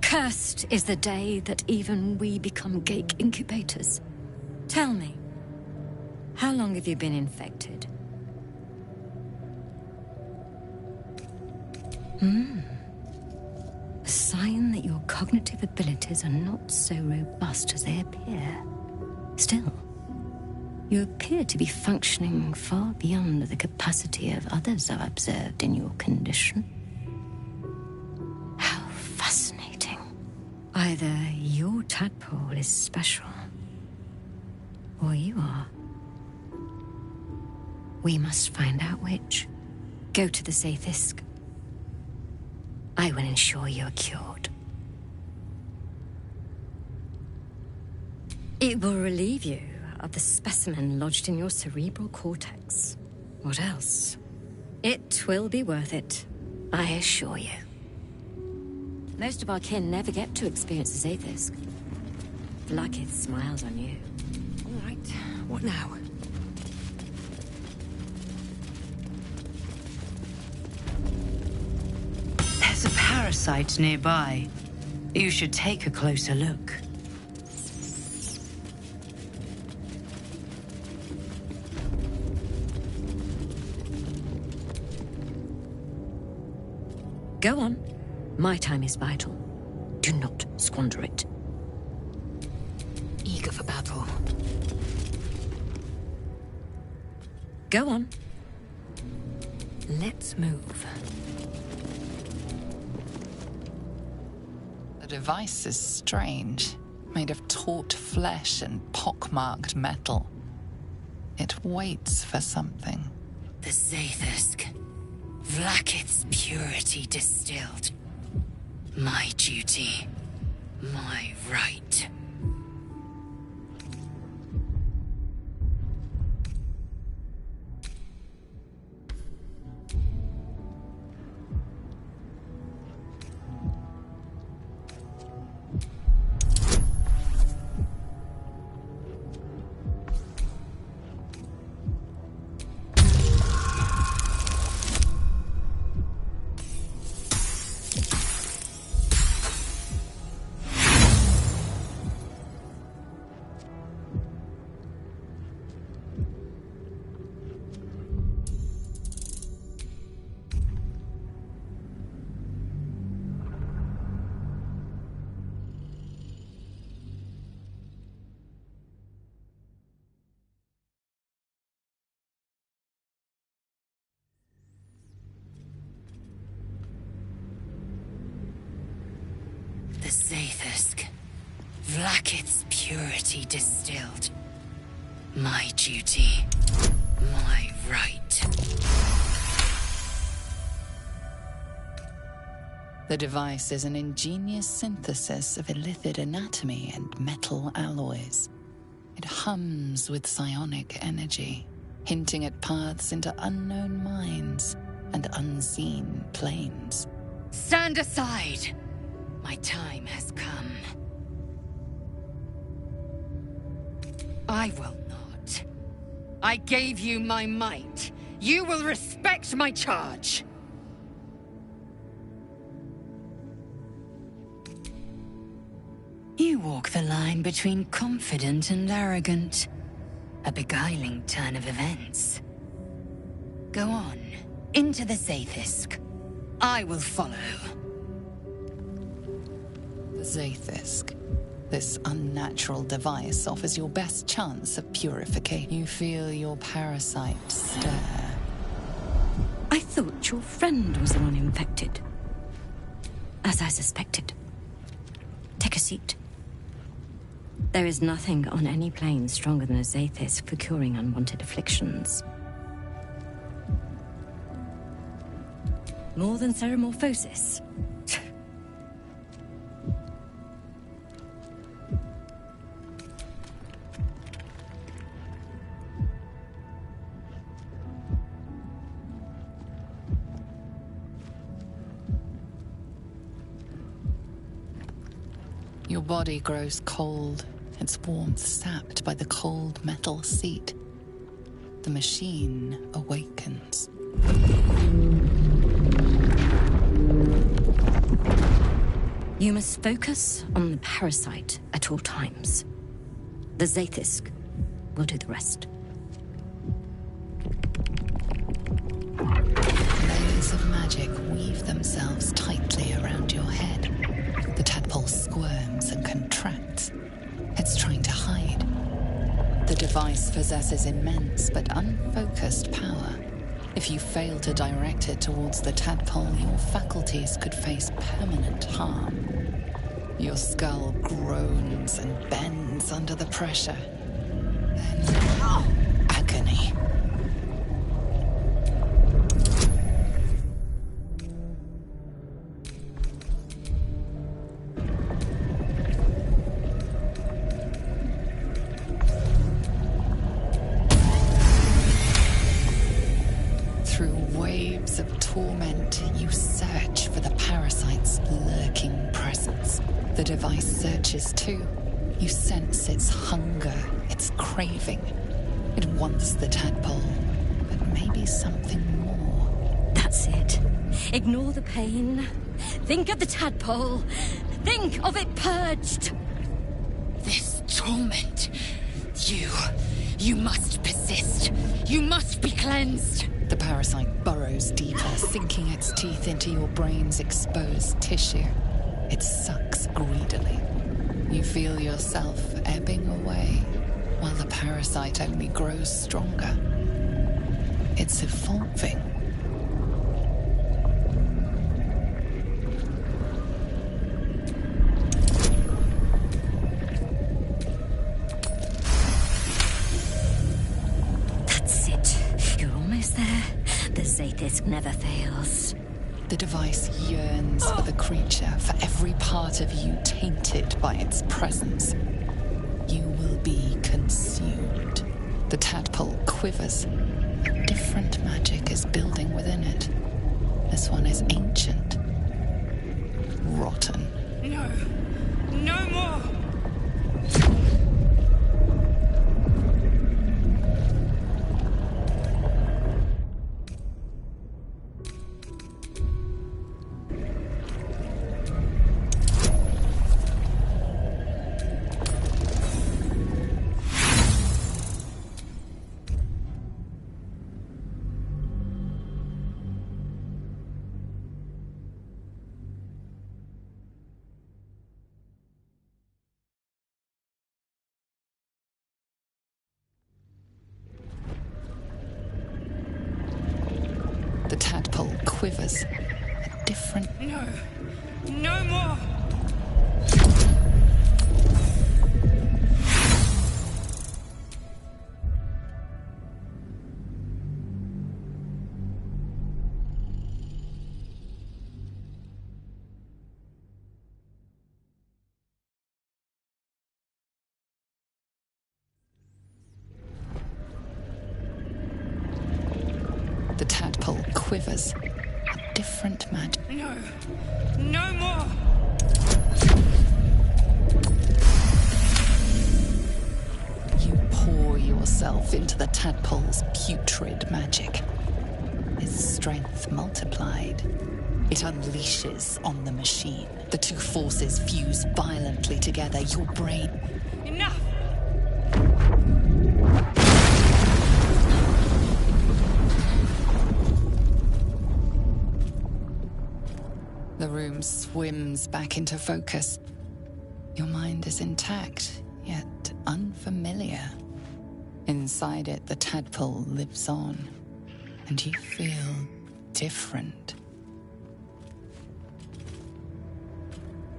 Cursed is the day that even we become Gake incubators. Tell me, how long have you been infected? A sign that your cognitive abilities are not so robust as they appear. Still, you appear to be functioning far beyond the capacity of others I've observed in your condition. How fascinating. Either your tadpole is special, or you are. We must find out which. Go to the Sathisk. I will ensure you're cured. It will relieve you of the specimen lodged in your cerebral cortex. What else? It will be worth it, I assure you. Most of our kin never get to experience the Zathisk. Vlaakith smiles on you. All right, what now? There's a parasite nearby. You should take a closer look. Go on. My time is vital. Do not squander it. Eager for battle. Go on. Let's move. The device is strange, made of taut flesh and pockmarked metal. It waits for something. The Zathisk. Vlaakith's purity distilled. My duty. My right. The Zathisk. Vlaakith's purity distilled. My duty. My right. The device is an ingenious synthesis of illithid anatomy and metal alloys. It hums with psionic energy, hinting at paths into unknown minds and unseen planes. Stand aside! My time has come. I will not. I gave you my might. You will respect my charge. You walk the line between confident and arrogant. A beguiling turn of events. Go on, into the Zathisk. I will follow. The Zathisk. This unnatural device offers your best chance of purification. You feel your parasite stir. I thought your friend was the one infected. As I suspected. Take a seat. There is nothing on any plane stronger than a Zathisk for curing unwanted afflictions. More than ceremorphosis. Your body grows cold, its warmth sapped by the cold metal seat. The machine awakens. You must focus on the parasite at all times. The Zaithisk will do the rest. Layers of magic weave themselves tightly around your head. The tadpole squirms and contracts. It's trying to hide. The device possesses immense but unfocused power. If you fail to direct it towards the tadpole, your faculties could face permanent harm. Your skull groans and bends under the pressure. Then agony. Through waves of torment, you search for the parasite's lurking presence. The device searches too. You sense its hunger, its craving. It wants the tadpole, but maybe something more. That's it. Ignore the pain. Think of the tadpole. Think of it purged. This torment. You must persist. You must be cleansed. The parasite burrows deeper, sinking its teeth into your brain's exposed tissue. It sucks greedily. You feel yourself ebbing away, while the parasite only grows stronger. It's evolving. That's it. You're almost there. The Zaithisk never fails. The device yearns for the creature, for every part of you tainted by its presence. You will be consumed. The tadpole quivers. A different magic is building within it. This one is ancient. Rotten. No. No more. The tadpole quivers. A different... No. No more. The tadpole quivers. A different magic. No. No more. You pour yourself into the tadpole's putrid magic. Its strength multiplied. It unleashes on the machine. The two forces fuse violently together. Your brain... Enough. The room swims back into focus. Your mind is intact, yet unfamiliar. Inside it, the tadpole lives on, and you feel different.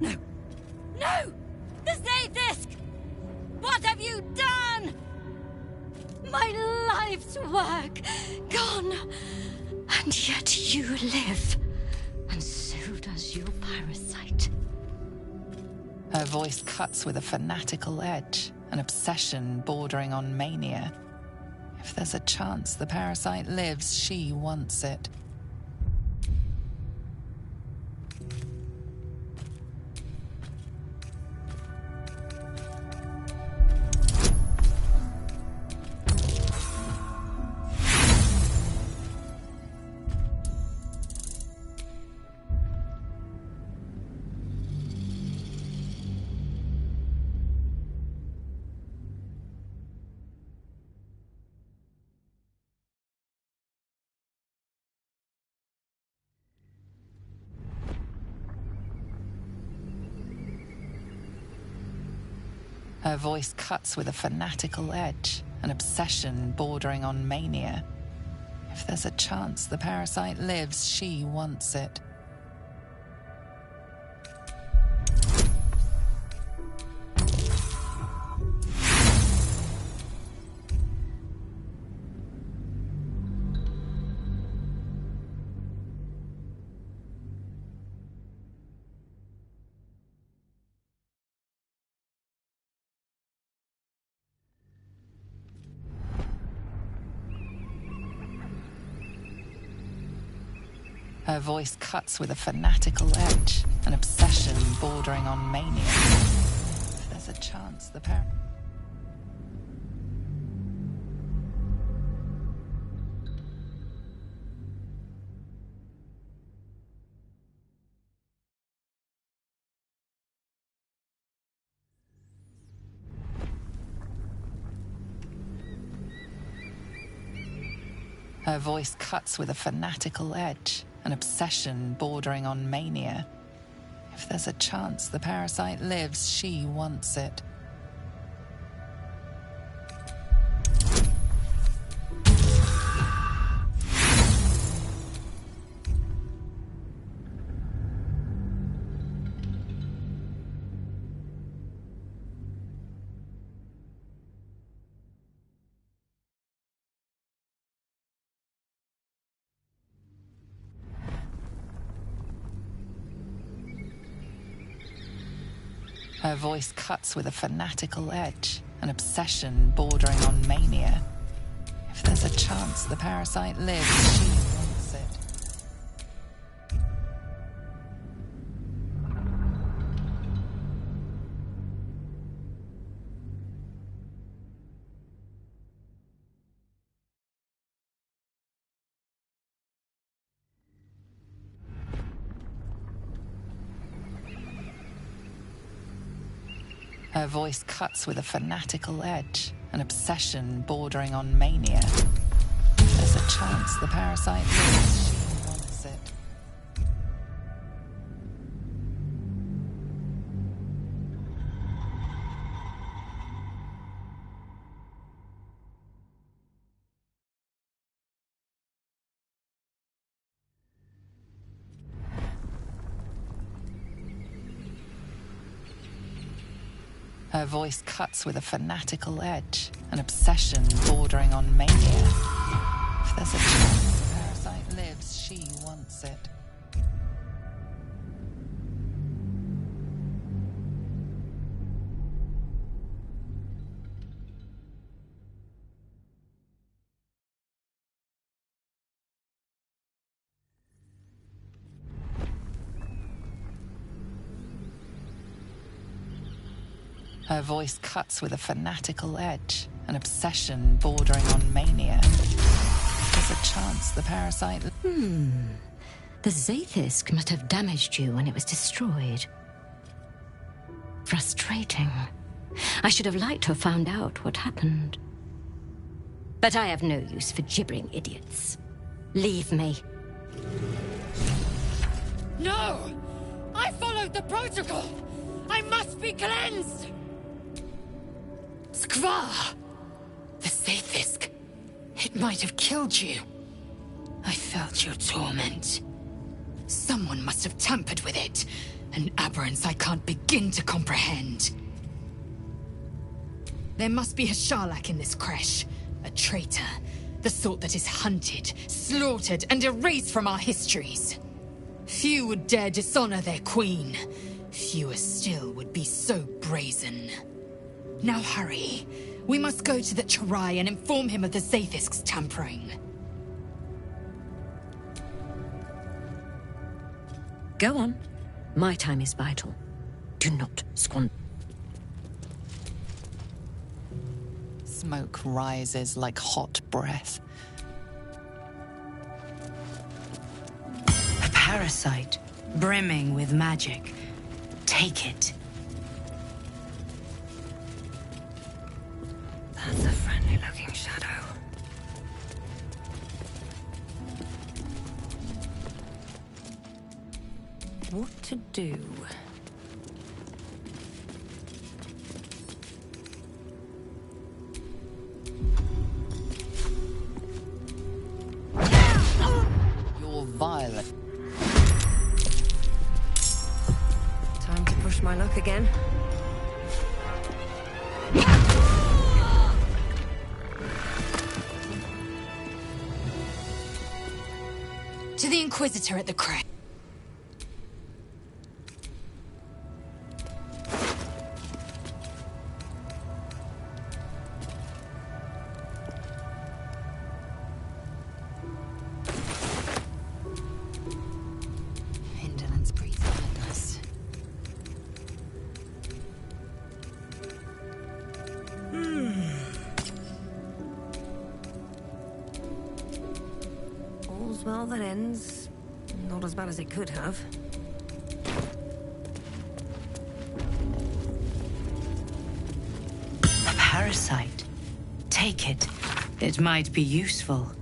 No! No! The Zaithisk! What have you done? My life's work gone, and yet you live. And so does your parasite. Her voice cuts with a fanatical edge, an obsession bordering on mania. If there's a chance the parasite lives, she wants it. Her voice cuts with a fanatical edge, an obsession bordering on mania. If there's a chance the parasite lives, she wants it. Her voice cuts with a fanatical edge, an obsession bordering on mania. If there's a chance the Her voice cuts with a fanatical edge, an obsession bordering on mania. If there's a chance the parasite lives, she wants it. Her voice cuts with a fanatical edge, an obsession bordering on mania. If there's a chance the parasite lives, she wants it. Her voice cuts with a fanatical edge, an obsession bordering on mania. If there's a chance the parasite lives, she wants it. Her voice cuts with a fanatical edge, an obsession bordering on mania. If there's a chance the parasite lives, she wants it. Her voice cuts with a fanatical edge, an obsession bordering on mania. There's a chance the parasite... The Zaithisk must have damaged you when it was destroyed. Frustrating. I should have liked to have found out what happened. But I have no use for gibbering idiots. Leave me. No! I followed the protocol! I must be cleansed! Skvar! The Zaithisk. It might have killed you. I felt your torment. Someone must have tampered with it. An aberrance I can't begin to comprehend. There must be a Sharlak in this creche. A traitor. The sort that is hunted, slaughtered, and erased from our histories. Few would dare dishonor their queen. Fewer still would be so brazen. Now hurry. We must go to the Charai and inform him of the Zaithisk's tampering. Go on. My time is vital. Do not squander. Smoke rises like hot breath. A parasite, brimming with magic. Take it. That's a friendly-looking shadow. What to do? push my luck again. To the Inquisitor at the crest. Indolence breeds madness. All's well that ends. Not as bad as it could have. A parasite. Take it. It might be useful.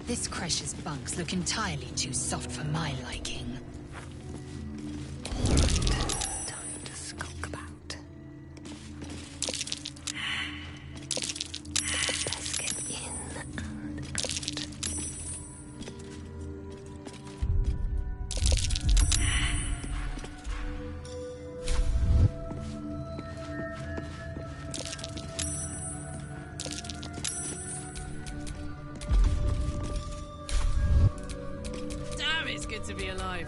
This Cresh's bunks look entirely too soft for my liking. Time to skulk about. Let's get in and out. Damn, it's good to be alive.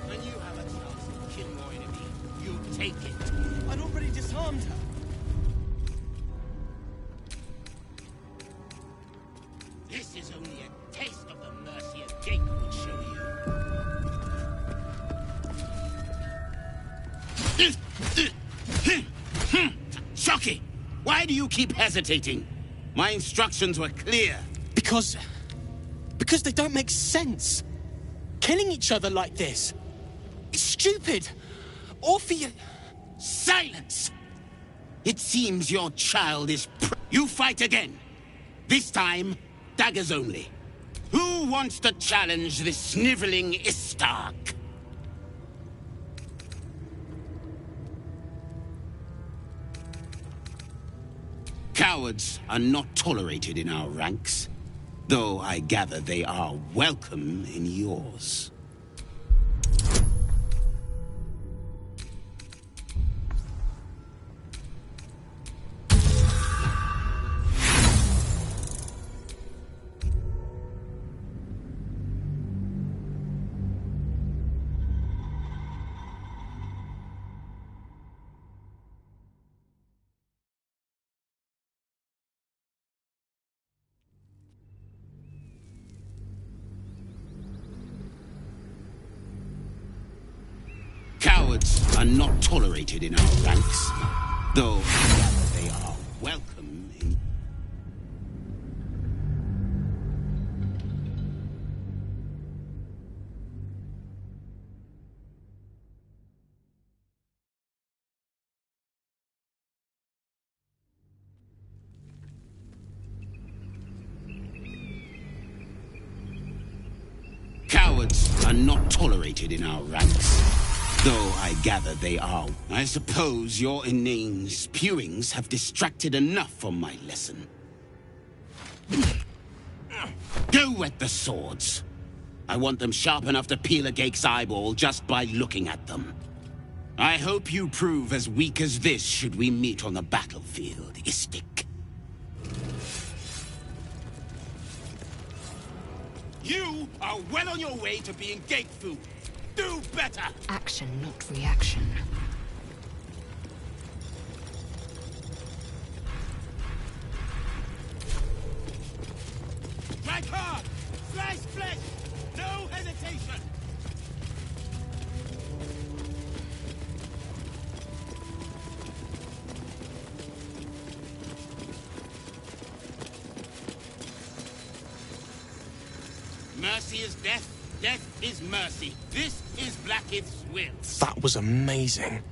When you have a chance to kill your enemy, you take it. I'd already disarmed her. This is only a taste of the mercy a Jake would show you. Shocky! Why do you keep hesitating? My instructions were clear. Because they don't make sense. Killing each other like this. It's stupid. Or for you. Silence! It seems your child is You fight again. This time, daggers only. Who wants to challenge this sniveling Istark? Cowards are not tolerated in our ranks, though I gather they are welcome in yours. Cowards are not tolerated in our ranks, though I gather they are welcome in... Cowards are not tolerated in our ranks. Though I gather they are. I suppose your inane spewings have distracted enough from my lesson. Go wet the swords. I want them sharp enough to peel a Gake's eyeball just by looking at them. I hope you prove as weak as this should we meet on the battlefield, Istik. You are well on your way to being Gate food. Do better! Action, not reaction. Strike hard! Slice flesh! No hesitation! Mercy is death, death is mercy. This is Blackith's will. That was amazing.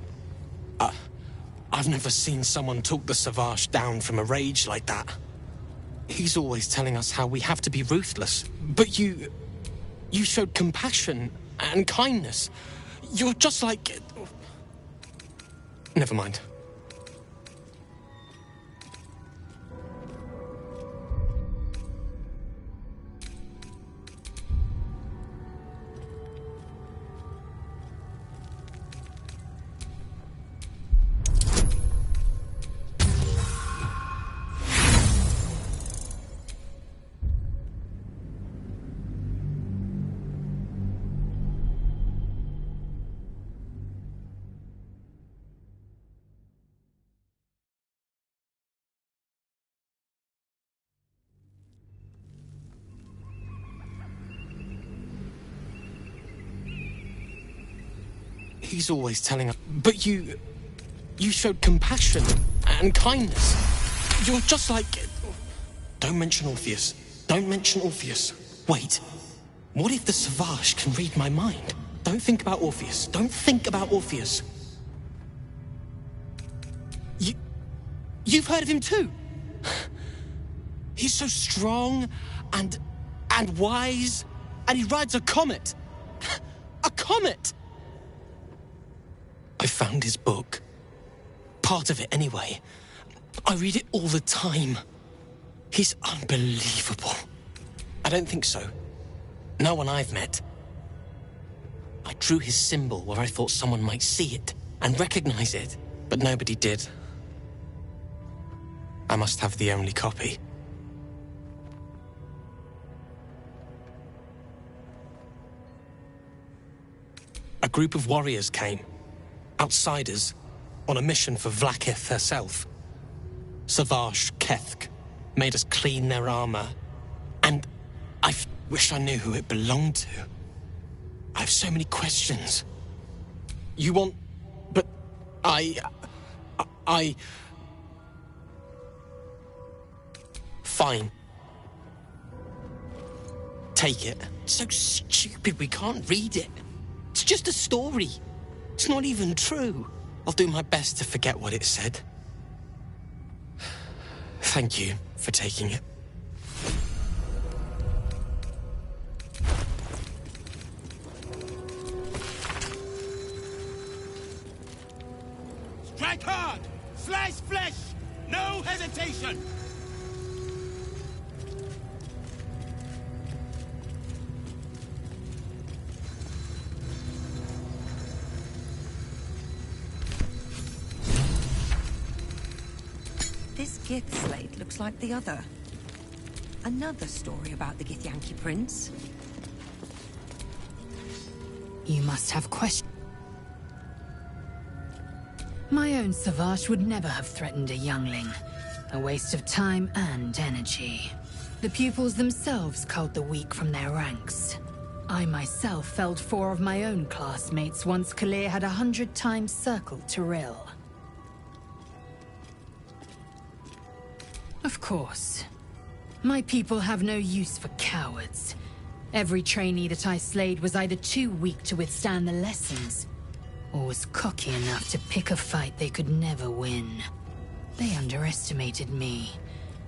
I've never seen someone talk the Savage down from a rage like that. He's always telling us how we have to be ruthless, but you showed compassion and kindness. You're just like... Never mind. He's always telling us... But you showed compassion and kindness. You're just like... Don't mention Orpheus. Don't mention Orpheus. Wait. What if the Savage can read my mind? Don't think about Orpheus. Don't think about Orpheus. You've heard of him too? He's so strong and wise, and he rides a comet. A comet! I found his book. Part of it, anyway. I read it all the time. He's unbelievable. I don't think so. No one I've met. I drew his symbol where I thought someone might see it and recognize it, but nobody did. I must have the only copy. A group of warriors came. Outsiders, on a mission for Vlaakith herself. Savage Kethk made us clean their armor, and I wish I knew who it belonged to. I have so many questions. You want... but I... Fine. Take it. It's so stupid we can't read it. It's just a story. It's not even true. I'll do my best to forget what it said. Thank you for taking it. Strike hard! Slice flesh! No hesitation! This Gith slate looks like the other. Another story about the Githyanki prince. You must have questions. My own Savage would never have threatened a youngling. A waste of time and energy. The pupils themselves culled the weak from their ranks. I myself felled 4 of my own classmates once Kalir had 100 times circled Tyrell. Of course. My people have no use for cowards. Every trainee that I slayed was either too weak to withstand the lessons, or was cocky enough to pick a fight they could never win. They underestimated me,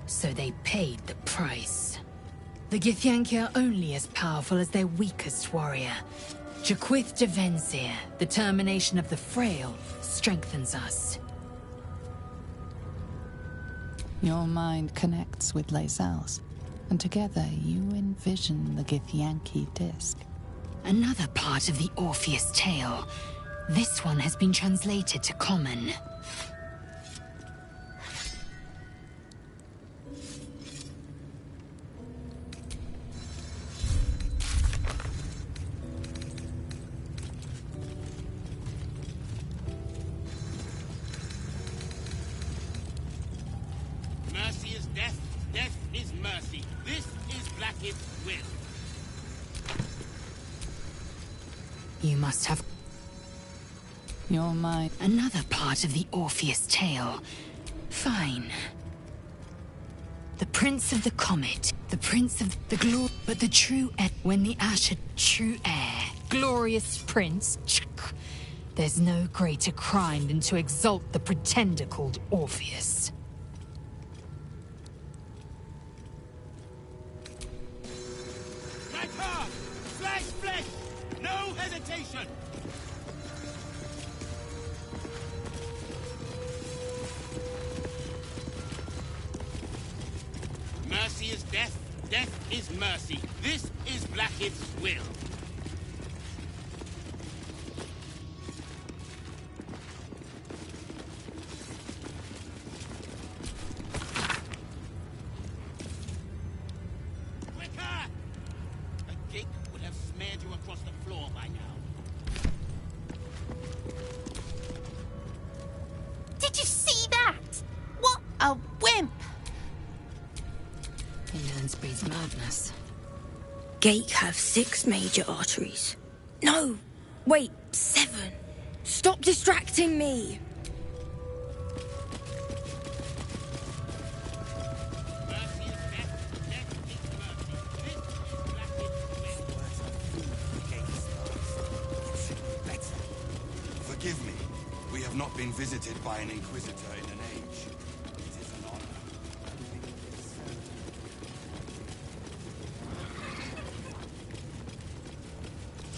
so they paid the price. The Githyanki are only as powerful as their weakest warrior. Jaquith de Vensir, the termination of the frail, strengthens us. Your mind connects with Lae'zel's, and together you envision the Githyanki disc. Another part of the Orpheus tale. This one has been translated to Common. Mercy is death, death is mercy. This is Blackhead's will. You must have Your mind... another part of the Orpheus tale. Fine. The Prince of the Comet, the Prince of the Glory, but the true heir, when the Asher true heir, glorious prince, there's no greater crime than to exalt the pretender called Orpheus. Strike hard! Slash flesh! No hesitation! Mercy is death, death is mercy. This is Blackhead's will. Quicker! A gate would have smeared you across the floor by now. Did you see that? What a wimp! Indolence breeds madness. Gate have 6 major arteries. No, wait, 7. Stop distracting me! Mercy is death, death is mercy. This is Blackhead's will. Forgive me. We have not been visited by an Inquisitor in an age. It is an honor.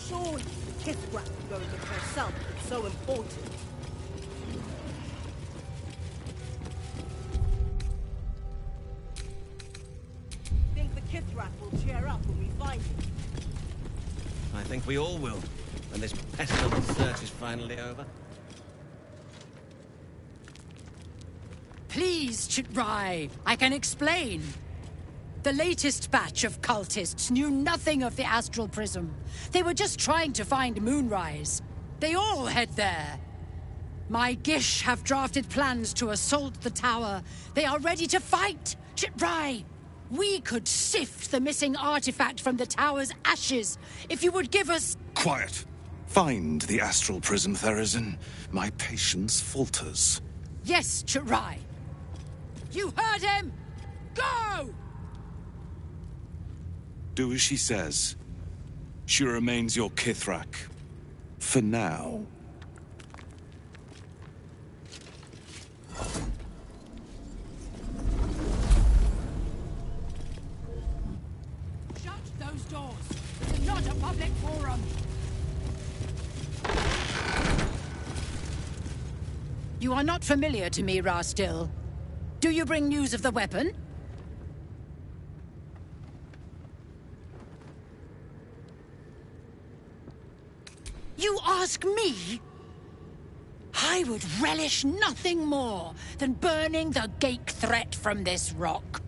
Surely Kithrak can go and look herself. It's so important. Think the Kithrak will cheer up when we find him. I think we all will, when this pestilent search is finally over. Please, Chitrai, I can explain. The latest batch of cultists knew nothing of the astral prism. They were just trying to find Moonrise. They all head there. My Gish have drafted plans to assault the tower. They are ready to fight. Chitrai, we could sift the missing artifact from the tower's ashes if you would give us... Quiet. Find the astral prism, Therazin. My patience falters. Yes, Chitrai. You heard him! Go! Do as she says. She remains your Kithrak. For now. Shut those doors. It's not a public forum. You are not familiar to me, Rastil. Do you bring news of the weapon? You ask me? I would relish nothing more than burning the gate threat from this rock.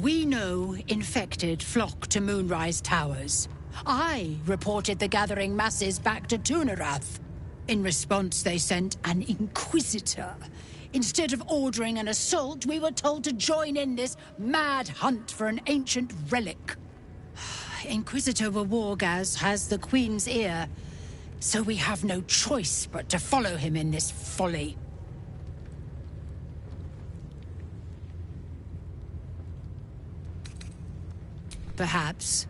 We know infected flock to Moonrise Towers. I reported the gathering masses back to Tunarath. In response, they sent an Inquisitor. Instead of ordering an assault, we were told to join in this mad hunt for an ancient relic. Inquisitor Wargaz has the Queen's ear, so we have no choice but to follow him in this folly. Perhaps.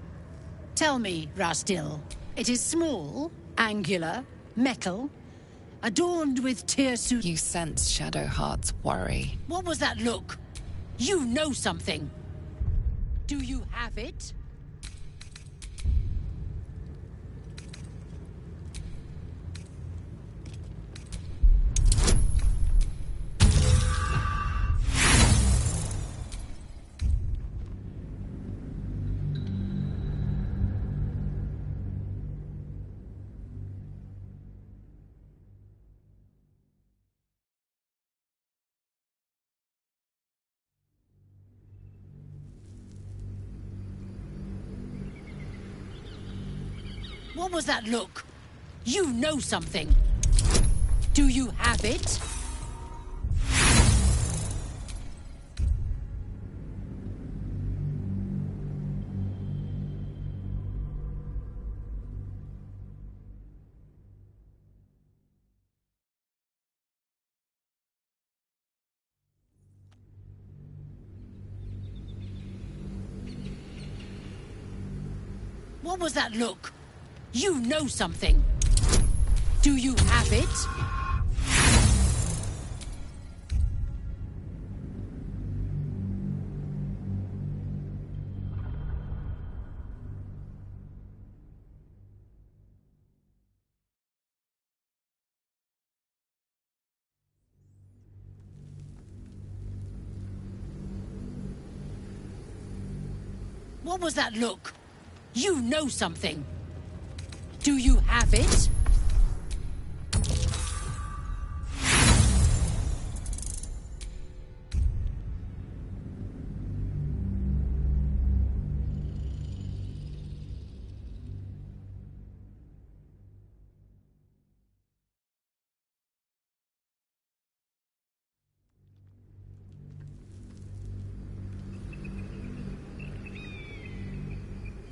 Tell me, Rastil. It is small, angular, metal, adorned with tear-suit... You sense Shadowheart's worry. What was that look? You know something. Do you have it? What was that look? You know something. Do you have it? What was that look? You know something. Do you have it? What was that look? You know something. Do you have it?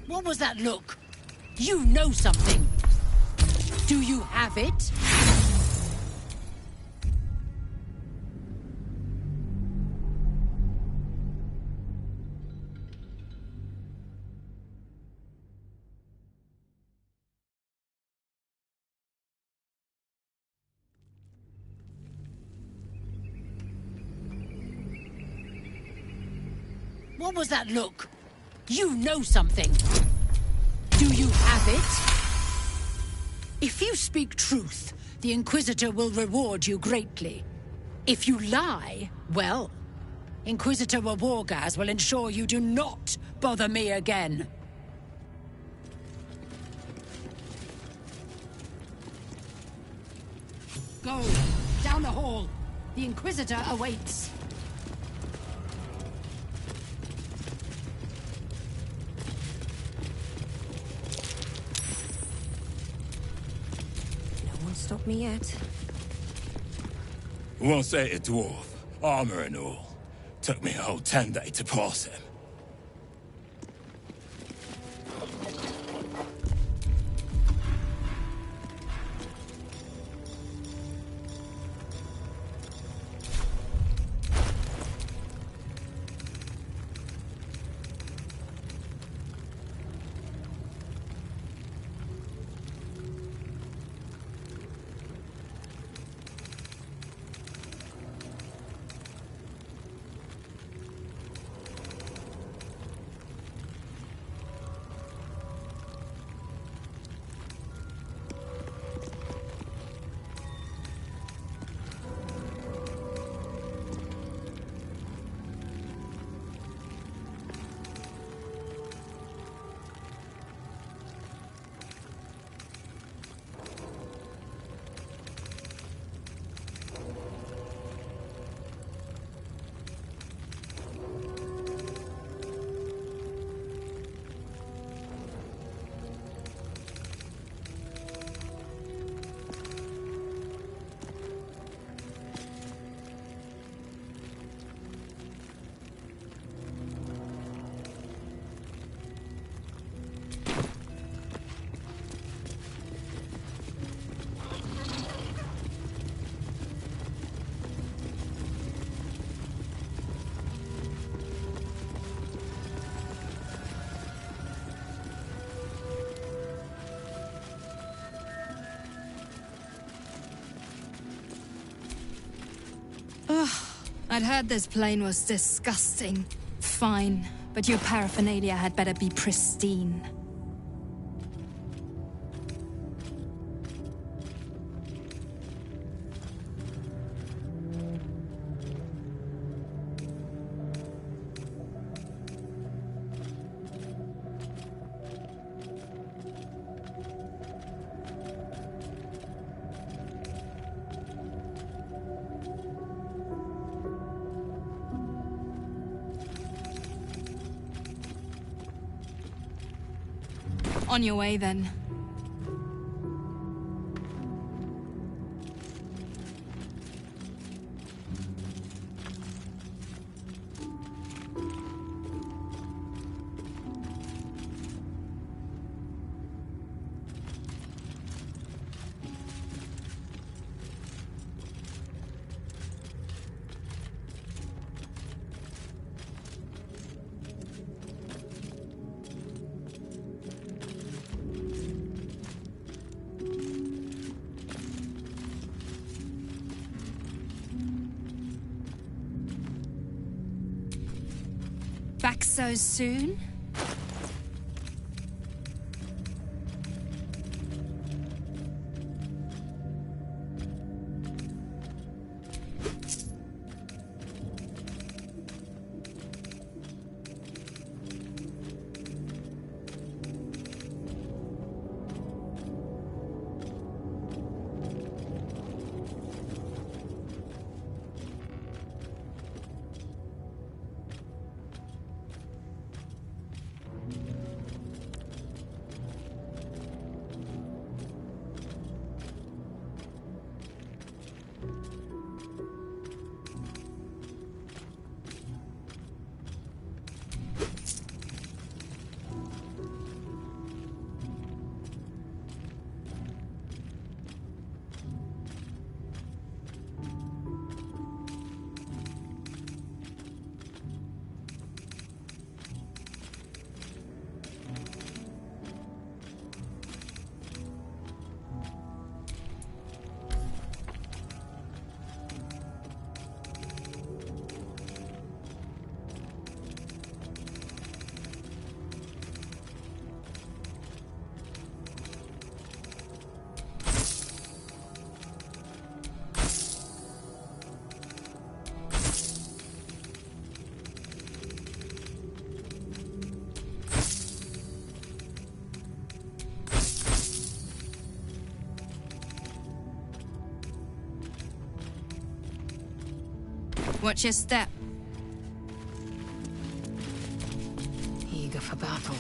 What was that look? You know something. Do you have it? What was that look? You know something. Do you have it? If you speak truth, the Inquisitor will reward you greatly. If you lie, well, Inquisitor Wargaz will ensure you do not bother me again. Go, down the hall. The Inquisitor awaits. Stop me yet. Once ate a dwarf, armor and all. Took me a whole 10 days to pass him. I'd heard this plane was disgusting. Fine, but your paraphernalia had better be pristine. On your way, then. Back so soon? Watch your step. Eager for battle.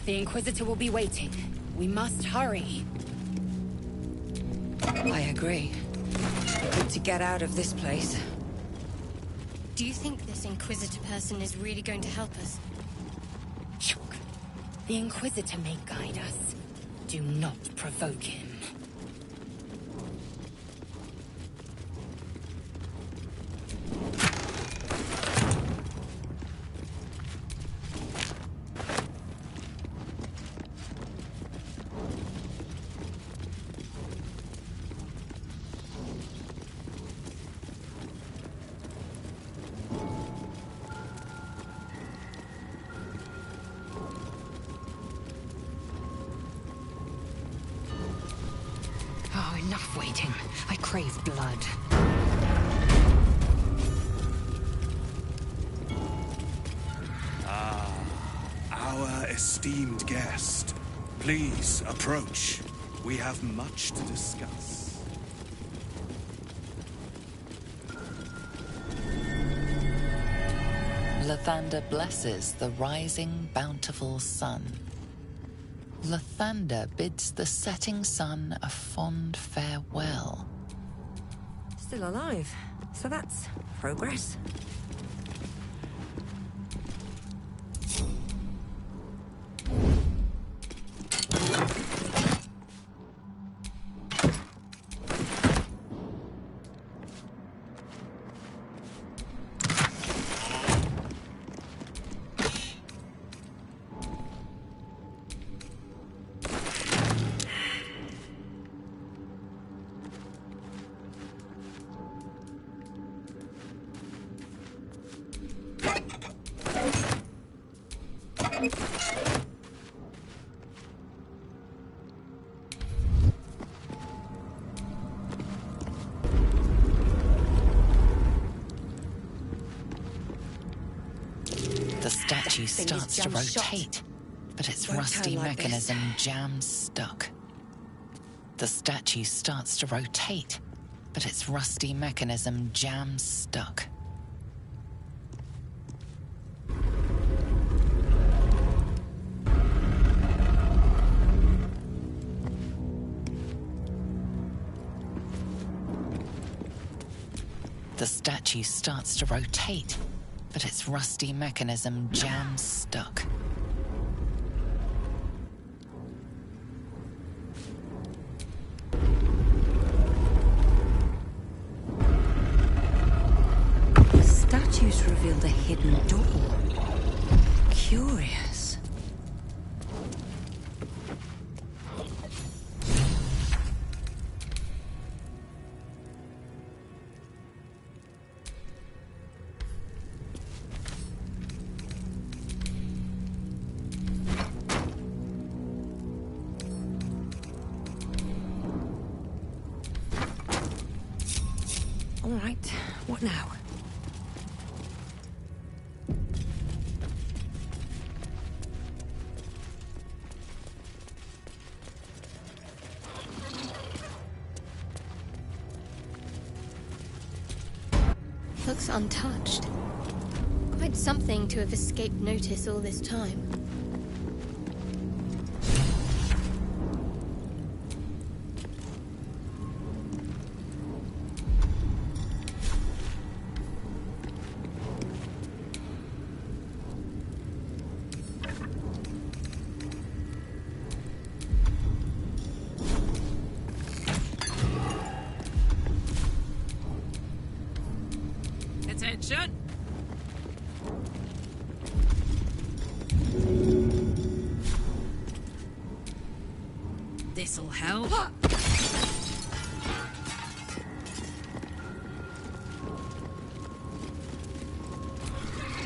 The Inquisitor will be waiting. We must hurry. I agree. Good to get out of this place. Do you think this Inquisitor person is really going to help us? The Inquisitor may guide us. Do not provoke him. Enough waiting. I crave blood. Our esteemed guest. Please approach. We have much to discuss. Lathander blesses the rising, bountiful sun. Lathander bids the setting sun a fond farewell. Still alive, so that's progress. starts to rotate, but its rusty mechanism jams stuck. The statue starts to rotate, but its rusty mechanism jams stuck. The statue starts to rotate, but its rusty mechanism jams stuck. The statues revealed a hidden door. Curious. All right, what now? Looks untouched. Quite something to have escaped notice all this time. Attention! This'll help.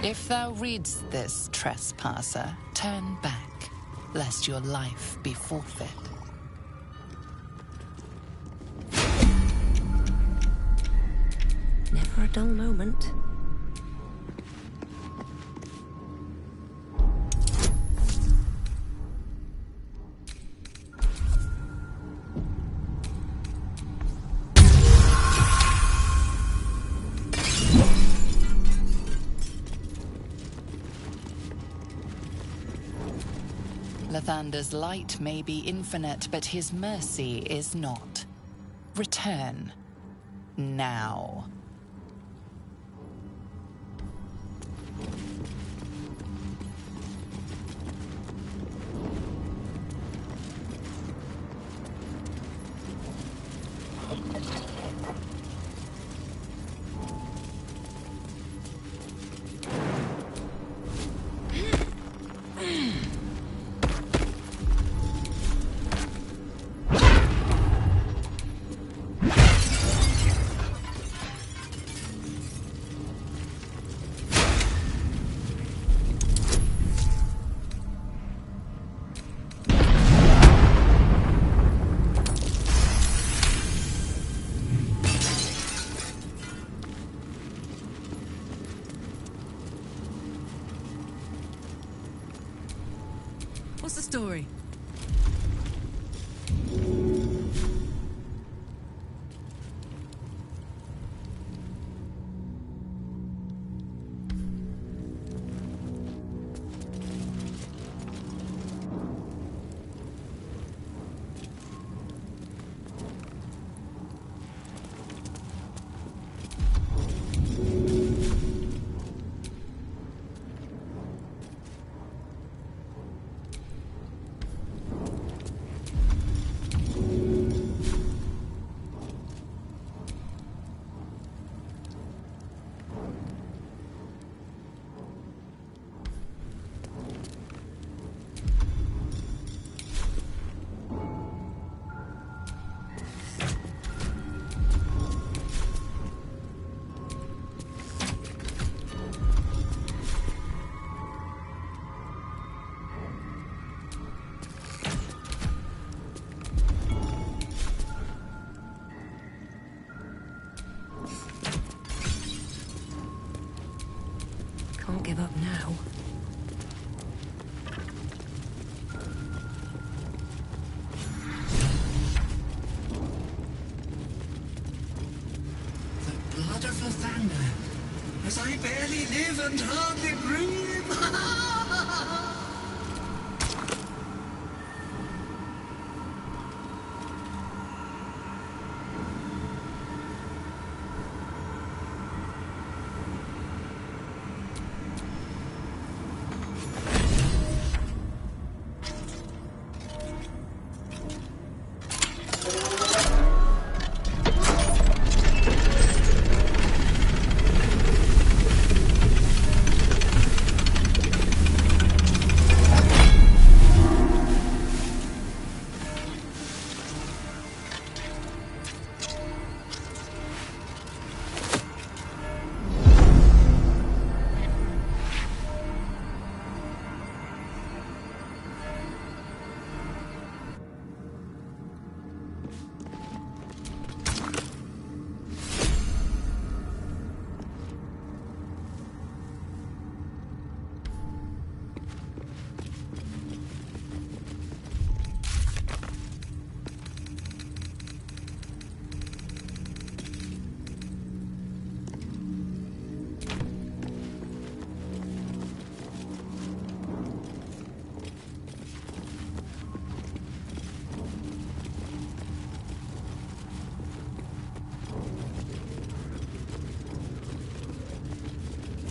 If thou readst this, trespasser, turn back, lest your life be forfeit. Never a dull moment. Lathander's light may be infinite, but his mercy is not. Return. Now. What's the story? wonder, as I barely live and hardly breathe.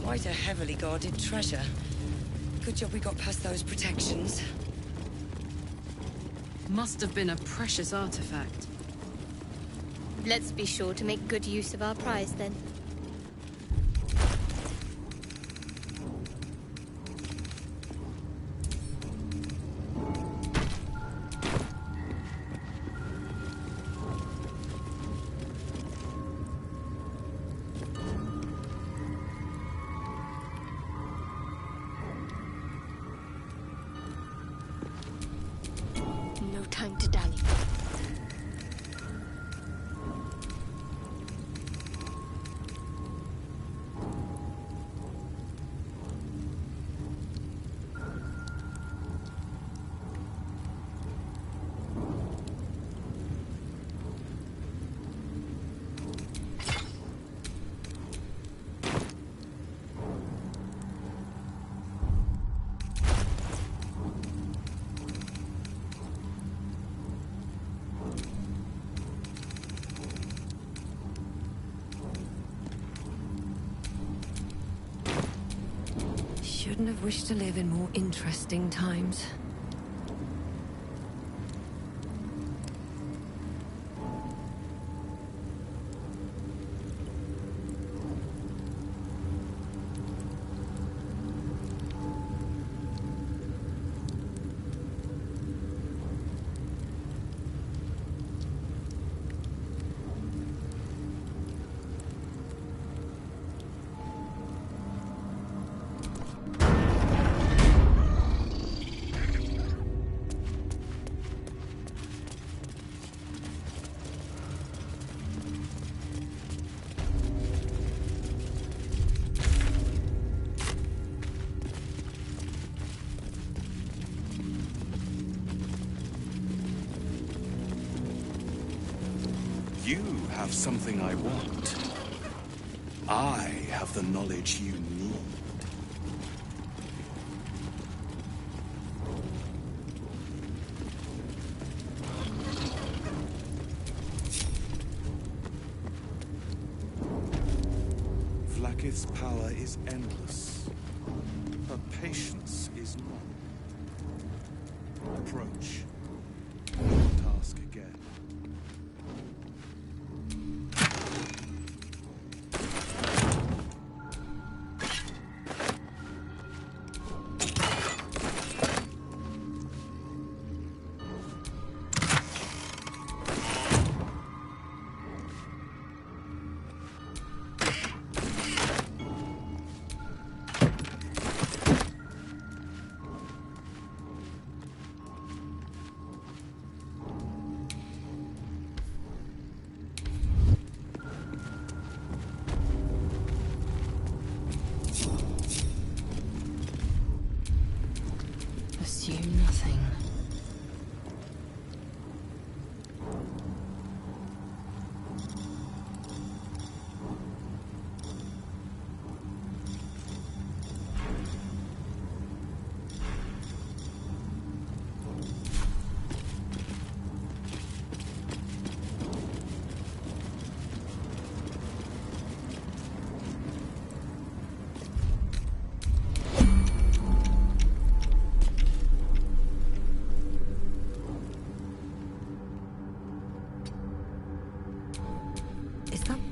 Quite a heavily guarded treasure. Good job we got past those protections. Must have been a precious artifact. Let's be sure to make good use of our prize, then. No time to dally. Shouldn't have wished to live in more interesting times. You have something I want. I have the knowledge you need. Vlaakith's power is endless. Her patience is not. Approach. Task again.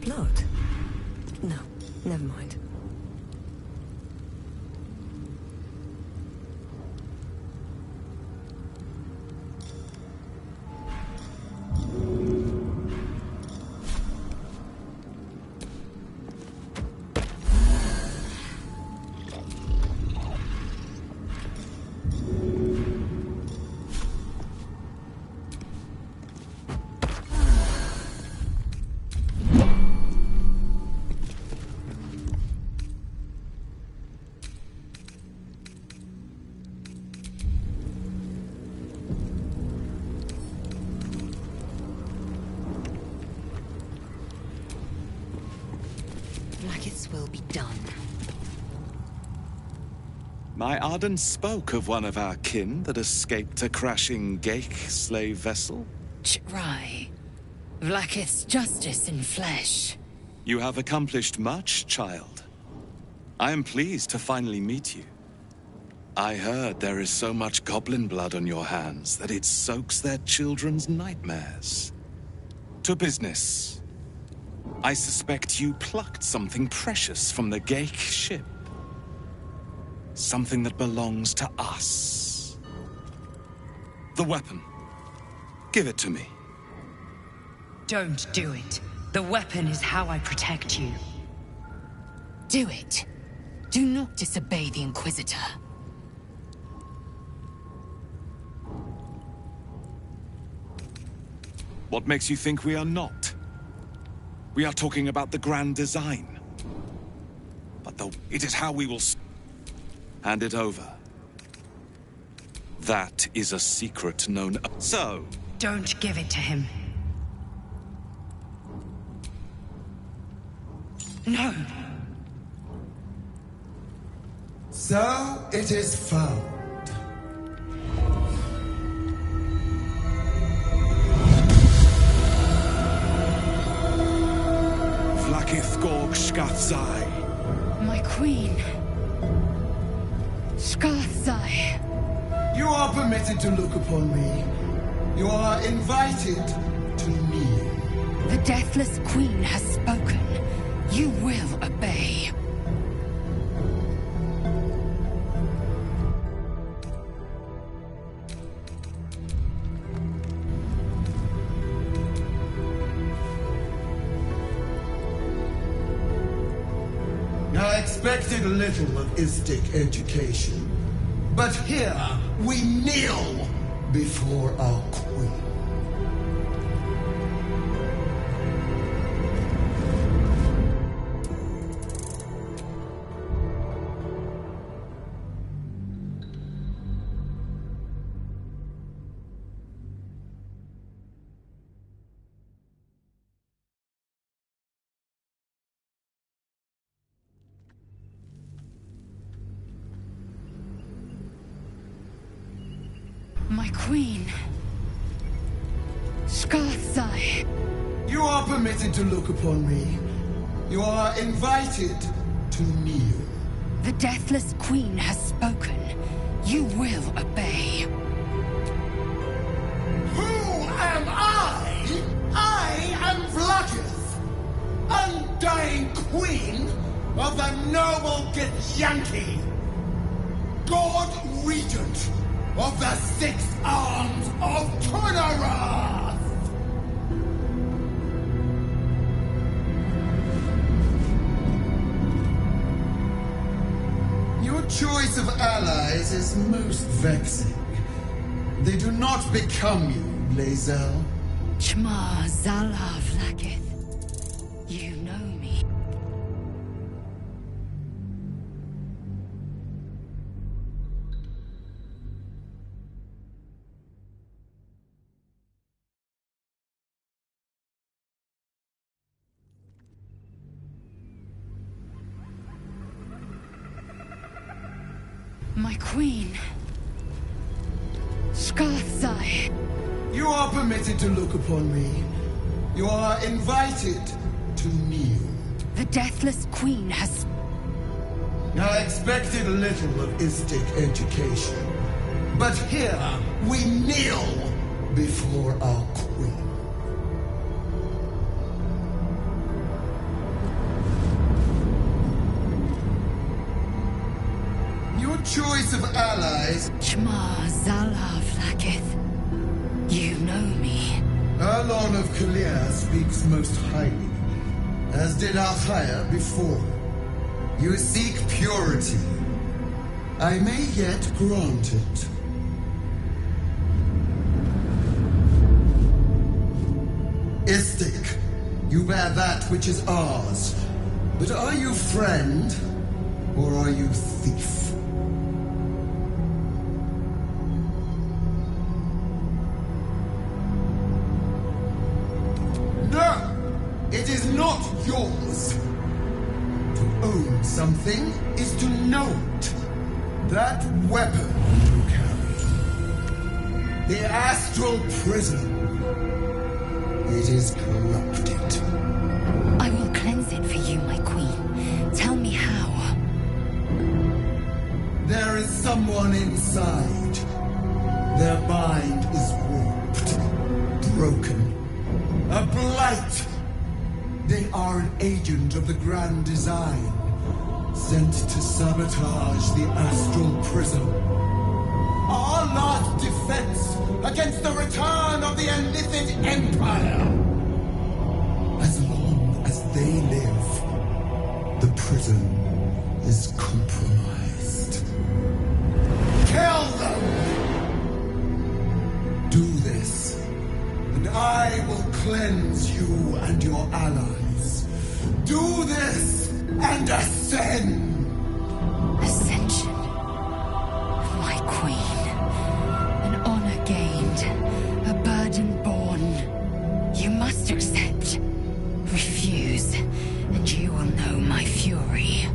Not? No, never mind. Will be done. My Arden spoke of one of our kin that escaped a crashing Geik slave vessel. Try. Vlaakith's justice in flesh. You have accomplished much, child. I am pleased to finally meet you. I heard there is so much goblin blood on your hands that it soaks their children's nightmares. To business. I suspect you plucked something precious from the Geik ship. Something that belongs to us. The weapon. Give it to me. Don't do it. The weapon is how I protect you. Do it. Do not disobey the Inquisitor. What makes you think we are not? We are talking about the grand design. But it is how we will hand it over. That is a secret known. So... Don't give it to him. No. So it is found. Vlaakith Gorg Shkathzai. My queen. Shkathzai. You are permitted to look upon me. You are invited to kneel. The Deathless Queen has spoken. You will obey. I expected little of Istic education, but here we kneel before our queen. My queen. Shkathzai. You are permitted to look upon me. You are invited to kneel. The Deathless Queen has spoken. You will obey. Who am I? I am Vlaakith, undying queen of the noble Githyanki, God Regent of the Six Arms of Tunnarath! Your choice of allies is most vexing. They do not become you, Lae'zel. Chma Zala Vlaakith. You know me. My queen. Shkathzai. You are permitted to look upon me. You are invited to kneel. The Deathless Queen has... I expected little of Istic education, but here we kneel before our queen. choice of allies... Shma Zala Vlakith. You know me. Alon of Kalir speaks most highly, as did Achaya before. You seek purity. I may yet grant it. Istik, you bear that which is ours. But are you friend, or are you thief? No! It is not yours! To own something is to know it. That weapon you carry. The astral prison. It is corrupted. I will cleanse it for you, my queen. Tell me how. There is someone inside. Their mind is warped, broken, a blight. They are an agent of the Grand Design, sent to sabotage the astral prism. Our last defense against the return of the Illithid Empire. As long as they live, the prison is compromised. Kill them! Do this, and I will cleanse you and your allies. Do this, and ascend! Ascension. My queen. An honor gained. A burden borne. You must accept. Refuse, and you will know my fury.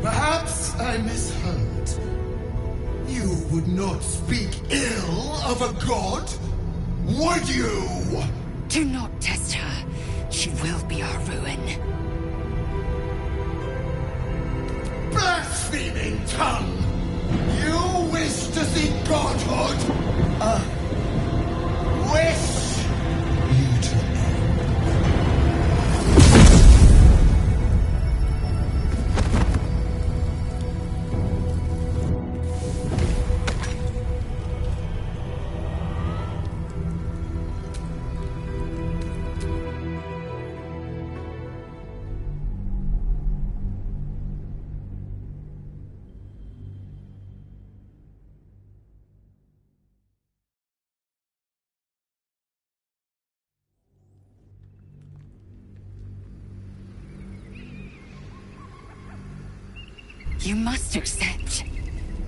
Perhaps I misheard. You would not speak ill of a god, would you? Do not test her. She will be our ruin. Blaspheming tongue! You wish to see godhood? Wish you to You must accept.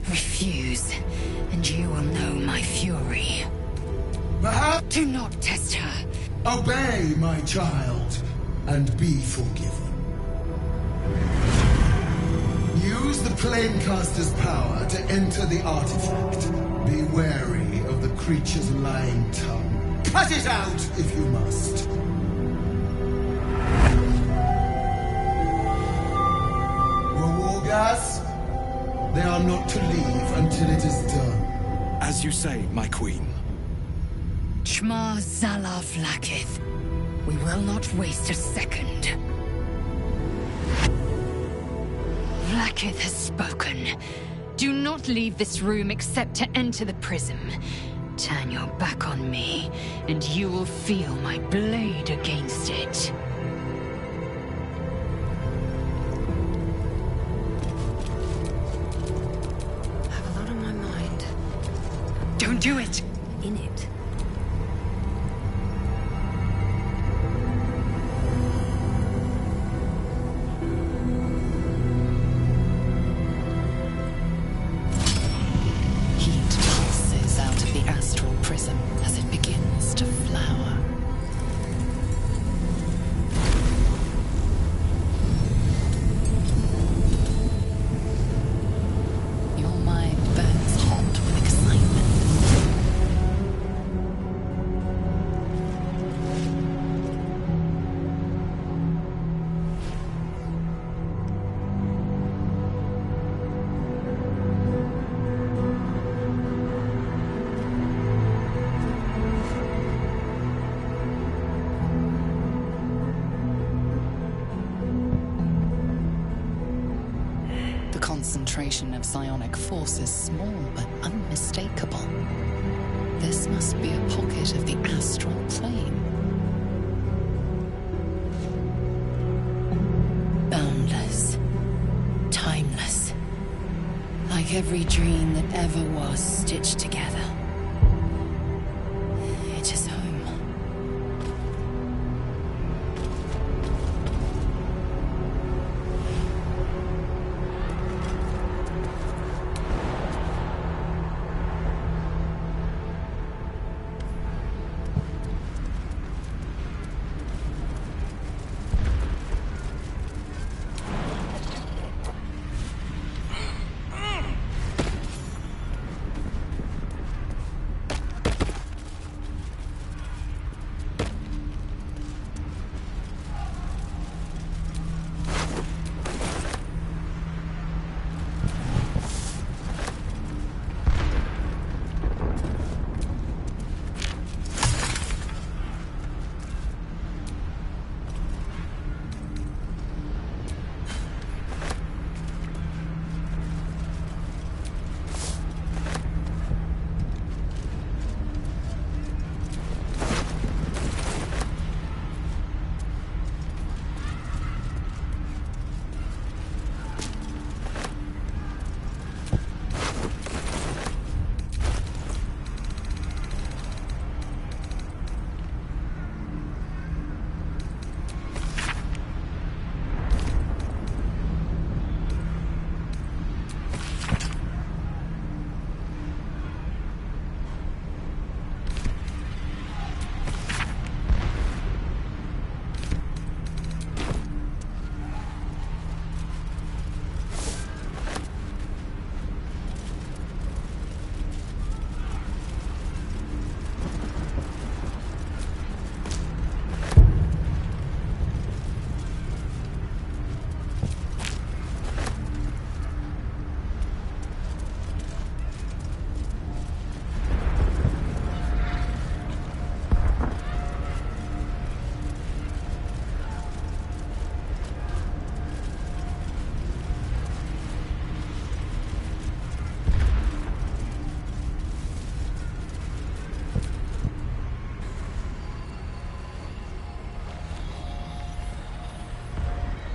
Refuse, and you will know my fury. Perhaps... Do not test her. Obey, my child, and be forgiven. Use the Flamecaster's power to enter the artifact. Be wary of the creature's lying tongue. Cut it out if you must. Gas? They are not to leave until it is done. As you say, my queen. Shma Zala Vlakith. We will not waste a second. Vlakith has spoken. Do not leave this room except to enter the prism. Turn your back on me, and you will feel my blade against it. Don't do it! In it. Heat pulses out of the astral prism as it begins to flower. Your mind burns hot with excitement. The concentration of psionic force is small but unmistakable. This must be a pocket of the astral plane. Boundless. Timeless. Like every dream that ever was stitched together. It is home.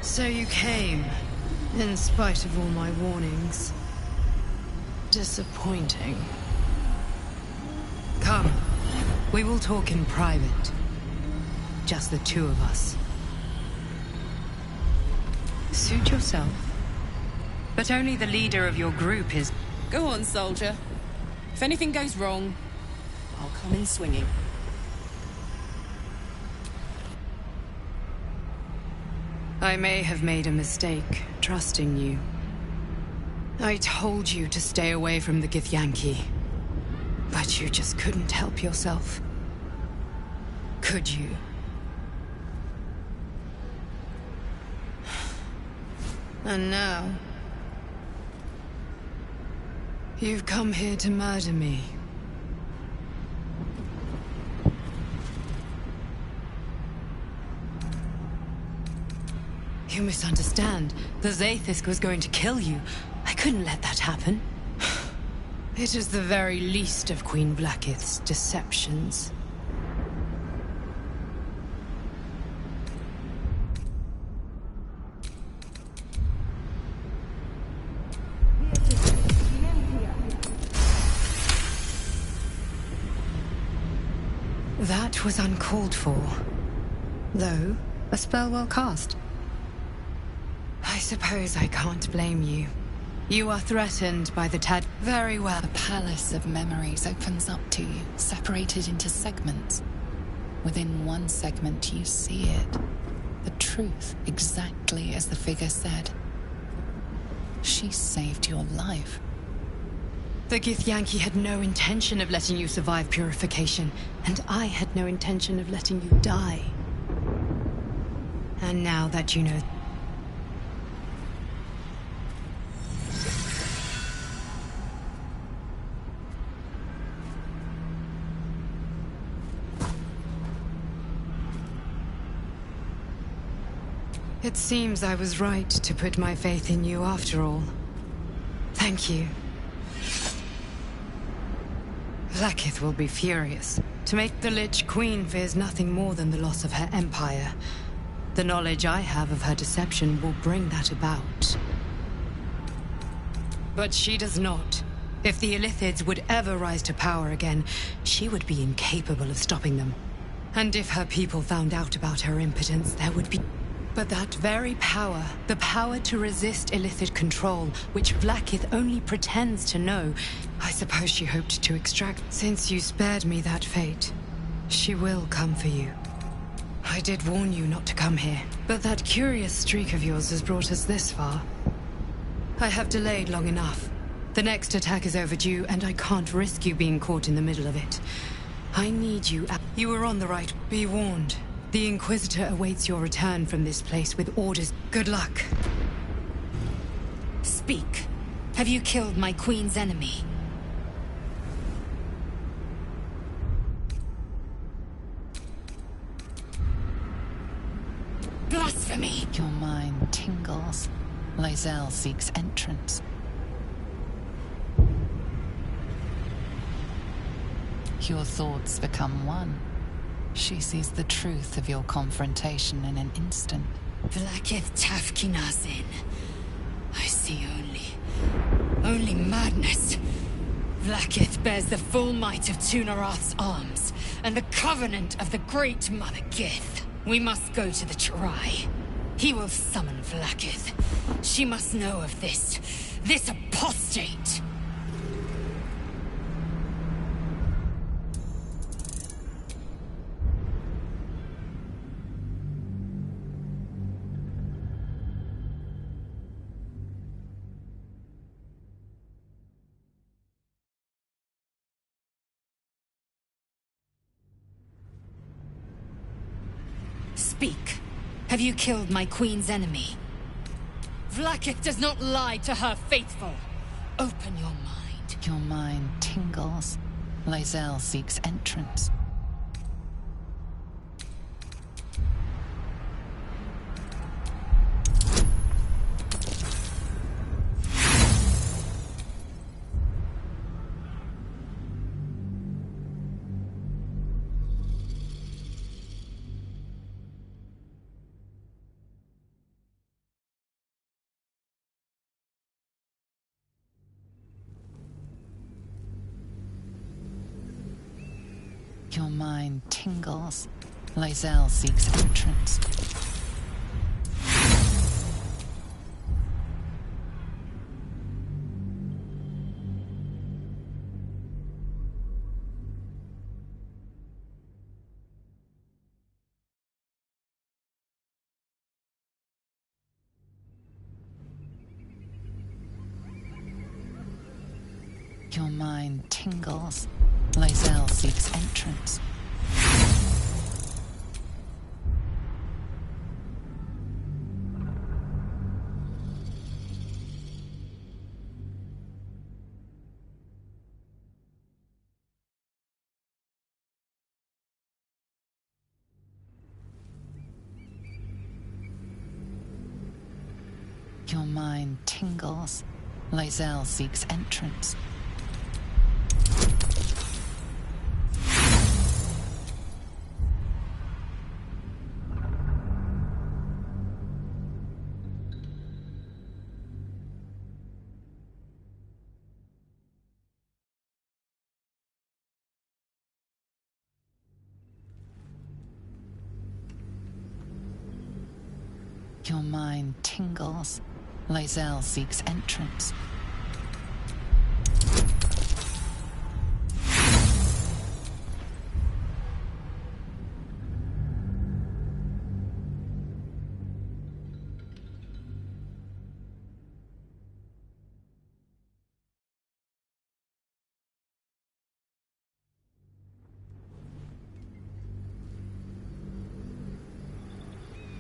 So you came, in spite of all my warnings. Disappointing. Come, we will talk in private. Just the two of us. Suit yourself. But only the leader of your group is... Go on, soldier. If anything goes wrong, I'll come in swinging. I may have made a mistake, trusting you. I told you to stay away from the Githyanki. But you just couldn't help yourself. Could you? And now... you've come here to murder me. You misunderstand. The Zaith'isk was going to kill you. I couldn't let that happen. It is the very least of Queen Blackith's deceptions. That was uncalled for. Though, a spell well cast. I suppose I can't blame you. You are threatened by the Tad... Very well. A palace of memories opens up to you, separated into segments. Within one segment you see it. The truth, exactly as the figure said. She saved your life. The Githyanki had no intention of letting you survive purification, and I had no intention of letting you die. And now that you know... It seems I was right to put my faith in you after all. Thank you. Vlaakith will be furious. To make the Lich Queen fears nothing more than the loss of her empire. The knowledge I have of her deception will bring that about. But she does not. If the Illithids would ever rise to power again, she would be incapable of stopping them. And if her people found out about her impotence, there would be... But that very power, the power to resist Illithid control, which Vlaakith only pretends to know, I suppose she hoped to extract. Since you spared me that fate, she will come for you. I did warn you not to come here, but that curious streak of yours has brought us this far. I have delayed long enough. The next attack is overdue, and I can't risk you being caught in the middle of it. I need you. You were on the right. Be warned. The Inquisitor awaits your return from this place with orders. Good luck. Speak. Have you killed my queen's enemy? Blasphemy! Your mind tingles. Lae'zel seeks entrance. Your thoughts become one. She sees the truth of your confrontation in an instant. Vlaakith Tafkinazin. I see only madness. Vlaakith bears the full might of Tunarath's arms, and the covenant of the Great Mother Gith. We must go to the Chirai. He will summon Vlaakith. She must know of this apostate. Speak. Have you killed my queen's enemy? Vlaakith does not lie to her faithful. Open your mind. Your mind tingles. Lae'zel seeks entrance. Your mind tingles. Lae'zel seeks entrance. Your mind tingles. Lae'zel seeks entrance. Your mind tingles. Lae'zel seeks entrance. Your mind tingles. Lae'zel seeks entrance.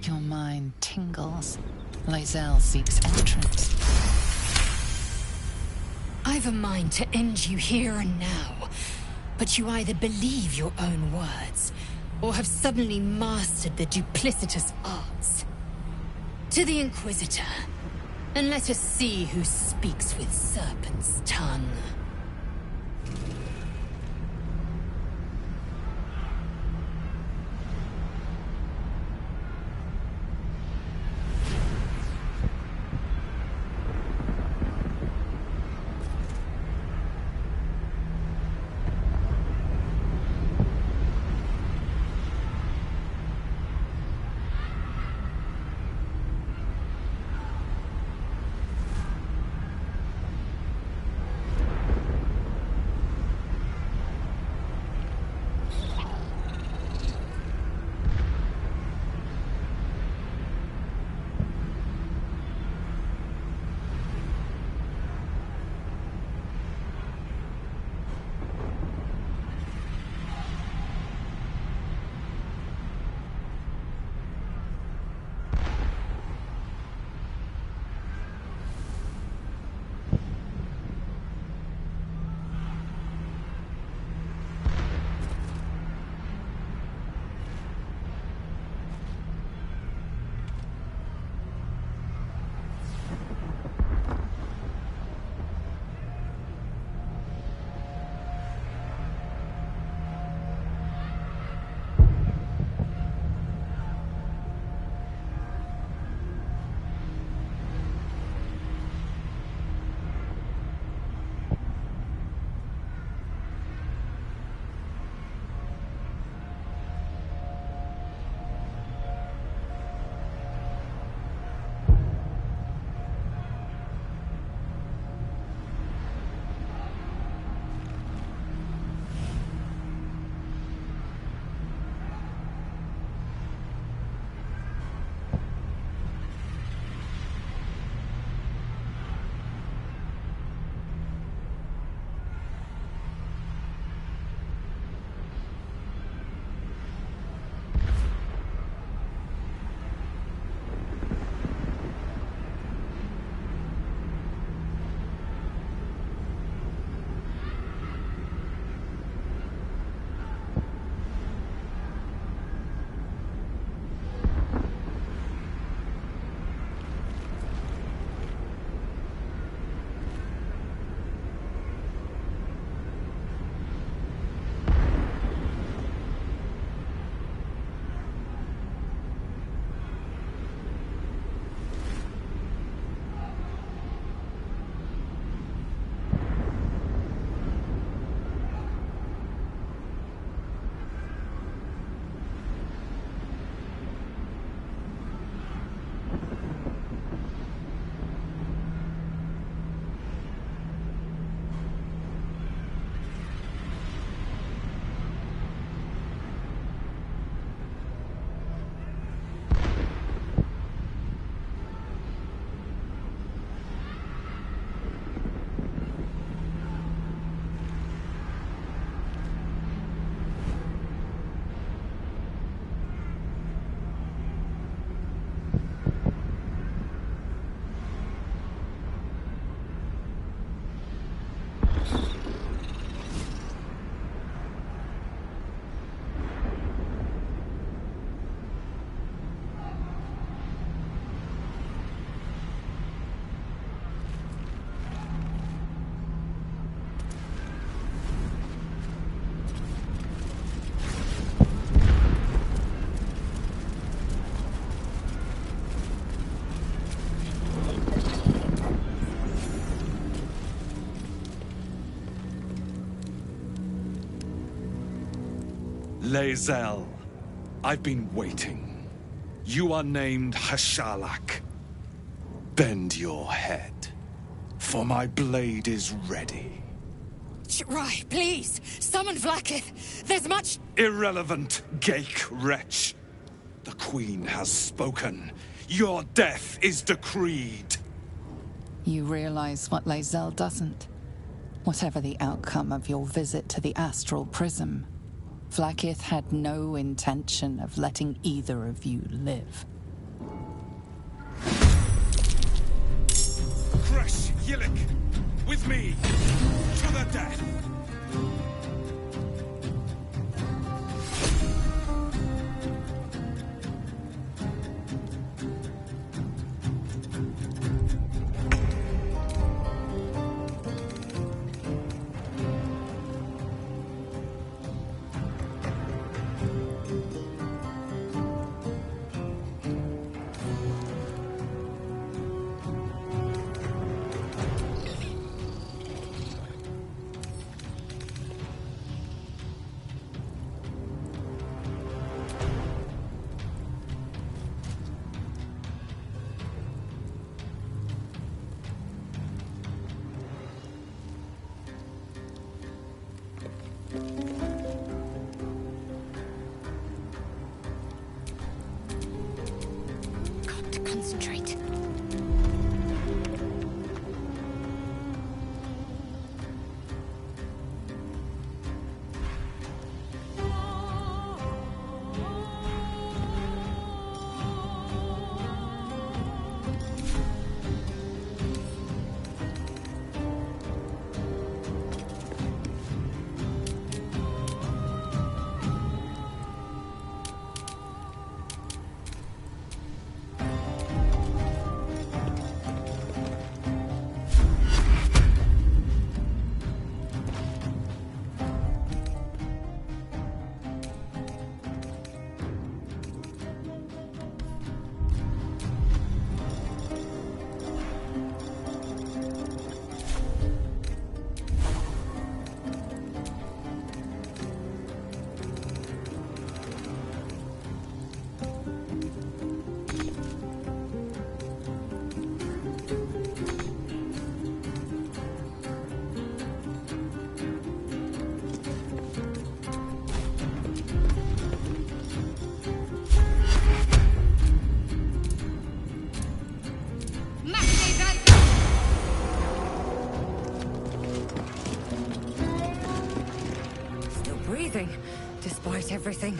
Your mind tingles. Lae'zel seeks entrance. I've a mind to end you here and now, but you either believe your own words, or have suddenly mastered the duplicitous arts. To the Inquisitor, And let us see who speaks with serpent's tongue. Lae'zel, I've been waiting. You are named Hashalak. Bend your head, for my blade is ready. Rai, please, summon Vlaakith. There's much... Irrelevant, Gaik wretch. The Queen has spoken. Your death is decreed. You realize what Lae'zel doesn't? Whatever the outcome of your visit to the Astral Prism, Vlaakith had no intention of letting either of you live. Crush Yillik! With me! To the death! breathing, despite everything.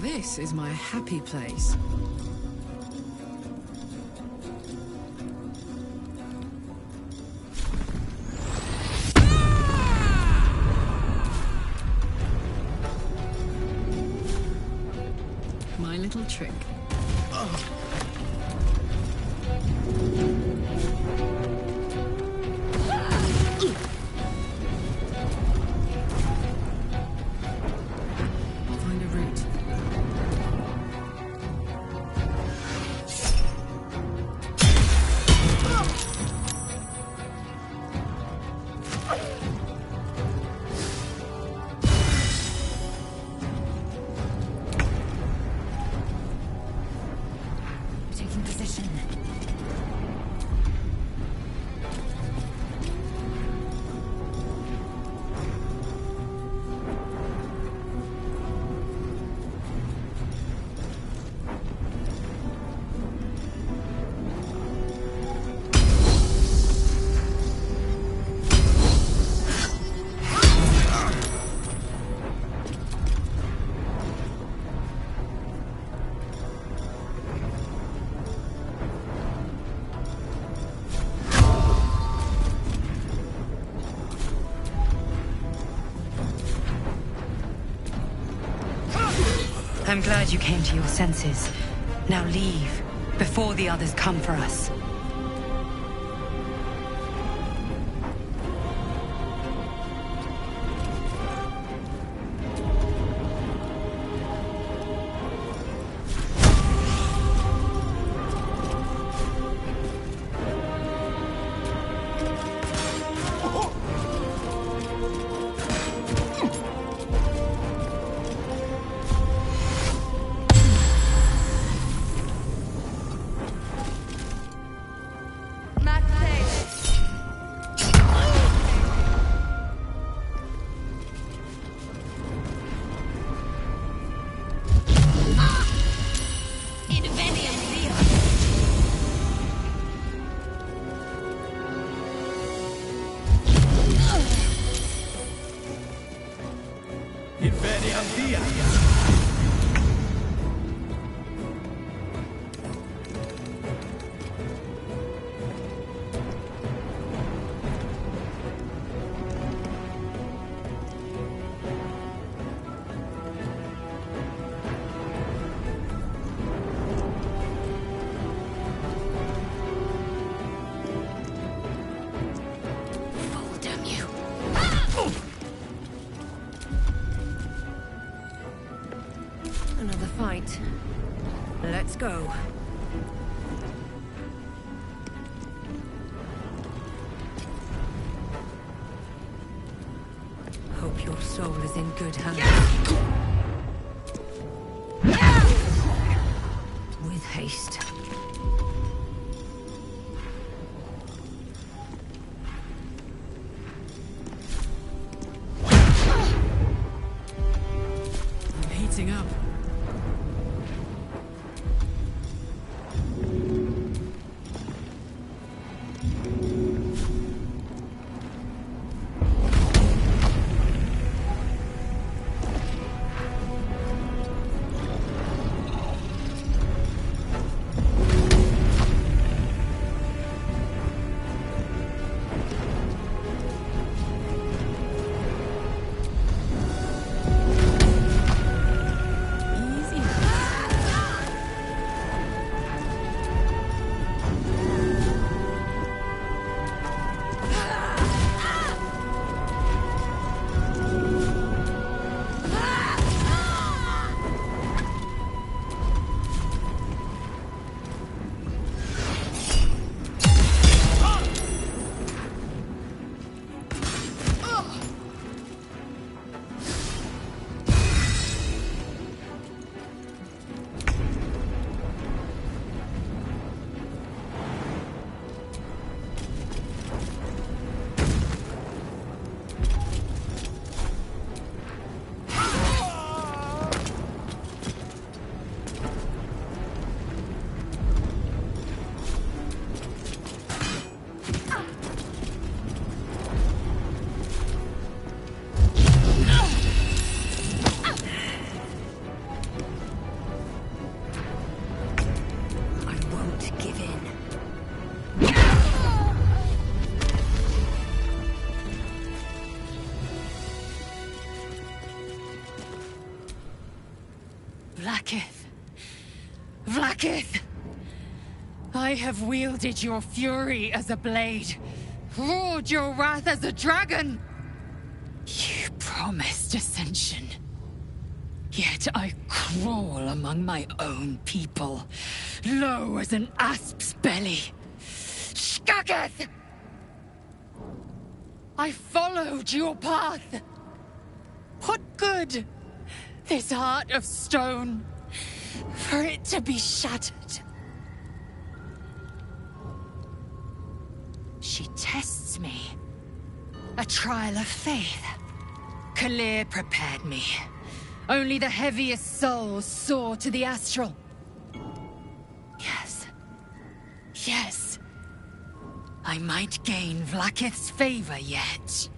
This is my happy place. My little trick. I'm glad you came to your senses. Now leave, before the others come for us. Another fight. Let's go. Hope your soul is in good hands. With haste. I'm heating up. Vlaakith. Vlaakith! I have wielded your fury as a blade, roared your wrath as a dragon. You promised ascension. Yet I crawl among my own people, low as an asp's belly. Skaketh! I followed your path. What good? This heart of stone, for it to be shattered. She tests me. A trial of faith. Kalir prepared me. Only the heaviest souls soar to the astral. Yes. Yes. I might gain Vlaakith's favor yet.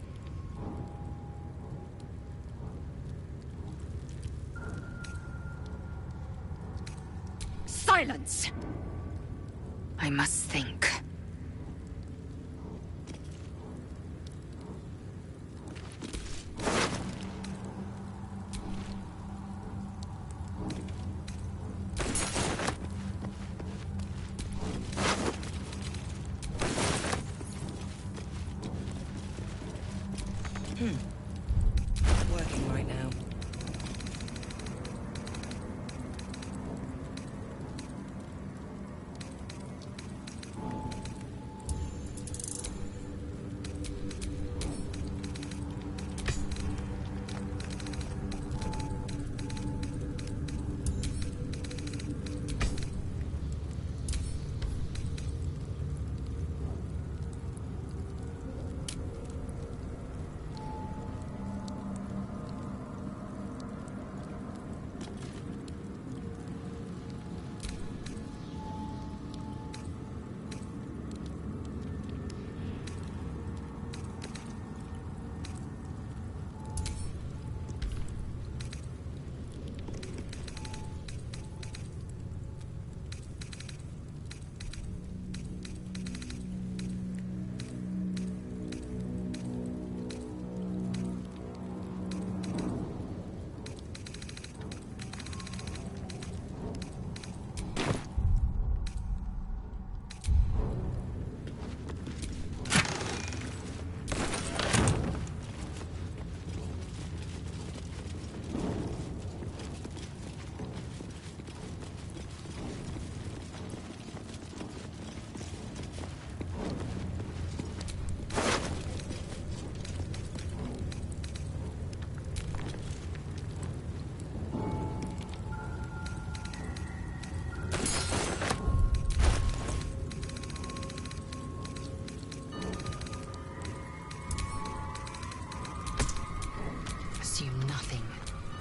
Silence! I must think. Working right now.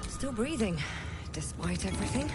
Still breathing, despite everything.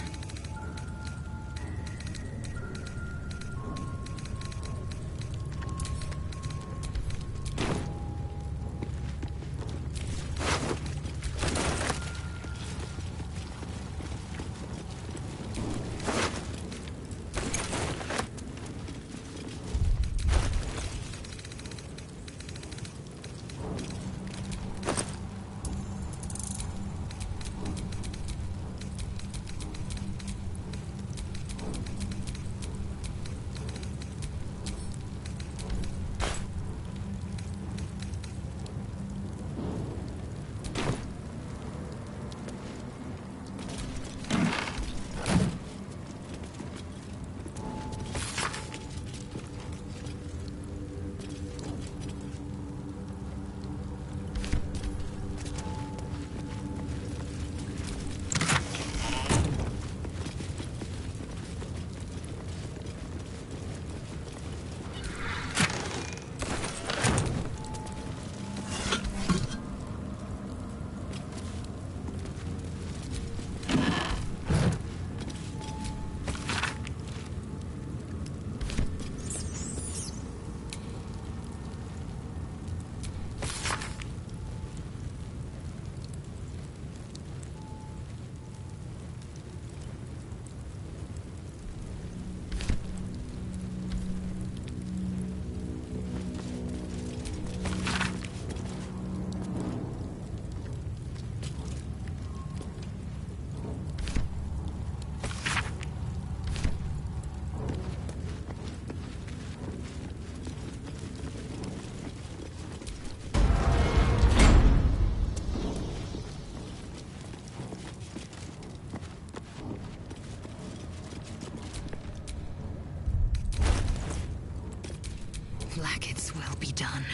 Blackett's will be done.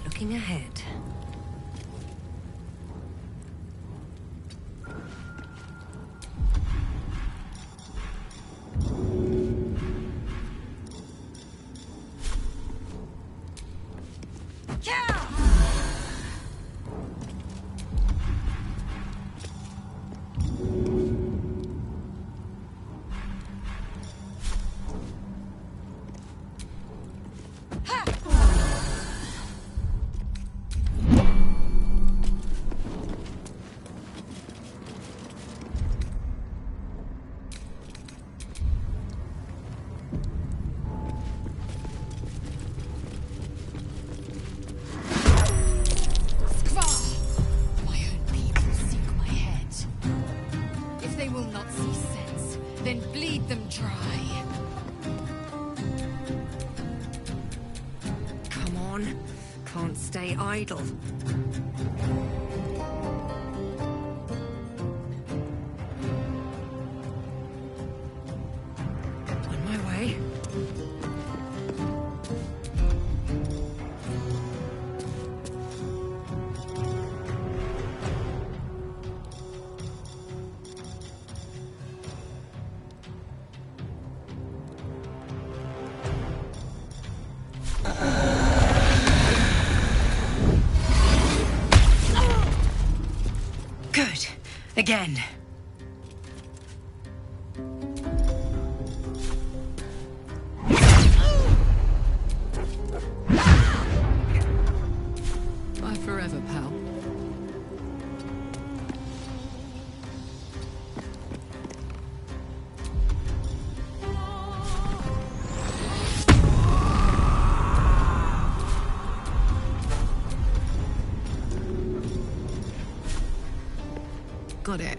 Looking ahead. Stay idle. On my way. Good. Again. Bye forever, pal. Got it.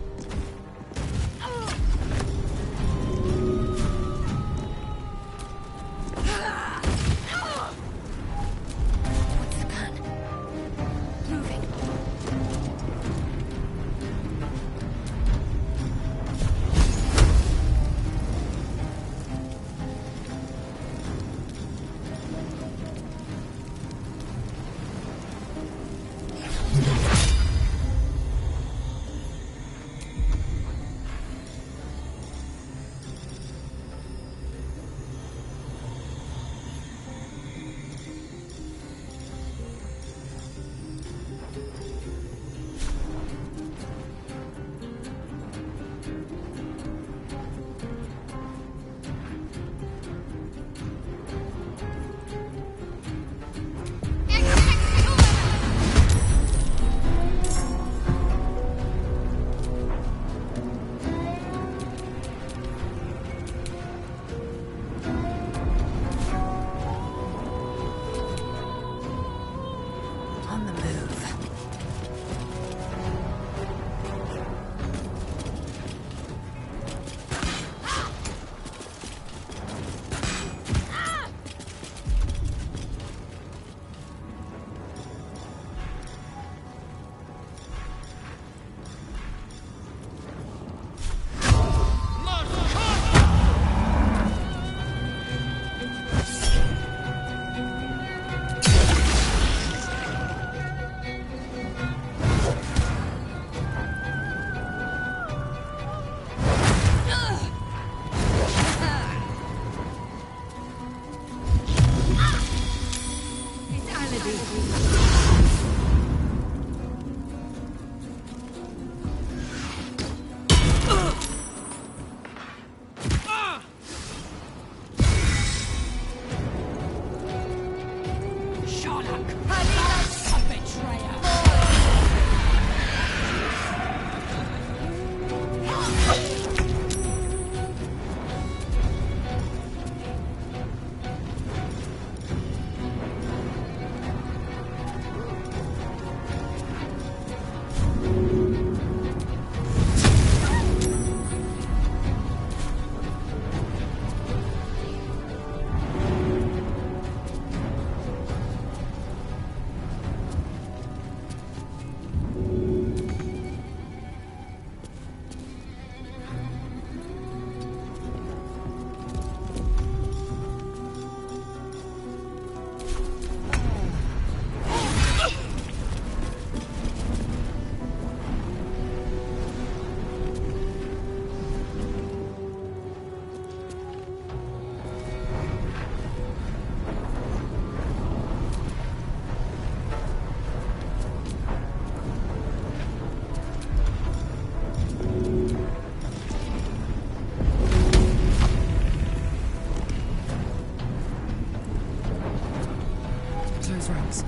plans.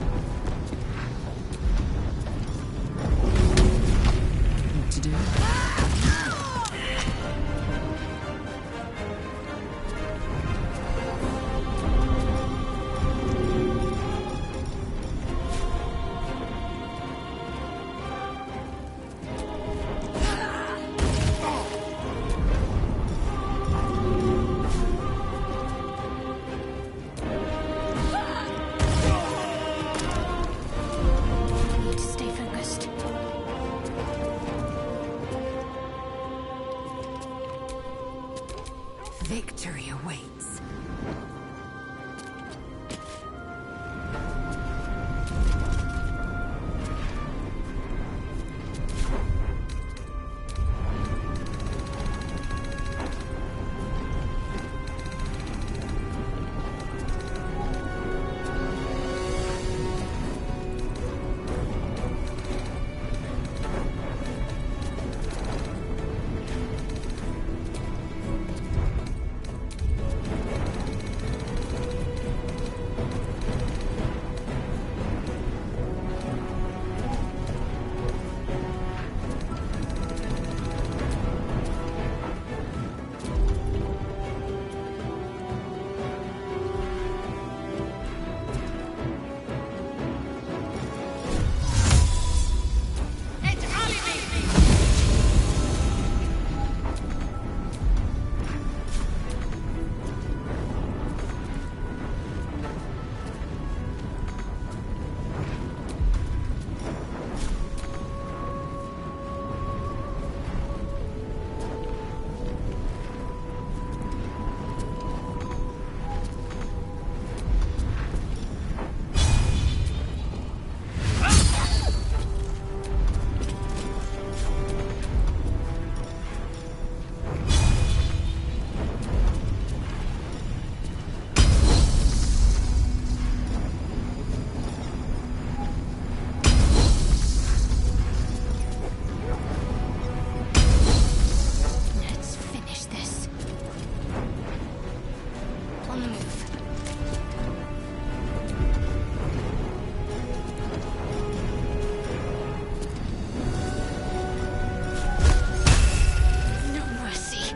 What to do? Need to stay focused. Victory awaits. Let's finish this. On the move. No mercy.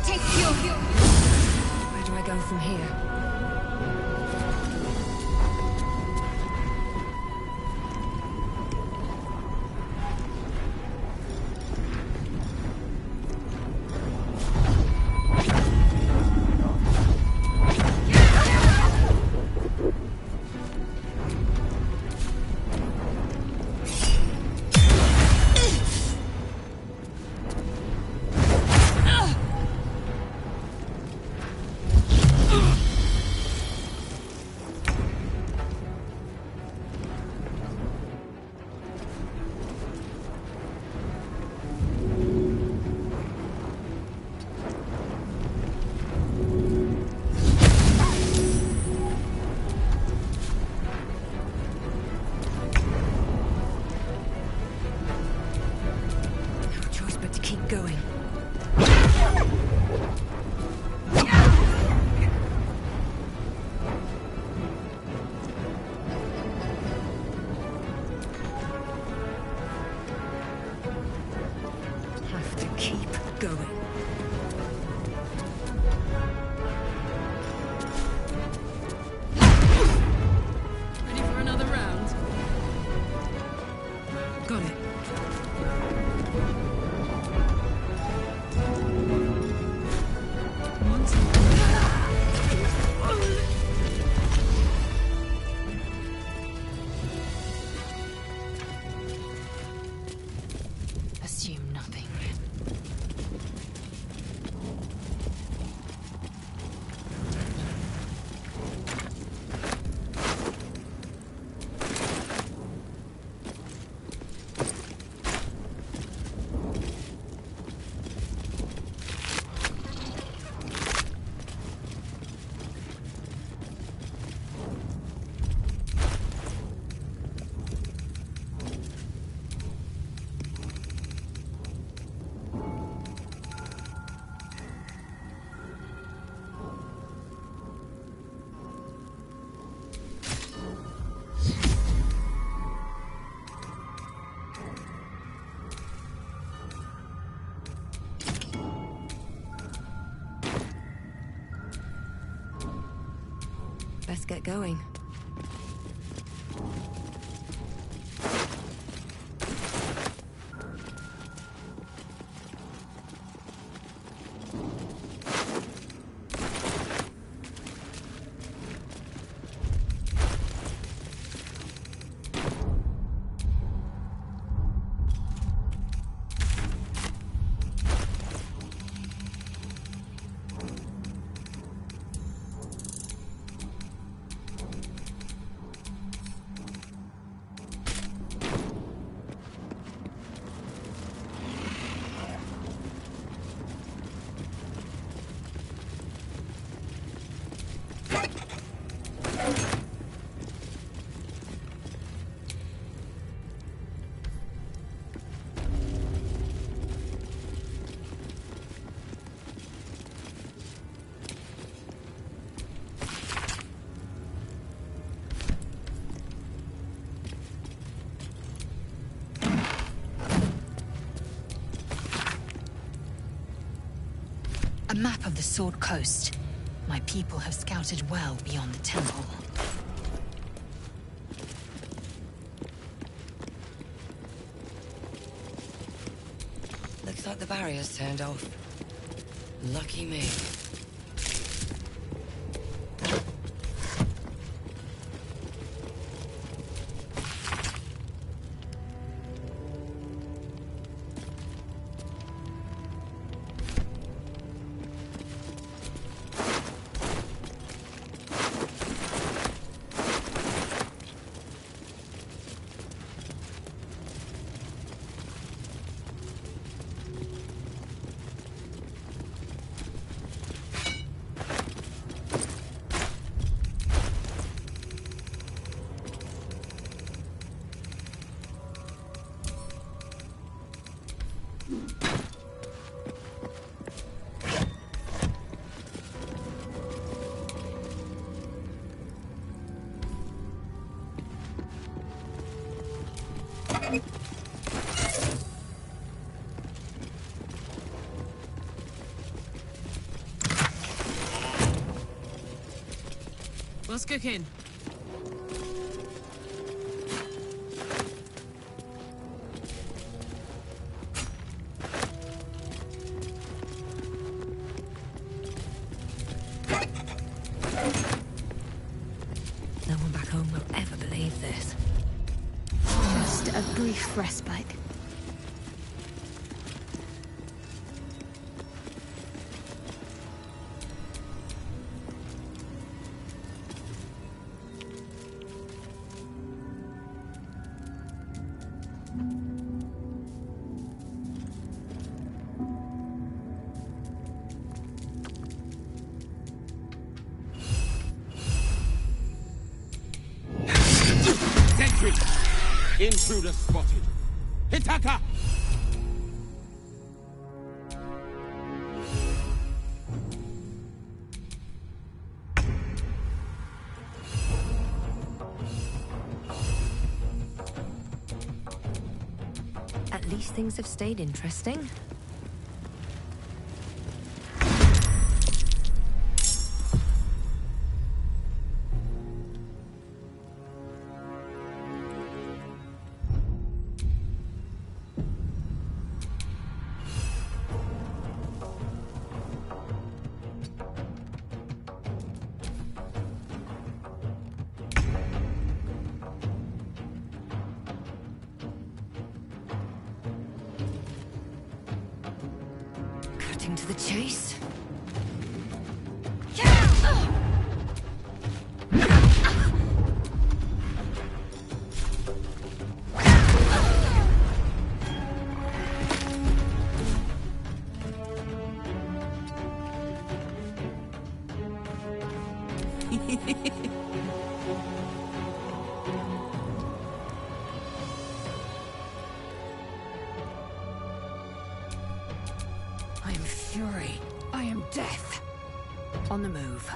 Take your. Where do I go from here? Best get going. A map of the Sword Coast. My people have scouted well beyond the temple. Looks like the barrier's turned off. Lucky me. What's cooking? No one back home will ever believe this. Just a brief respite. Intruder spotted. Hitaka! At least things have stayed interesting. To the chase. I am fury. I am death. On the move.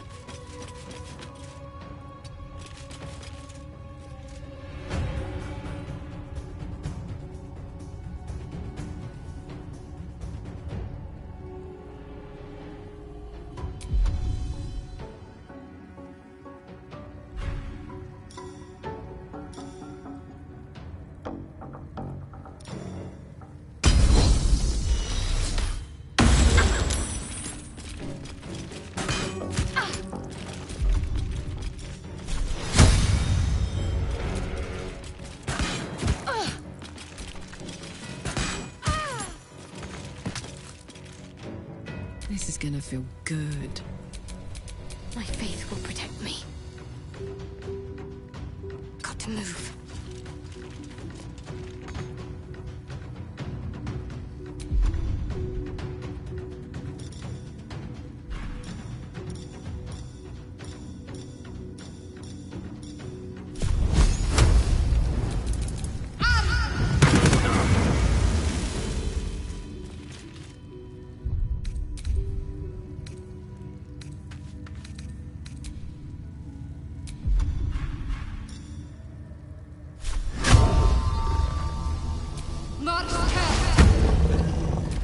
feel good. My faith will protect me. Got to move.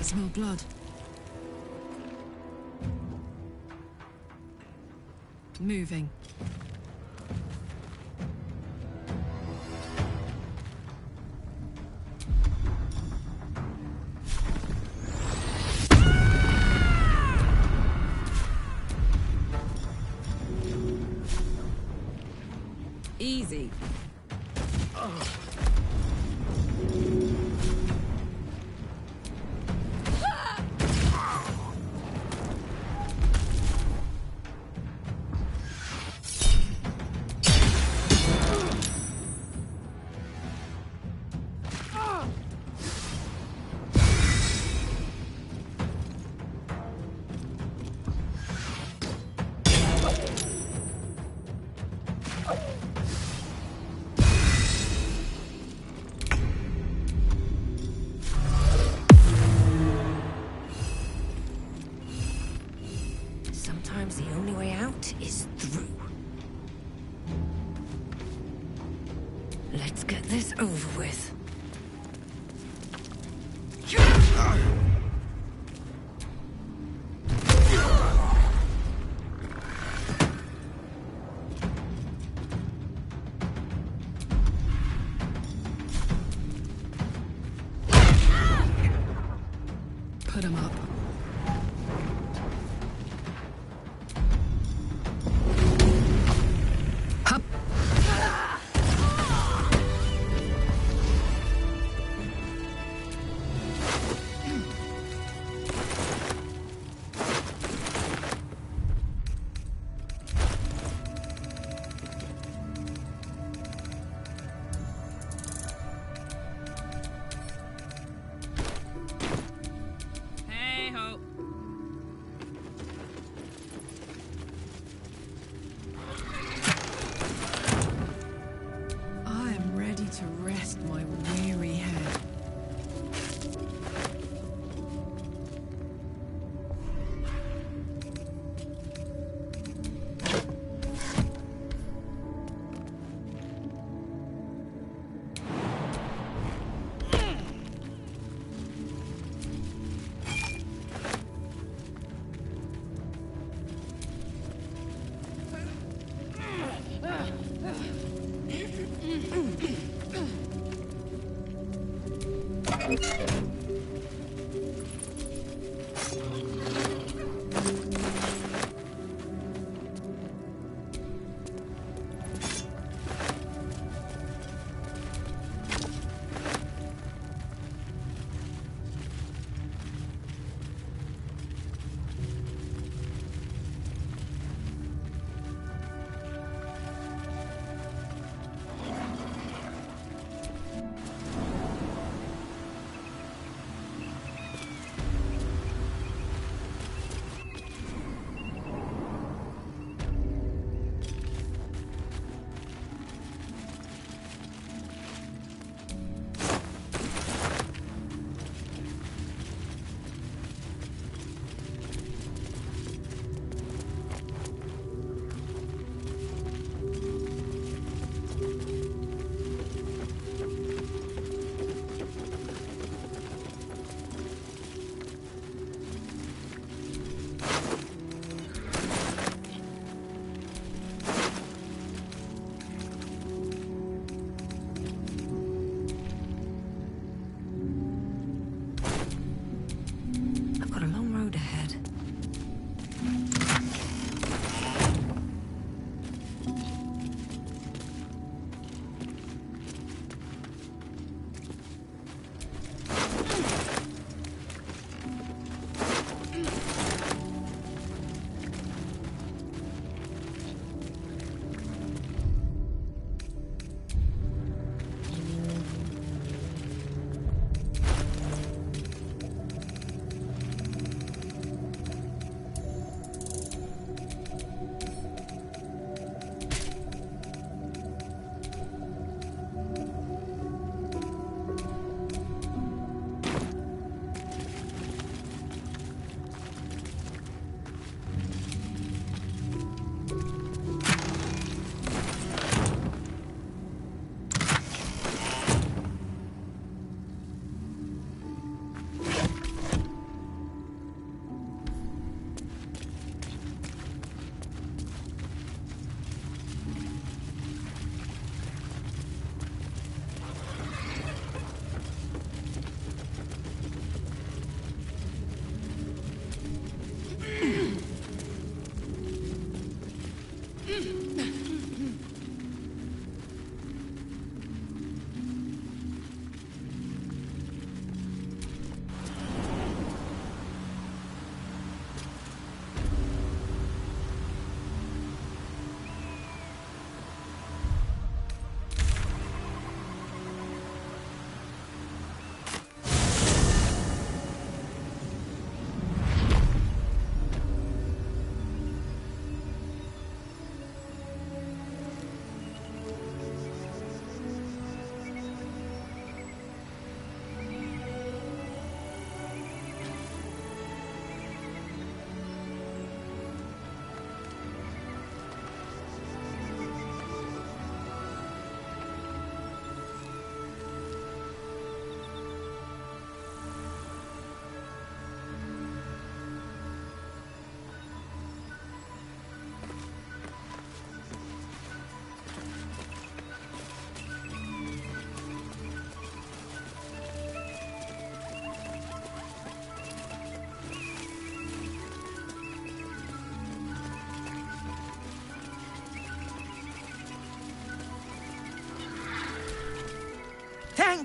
I smell blood. Moving. Easy. Sometimes the only way out is through. Let's get this over with. Put him up.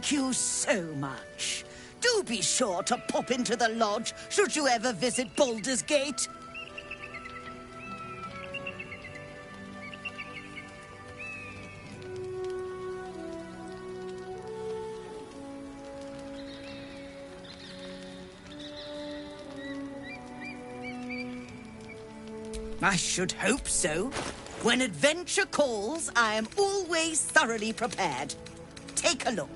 Thank you so much. Do be sure to pop into the lodge should you ever visit Baldur's Gate. I should hope so. When adventure calls, I am always thoroughly prepared. Take a look.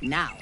Now.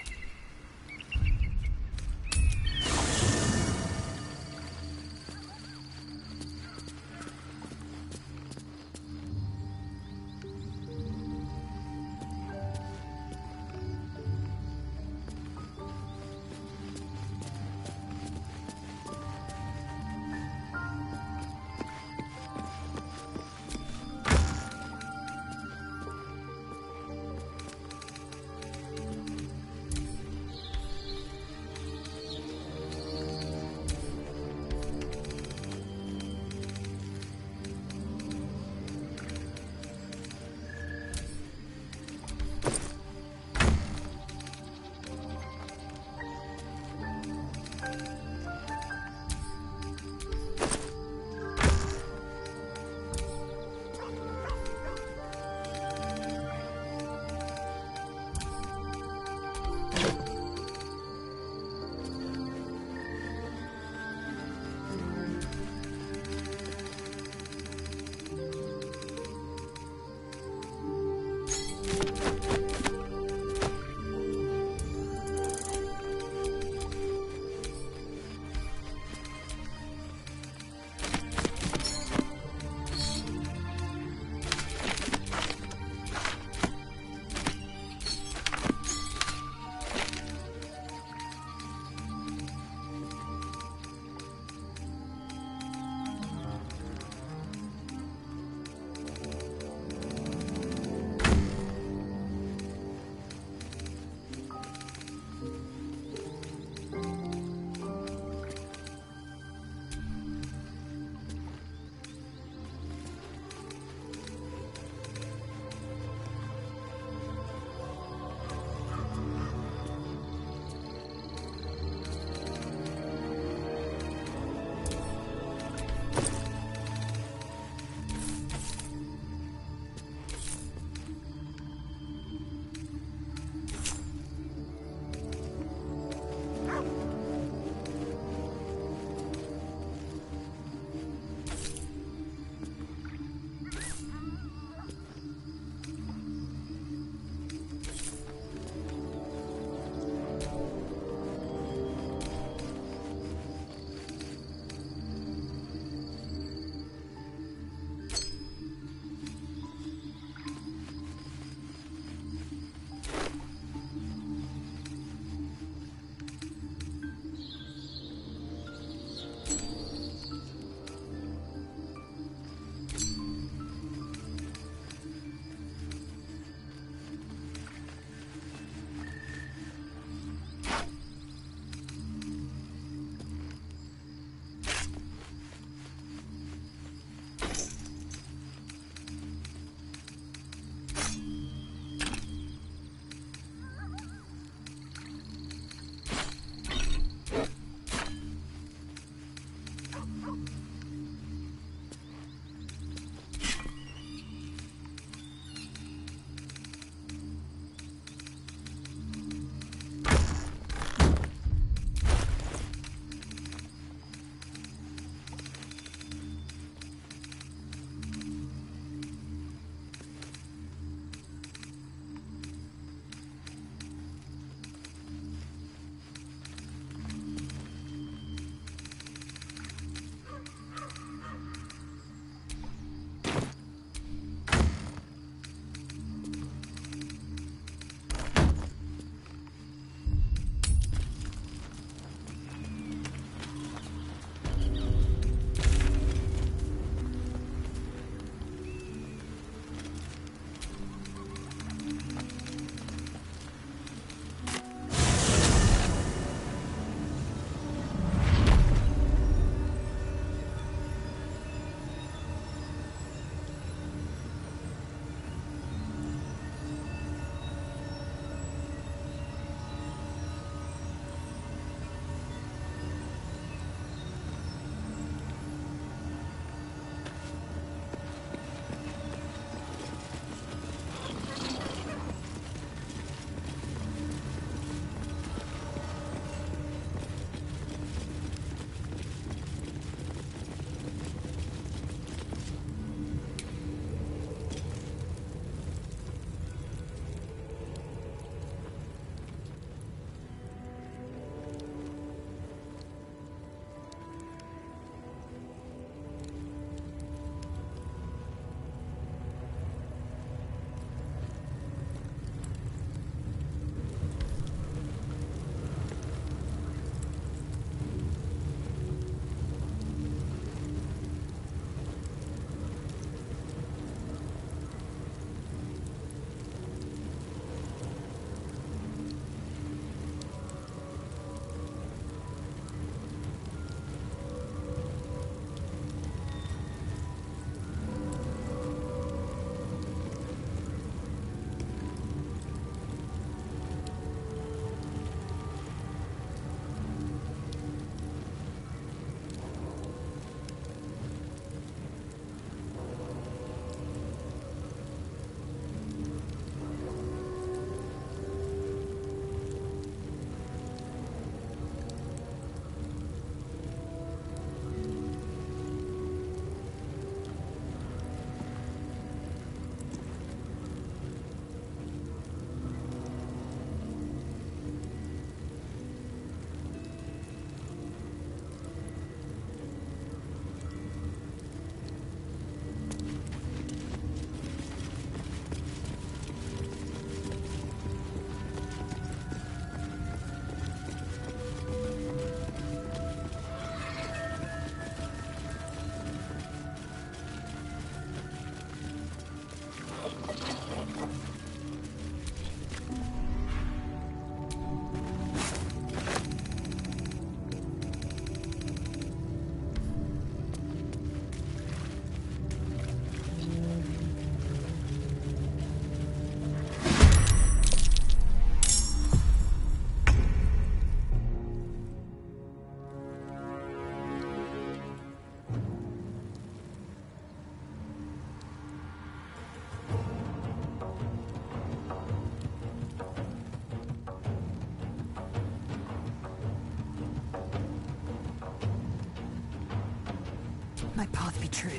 be true.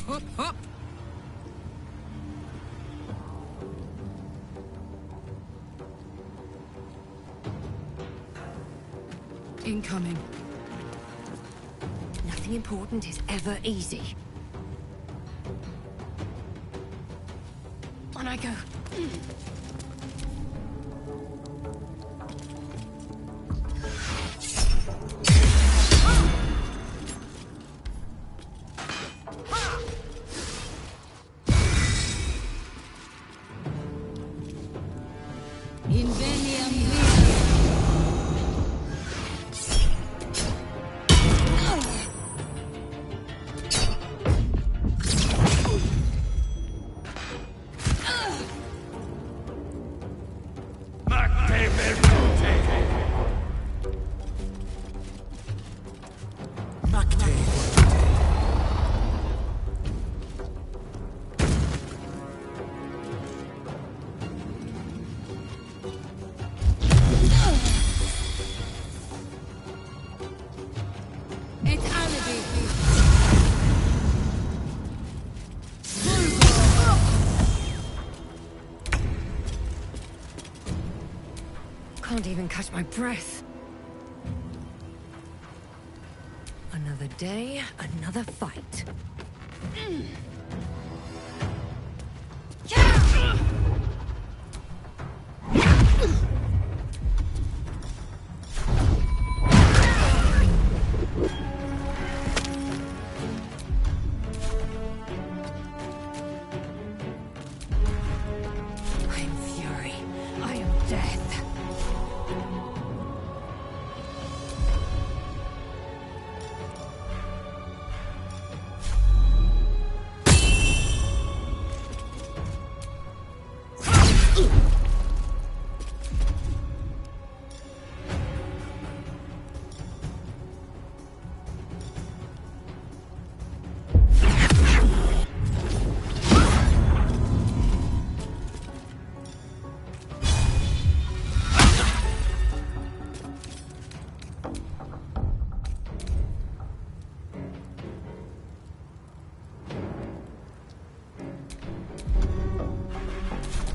Hop, hop! Incoming. Nothing important is ever easy. On I go. Can't even catch my breath. Another day, another fight. I am fury. I am death.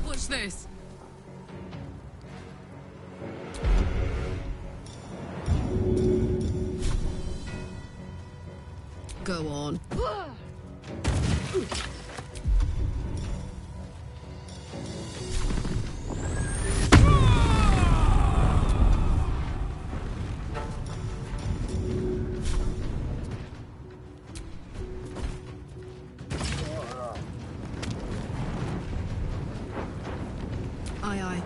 Watch this. Go on. Aye, aye.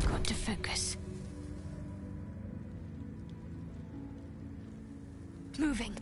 Got to focus. Moving.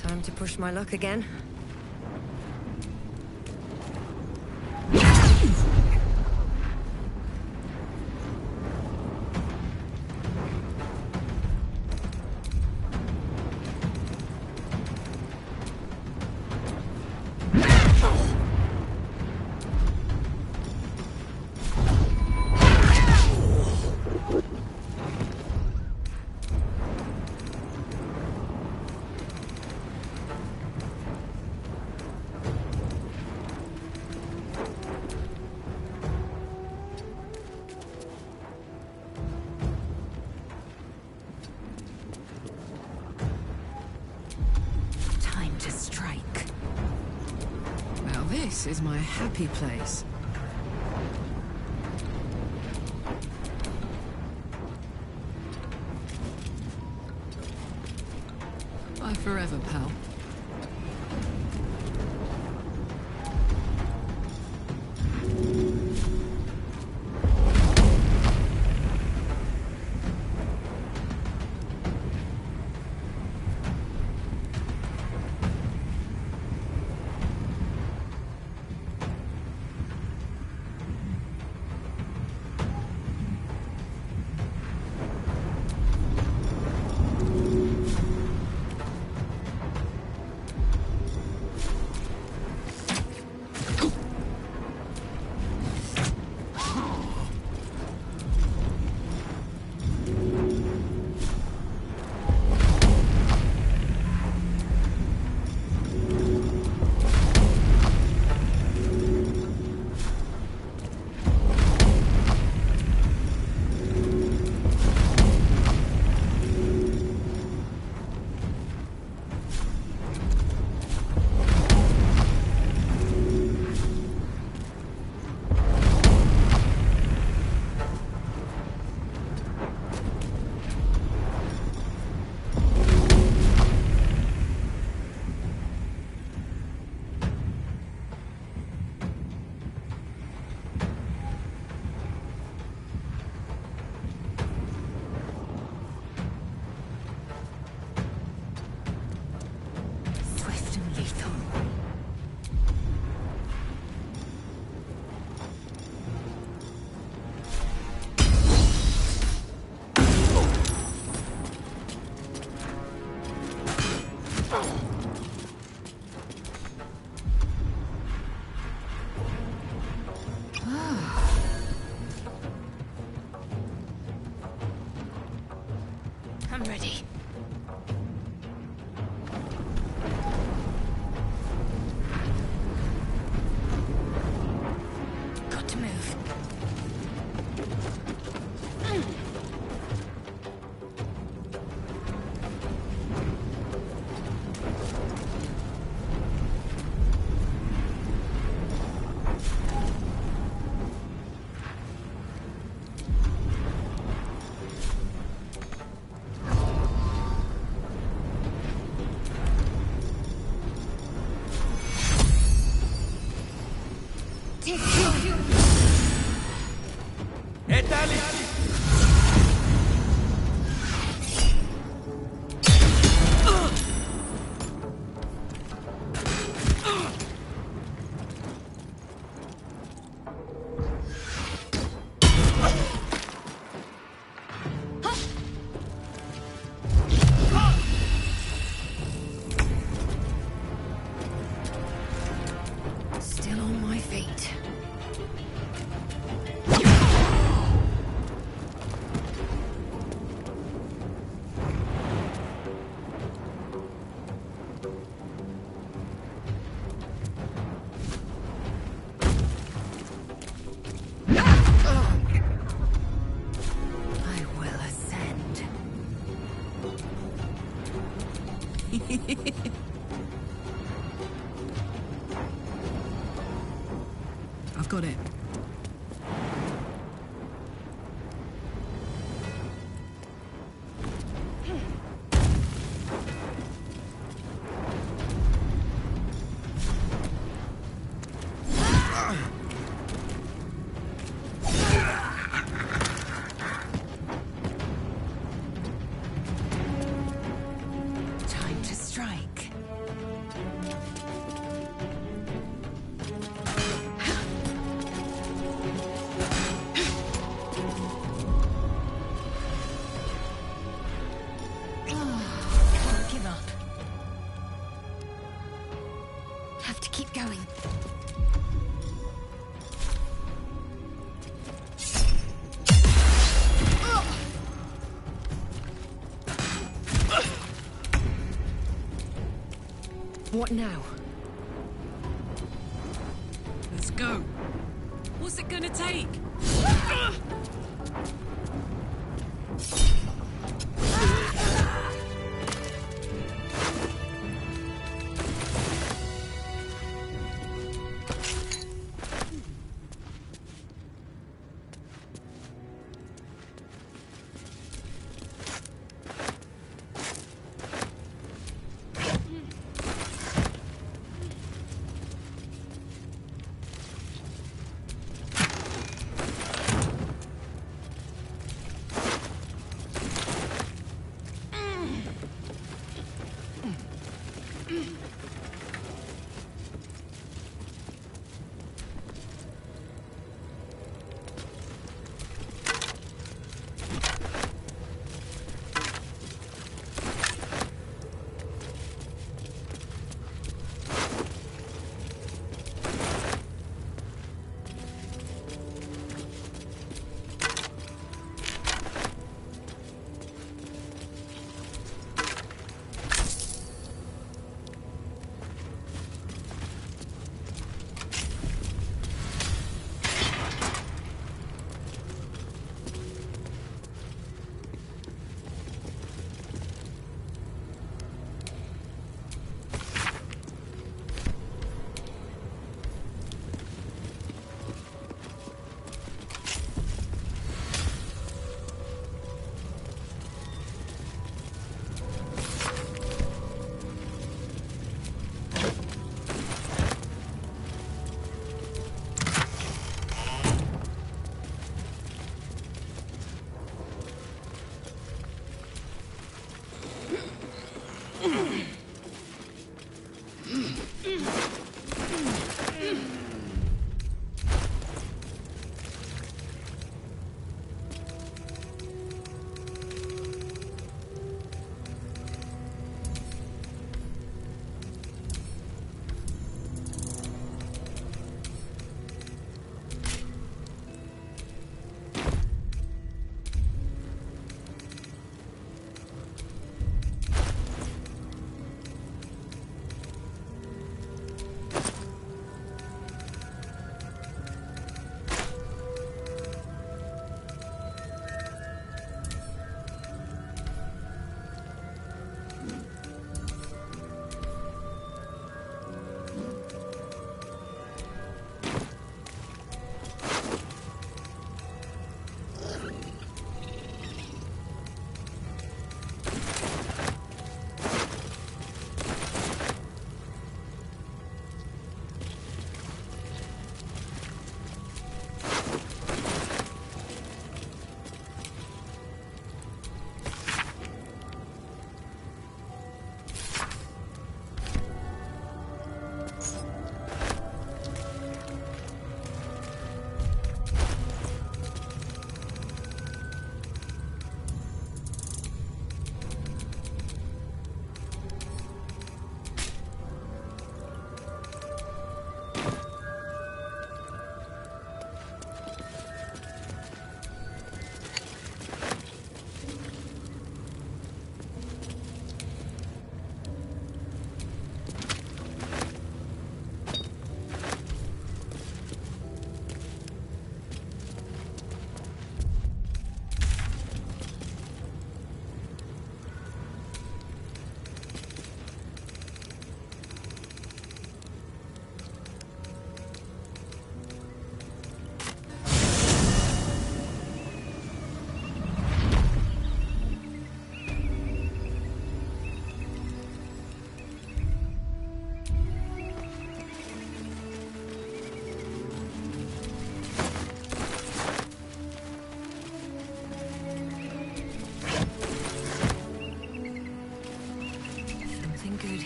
Time to push my luck again. This is my happy place. Bye forever, pal. I'm ready. Got to move. Still on my feet. I will ascend. I've got it. Time to strike. have to keep going. What now? Let's go. What's it gonna take?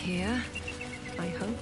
here, I hope.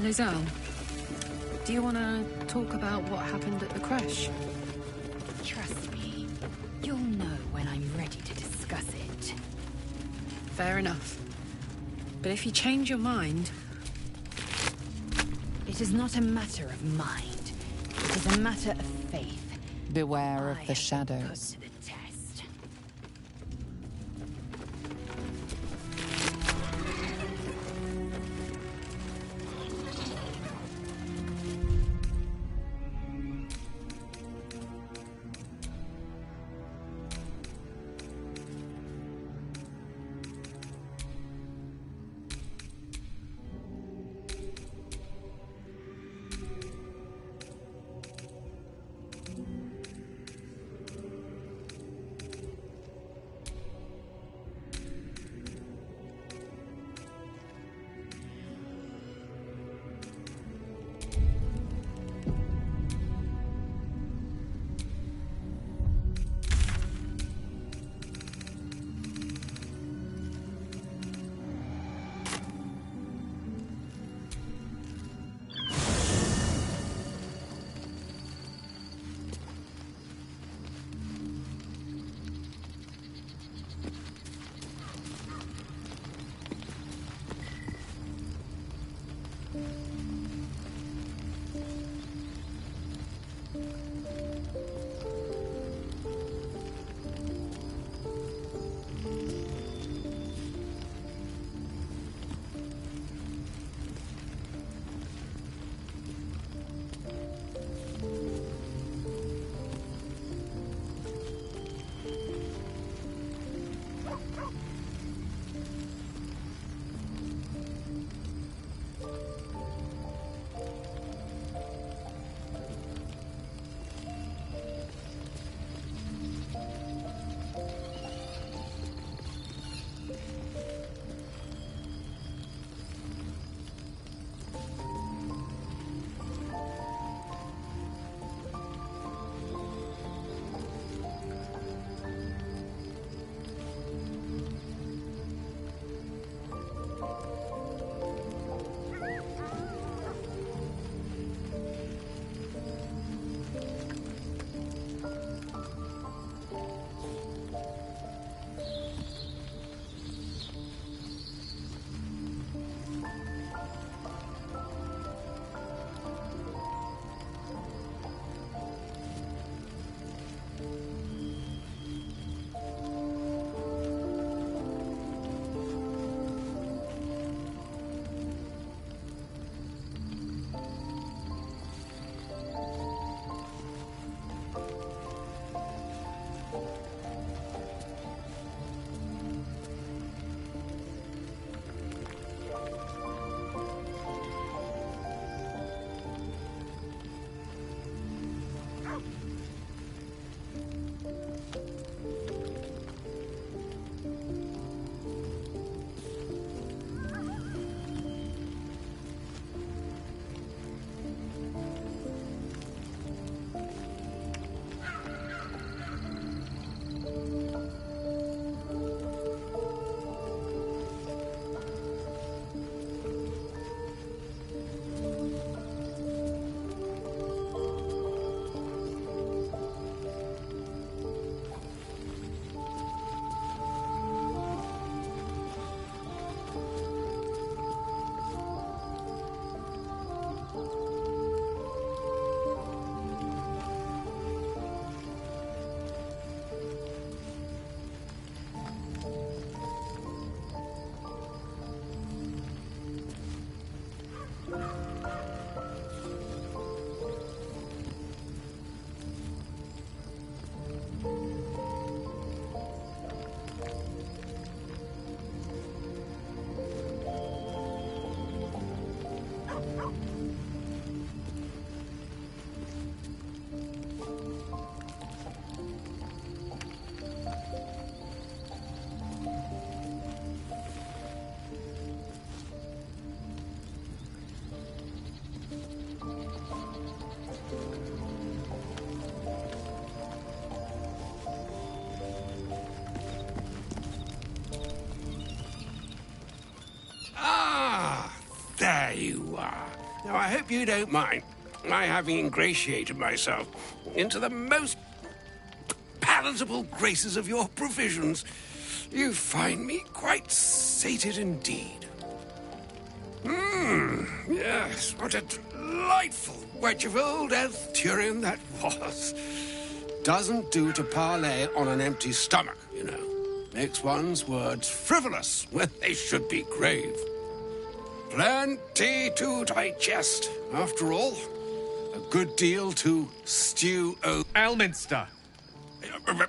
Lizelle, do you want to talk about what happened at the crash? Trust me, you'll know when I'm ready to discuss it. Fair enough. But if you change your mind... It is not a matter of mind. It is a matter of faith. Beware of I the have been put shadows. to the test. There you are. Now, I hope you don't mind my having ingratiated myself into the most palatable graces of your provisions. You find me quite sated indeed. Yes, what a delightful wedge of old elf Turian that was. Doesn't do to parley on an empty stomach, you know. Makes one's words frivolous when they should be grave. Plenty to digest, after all. A good deal to stew over. Elminster!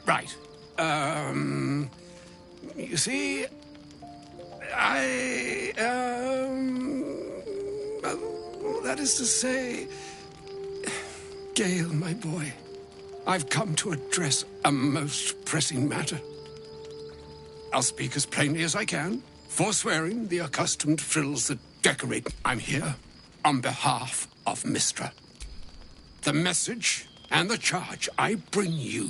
Right. You see, well, that is to say, Gale, my boy, I've come to address a most pressing matter. I'll speak as plainly as I can, forswearing the accustomed frills that decorate. I'm here on behalf of Mystra. The message and the charge I bring you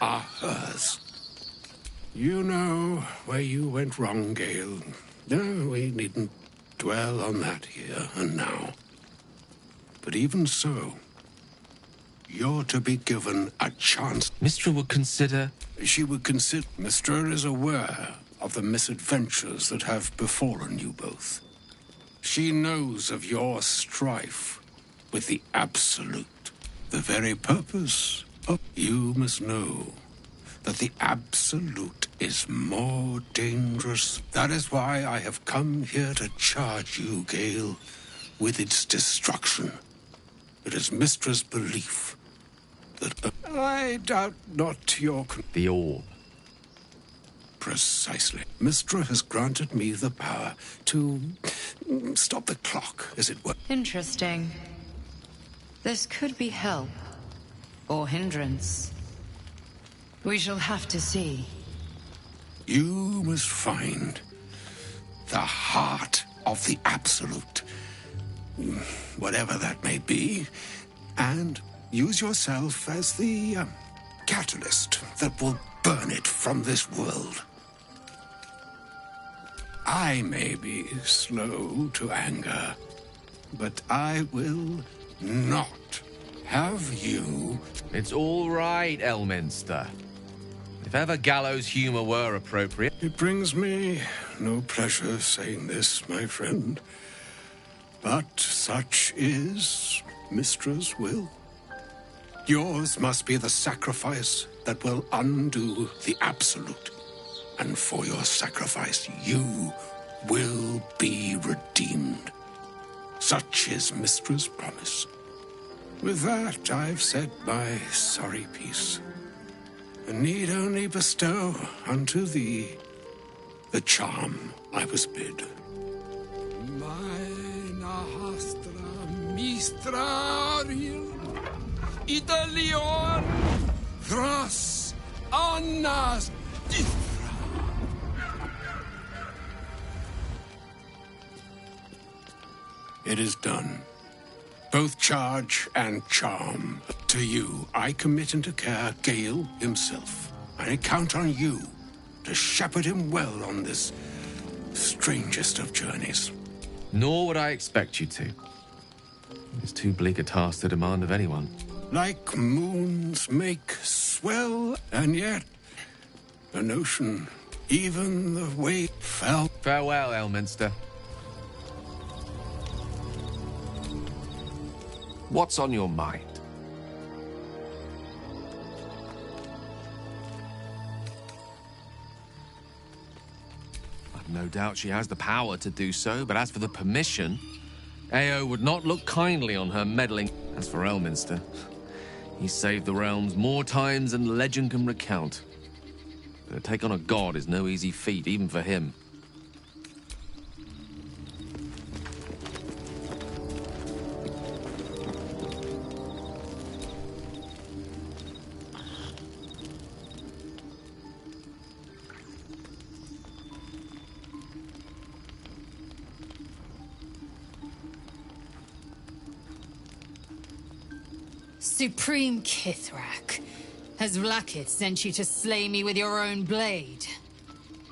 are hers. You know where you went wrong, Gale. No, we needn't dwell on that here and now. But even so, you're to be given a chance. Mystra would consider... She would consider... Mystra is aware of the misadventures that have befallen you both. She knows of your strife with the Absolute. The very purpose of... You must know that the Absolute is more dangerous. That is why I have come here to charge you, Gale, with its destruction. It is Mystra's belief that... I doubt not your... The orb. Precisely. Mystra has granted me the power to stop the clock, as it were. Interesting. This could be help. Or hindrance. We shall have to see. You must find the heart of the Absolute, whatever that may be, and use yourself as the catalyst that will burn it from this world. I may be slow to anger, but I will not have you... It's all right, Elminster. If ever gallows humor were appropriate... It brings me no pleasure saying this, my friend. But such is Mystra's will. Yours must be the sacrifice that will undo the Absolute. And for your sacrifice, you will be redeemed. Such is Mystra's promise. With that, I've said my sorry piece, and need only bestow unto thee the charm I was bid. Mina hastra mistraril Italion thras annas dithra. It is done. Both charge and charm. To you, I commit into care Gale himself. I count on you to shepherd him well on this strangest of journeys. Nor would I expect you to. It's too bleak a task to demand of anyone. Like moons make swell, and yet an ocean, even the wave fell. Farewell, Elminster. What's on your mind? I've no doubt she has the power to do so, but as for the permission, Ao would not look kindly on her meddling. As for Elminster, he saved the realms more times than legend can recount. But to take on a god is no easy feat, even for him. Supreme Kithrak, has Vlaakith sent you to slay me with your own blade?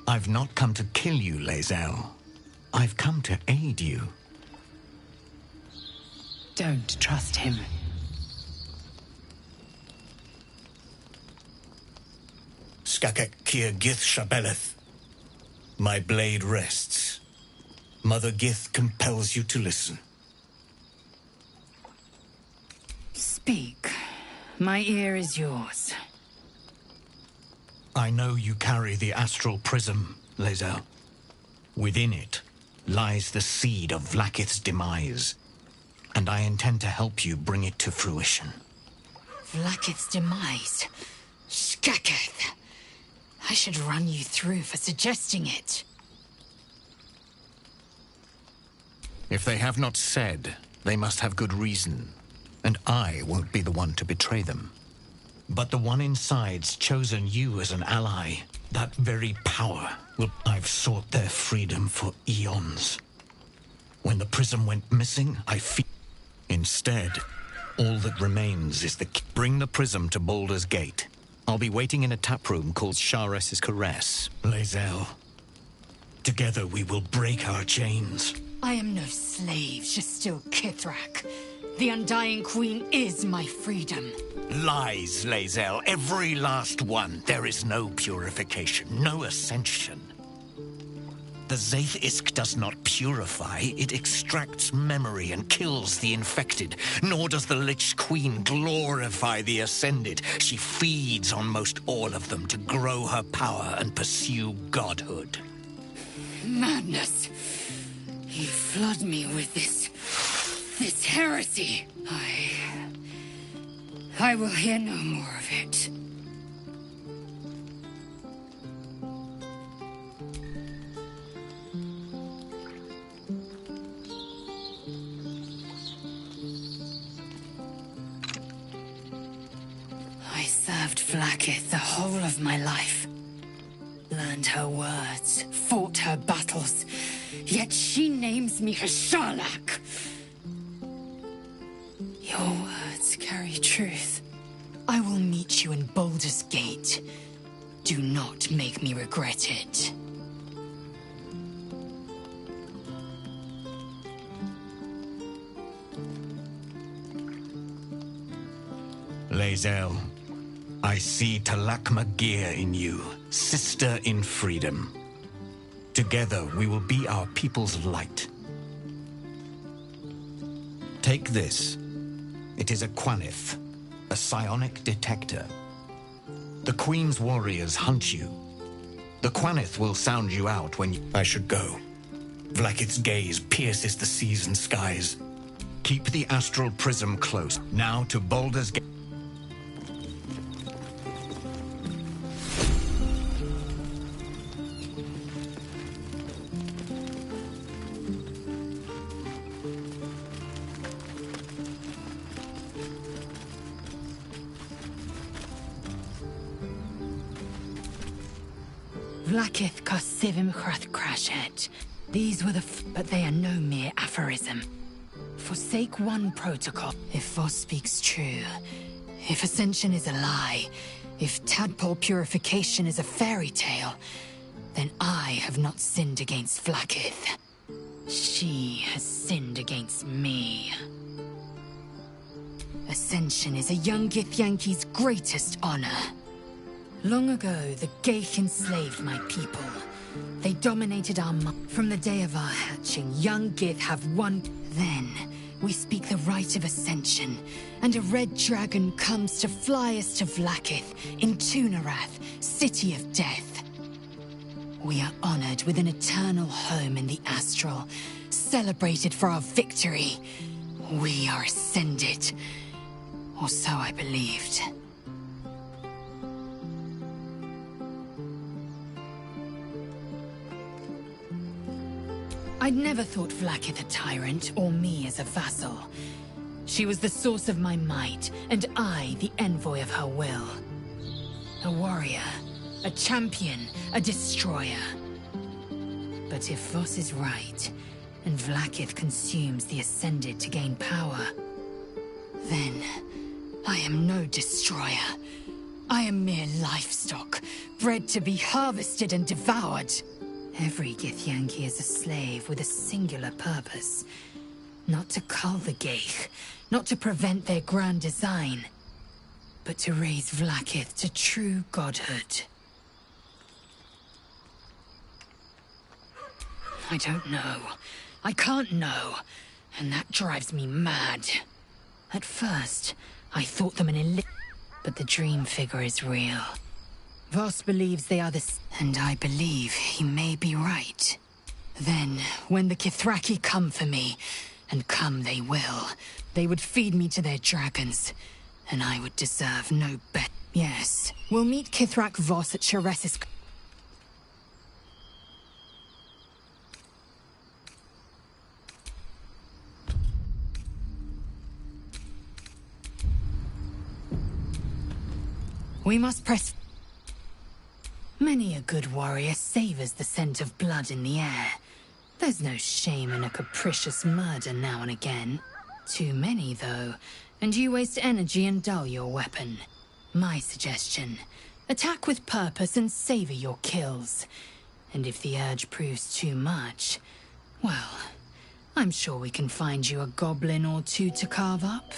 I've not come to kill you, Lae'zel. I've come to aid you. don't trust him. Skakek Kier Gith Shabeleth. My blade rests. Mother Gith compels you to listen. Speak. My ear is yours. I know you carry the astral prism, Lae'zel. Within it lies the seed of Vlaakith's demise, and I intend to help you bring it to fruition. Vlaakith's demise? Skaketh! I should run you through for suggesting it. If they have not said, they must have good reason, and I won't be the one to betray them. But the one inside's chosen you as an ally. That very power will... I've sought their freedom for eons. When the prism went missing, I feel... Instead, all that remains is the... Bring the prism to Baldur's Gate. I'll be waiting in a taproom called Shares's Caress. Lae'zel, together we will break our chains. I am no slave, Jastil Kithrak. The Undying Queen is my freedom. Lies, Lae'zel. Every last one. There is no purification, no ascension. The Zaith Isk does not purify, it extracts memory and kills the infected. Nor does the Lich Queen glorify the Ascended. She feeds on most all of them to grow her power and pursue godhood. Madness! You flood me with this heresy. I will hear no more of it. I served Vlaakith the whole of my life. Learned her words, fought her battles, yet she names me her Sharlak. Your words carry truth. I will meet you in Baldur's Gate. Do not make me regret it. Lae'zel, I see Talakma Gear in you, sister in freedom. Together we will be our people's light. Take this. It is a Quanith, a psionic detector. The Queen's warriors hunt you. The Quanith will sound you out when I should go. Vlaakith's gaze pierces the seas and skies. Keep the astral prism close. Now to Baldur's Gate. Vlaakith Kosivim Chrath Crashet. These were but they are no mere aphorism. Forsake one protocol. If Voss speaks true, if Ascension is a lie, if tadpole purification is a fairy tale, then I have not sinned against Vlaakith. She has sinned against me. Ascension is a young Githyanki's greatest honor. Long ago, the Geich enslaved my people. They dominated our From the day of our hatching, young Gith have won. Then, we speak the rite of Ascension, and a red dragon comes to fly us to Vlaakith in Tunarath, City of Death. We are honored with an eternal home in the Astral, celebrated for our victory. We are ascended. Or so I believed. I'd never thought Vlaakith a tyrant, or me as a vassal. She was the source of my might, and I the envoy of her will. A warrior, a champion, a destroyer. But if Voss is right, and Vlaakith consumes the Ascended to gain power, then I am no destroyer. I am mere livestock, bred to be harvested and devoured. Every Githyanki is a slave with a singular purpose. Not to cull the Geich, not to prevent their grand design, but to raise Vlaakith to true godhood. I don't know. I can't know. And that drives me mad. At first, I thought them an elite, but the dream figure is real. Voss believes they are and I believe he may be right. Then, when the Kithraki come for me, and come they will, they would feed me to their dragons, and I would deserve no better. Yes, we'll meet Kithrak Voss at Sheresis. We must press. Many a good warrior savors the scent of blood in the air. There's no shame in a capricious murder now and again. Too many, though, and you waste energy and dull your weapon. My suggestion: attack with purpose and savor your kills. And if the urge proves too much, well, I'm sure we can find you a goblin or two to carve up.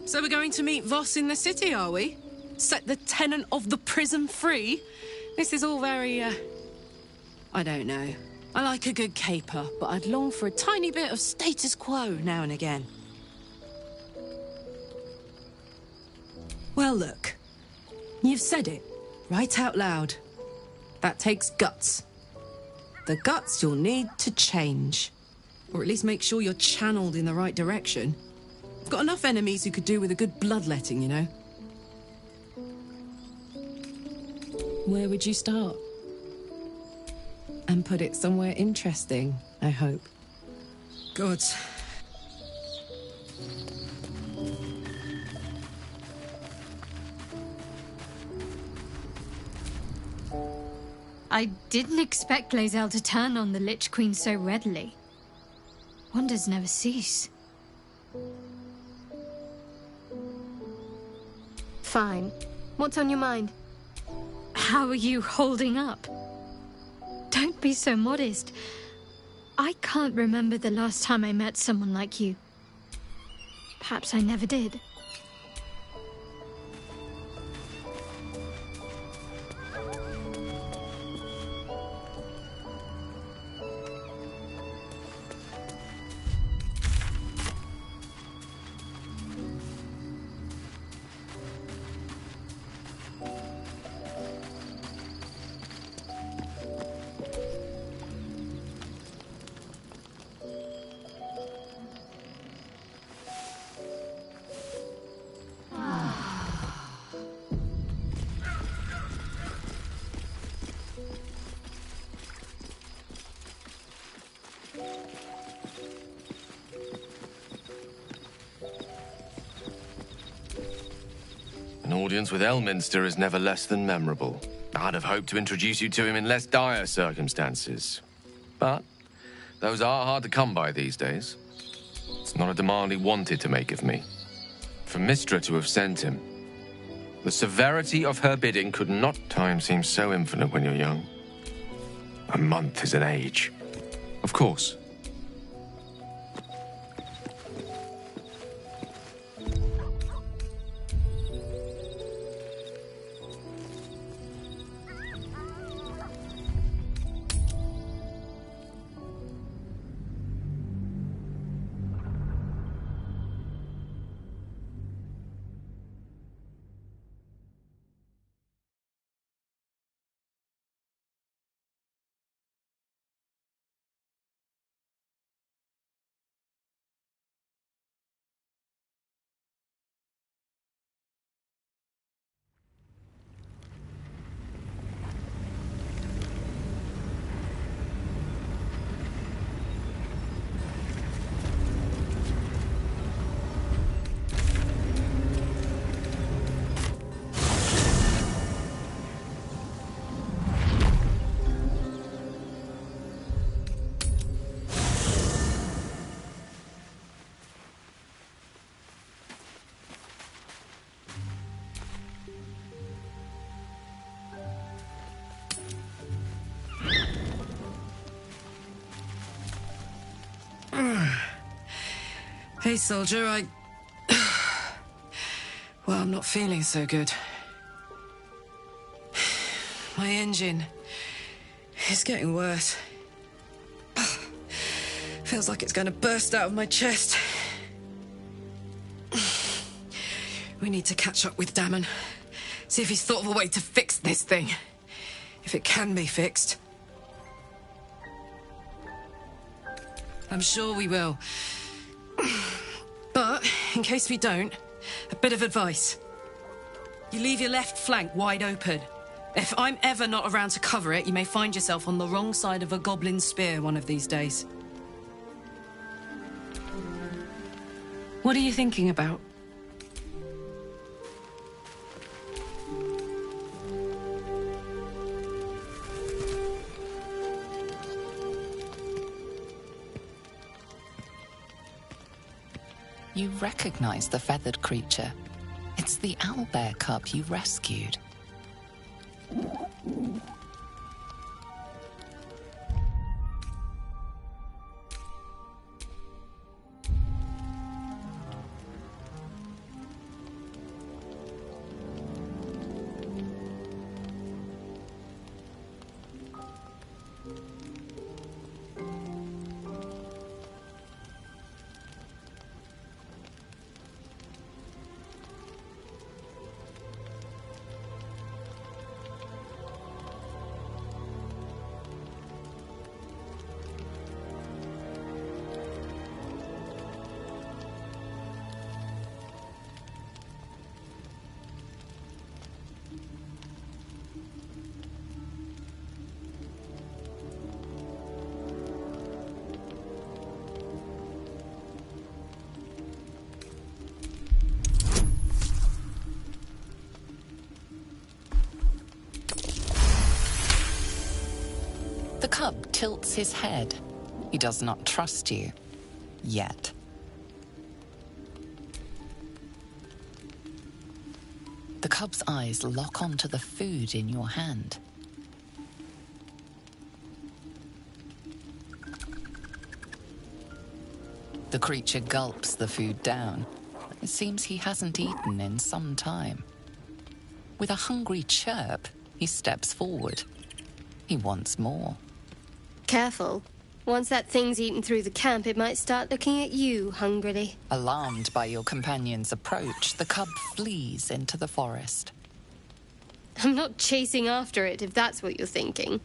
So we're going to meet Voss in the city, are we? Set the tenant of the prison free? This is all very, I don't know. I like a good caper, but I'd long for a tiny bit of status quo now and again. Well, look. You've said it, right out loud. That takes guts. The guts you'll need to change. Or at least make sure you're channeled in the right direction. Got enough enemies who could do with a good bloodletting, you know? Where would you start? And put it somewhere interesting, I hope. Good. I didn't expect Lae'zel to turn on the Lich Queen so readily. Wonders never cease. Fine. What's on your mind? How are you holding up? Don't be so modest. I can't remember the last time I met someone like you. Perhaps I never did. An audience with Elminster is never less than memorable. I'd have hoped to introduce you to him in less dire circumstances. But those are hard to come by these days. It's not a demand he wanted to make of me. For Mystra to have sent him, the severity of her bidding could not. Time seems so infinite when you're young. A month is an age. Of course. Hey, soldier, well, I'm not feeling so good. My engine is getting worse. Feels like it's going to burst out of my chest. We need to catch up with Damon. See if he's thought of a way to fix this thing. If it can be fixed. I'm sure we will. But, in case we don't, a bit of advice. You leave your left flank wide open. If I'm ever not around to cover it, you may find yourself on the wrong side of a goblin spear one of these days. What are you thinking about? You recognize the feathered creature. It's the owlbear cub you rescued. The cub tilts his head. He does not trust you. Yet. The cub's eyes lock onto the food in your hand. The creature gulps the food down. It seems he hasn't eaten in some time. With a hungry chirp, he steps forward. He wants more. Careful. Once that thing's eaten through the camp, it might start looking at you hungrily. Alarmed by your companion's approach, the cub flees into the forest. I'm not chasing after it, if that's what you're thinking.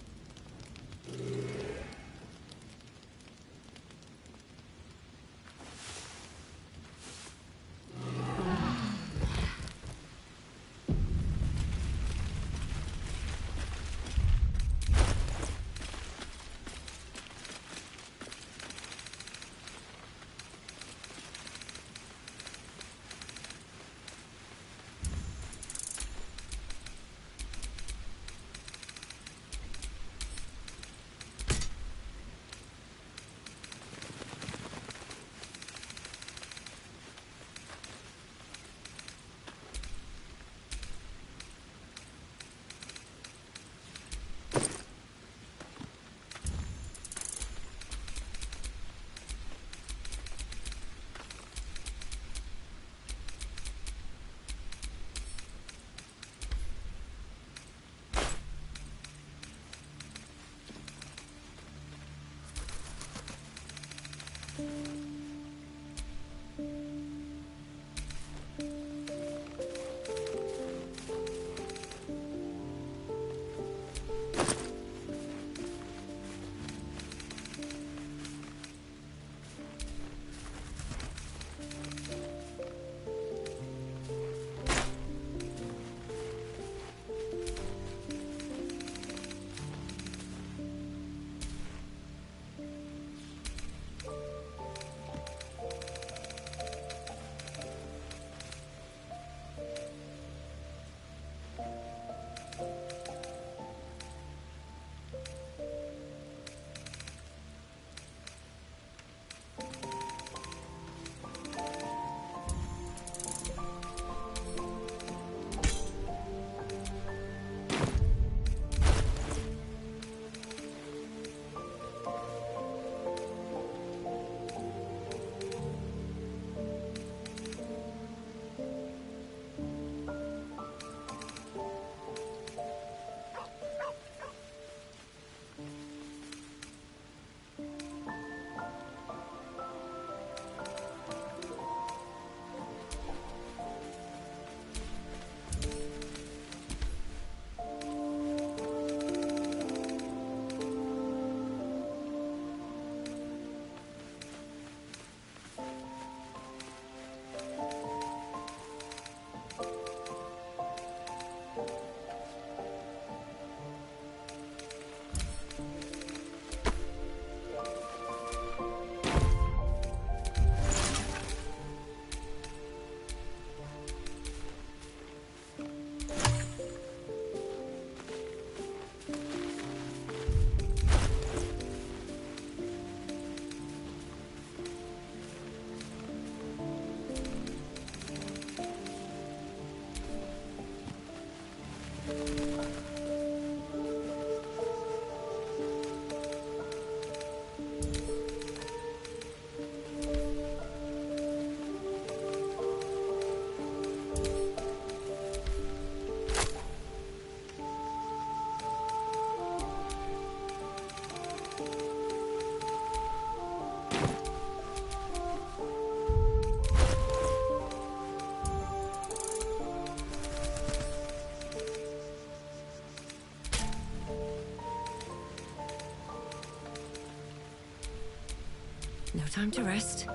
No time to rest.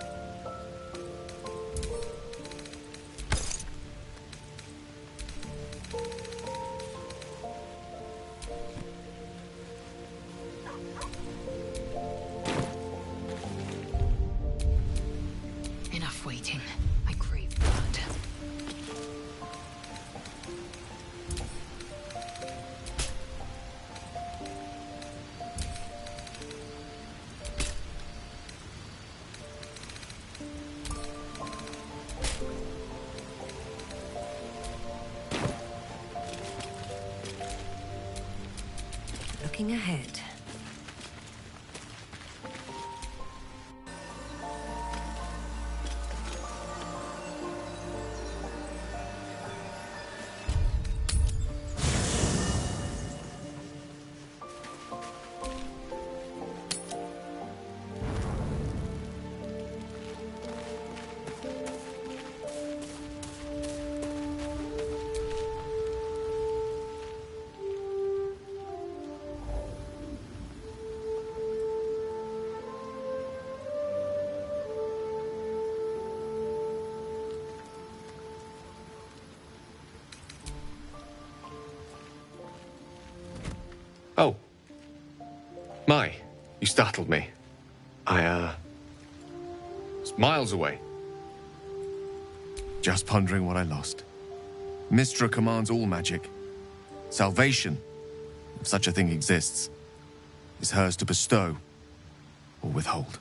Enough waiting. I crave blood. Looking ahead. Oh. My, you startled me. I was miles away. Just pondering what I lost. Mystra commands all magic. Salvation, if such a thing exists, is hers to bestow or withhold.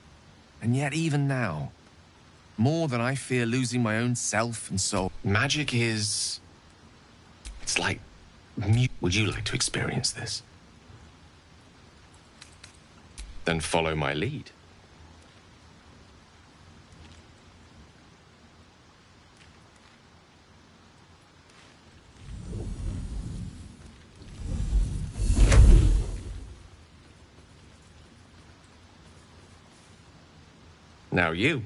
And yet even now, more than I fear losing my own self and soul, magic is... It's like... Would you like to experience this? Then follow my lead. Now you.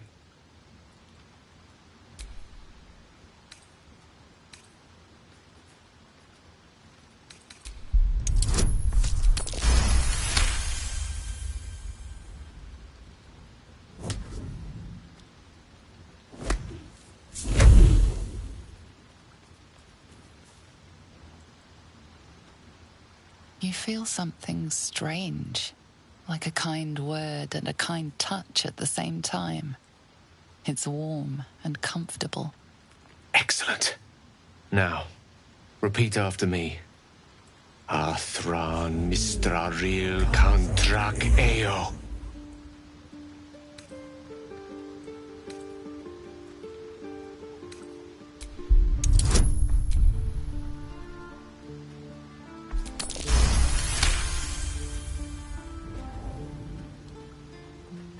You feel something strange, like a kind word and a kind touch at the same time. It's warm and comfortable. Excellent. Now, repeat after me. Athran Mistraril Kantrak Eo.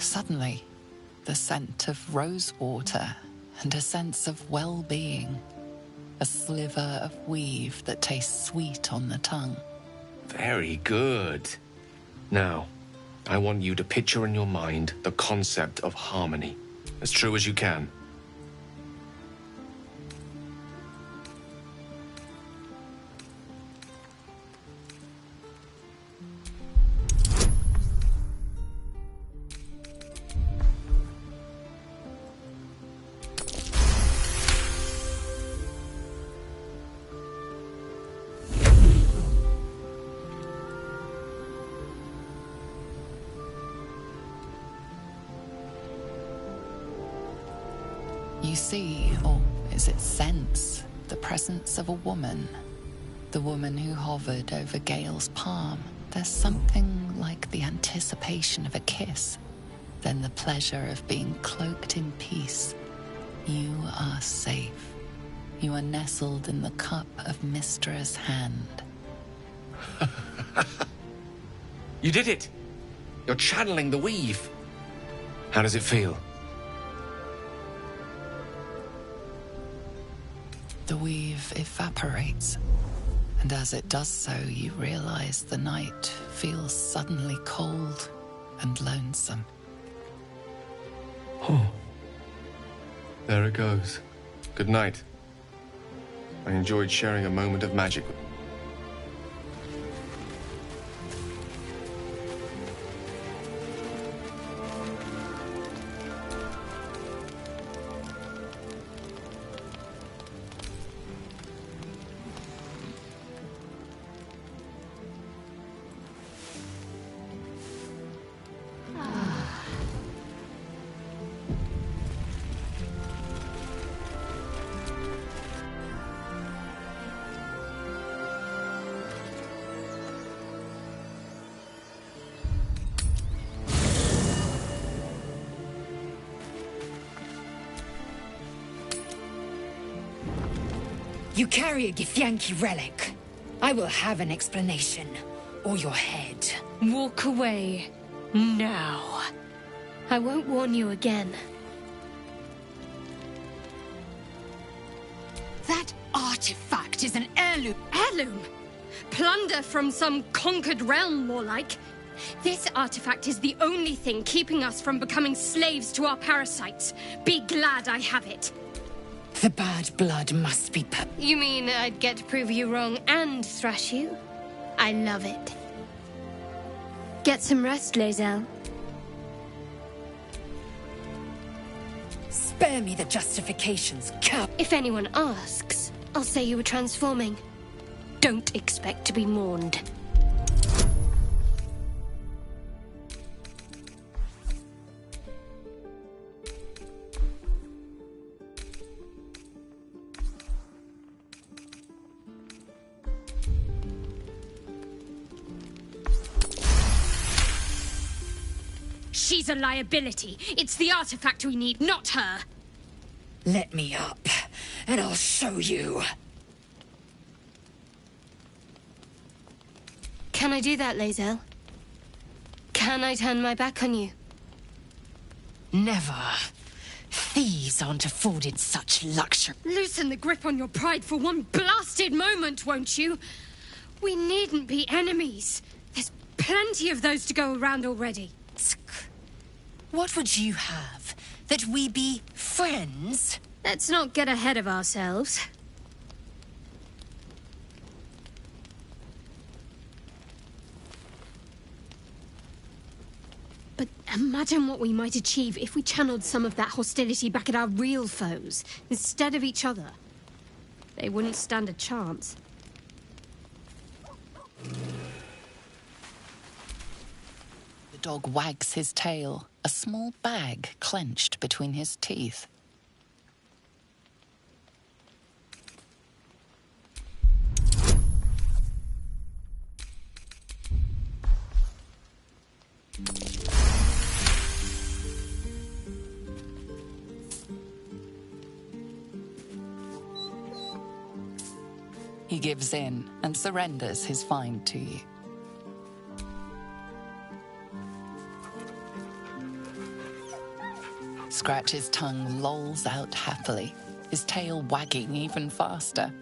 Suddenly, the scent of rosewater and a sense of well-being. A sliver of weave that tastes sweet on the tongue. Very good. Now, I want you to picture in your mind the concept of harmony, as true as you can. You see, or is it sense, the presence of a woman. The woman who hovered over Gale's palm. There's something like the anticipation of a kiss. Then the pleasure of being cloaked in peace. You are safe. You are nestled in the cup of Mystra's hand. You did it! You're channeling the weave. How does it feel? The weave evaporates, and as it does so, you realize the night feels suddenly cold and lonesome. Oh. There it goes. Good night. I enjoyed sharing a moment of magic. You carry a Githyanki relic. I will have an explanation. Or your head. Walk away. Now. I won't warn you again. That artifact is an heirloom. Heirloom? Plunder from some conquered realm, more like. This artifact is the only thing keeping us from becoming slaves to our parasites. Be glad I have it. The bad blood must be You mean I'd get to prove you wrong and thrash you? I love it. Get some rest, Lae'zel. Spare me the justifications, cow. If anyone asks, I'll say you were transforming. Don't expect to be mourned. She's a liability. It's the artifact we need, not her. Let me up, and I'll show you. Can I do that, Lae'zel? Can I turn my back on you? Never. Thieves aren't afforded such luxury. Loosen the grip on your pride for one blasted moment, won't you? We needn't be enemies. There's plenty of those to go around already. What would you have? That we be friends? Let's not get ahead of ourselves. But imagine what we might achieve if we channeled some of that hostility back at our real foes, instead of each other. They wouldn't stand a chance. The dog wags his tail, a small bag clenched between his teeth. He gives in and surrenders his find to you. Scratch's tongue lolls out happily, his tail wagging even faster.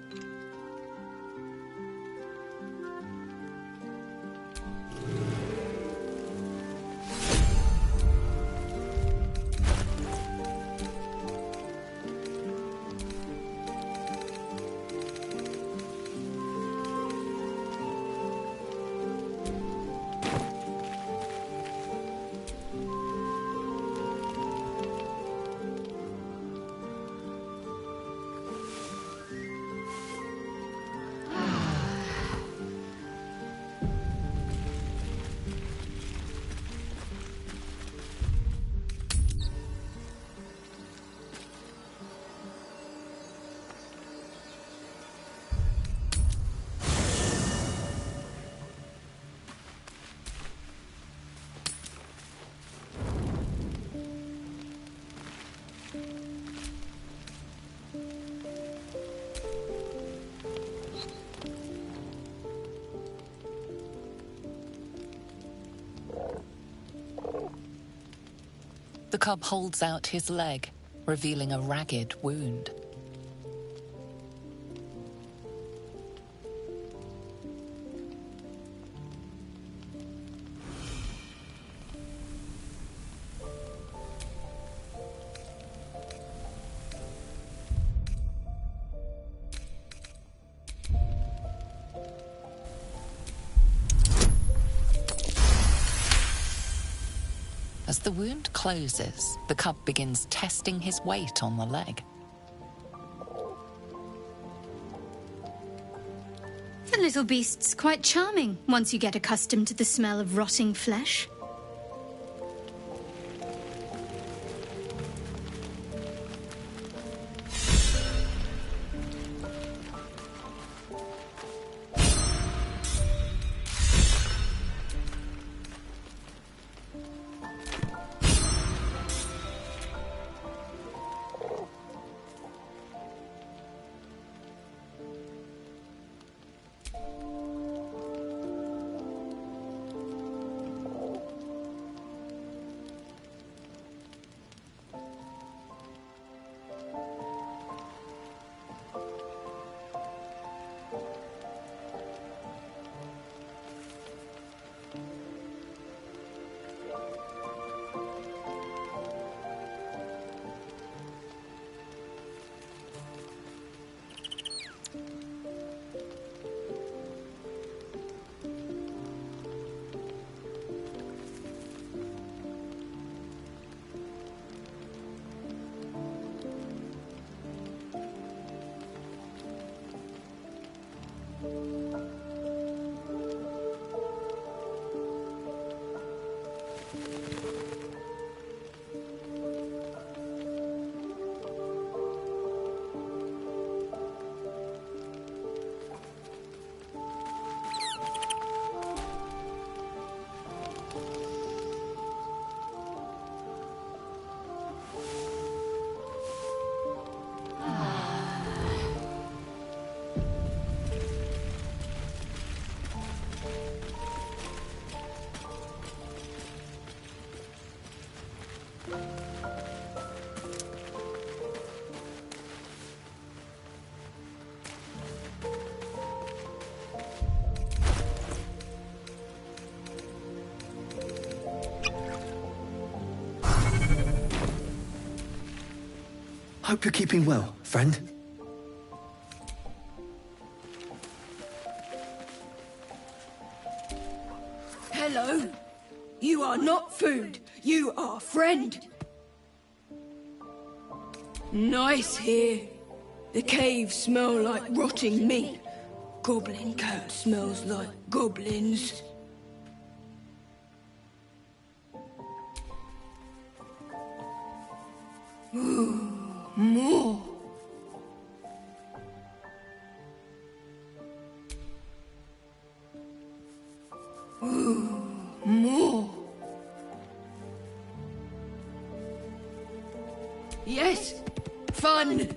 The cub holds out his leg, revealing a ragged wound. As the wound closes, the cub begins testing his weight on the leg. The little beast's quite charming once you get accustomed to the smell of rotting flesh. Hope you're keeping well, friend. Hello. You are not food. You are friend. Nice here. The caves smell like rotting meat. Goblin coat smells like goblins. Ooh, more. Ooh, more. Yes, fun.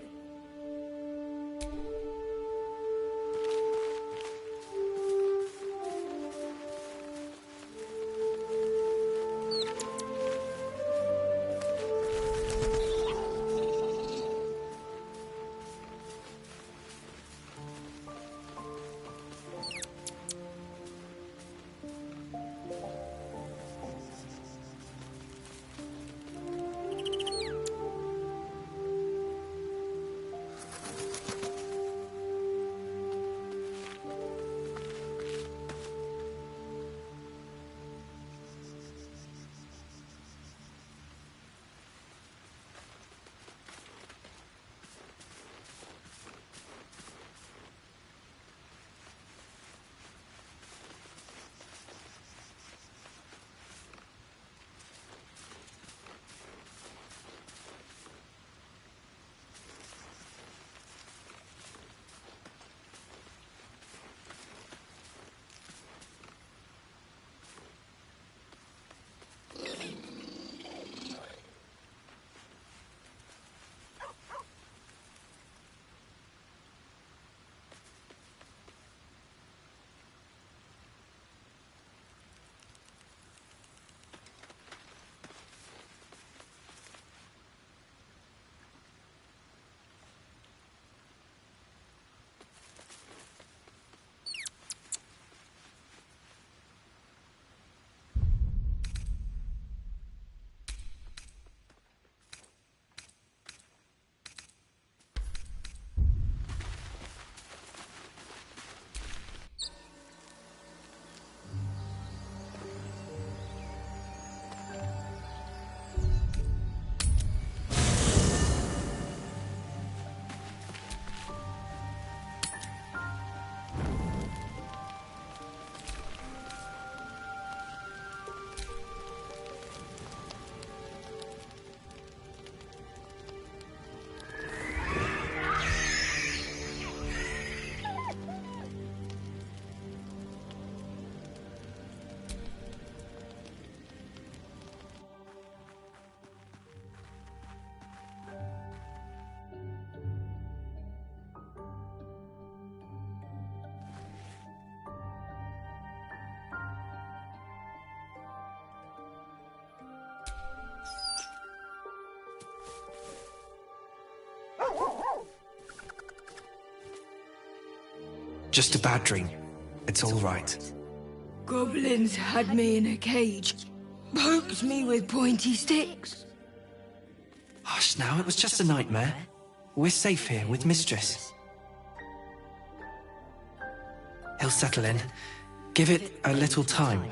Just a bad dream. It's all right. Goblins had me in a cage. Poked me with pointy sticks. Hush now, it was just a nightmare. We're safe here with Mistress. He'll settle in. Give it a little time.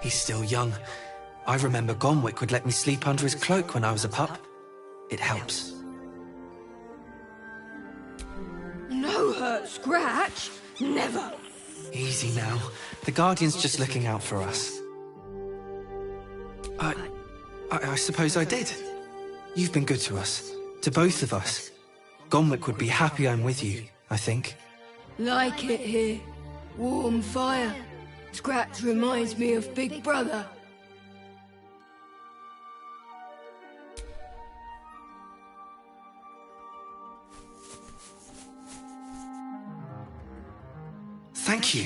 He's still young. I remember Gonwick would let me sleep under his cloak when I was a pup. It helps. Scratch? Never. Easy now. The Guardian's just looking out for us. I suppose I did. You've been good to us. To both of us. Gonwick would be happy I'm with you, I think. Like it here. Warm fire. Scratch reminds me of Big Brother. Thank you.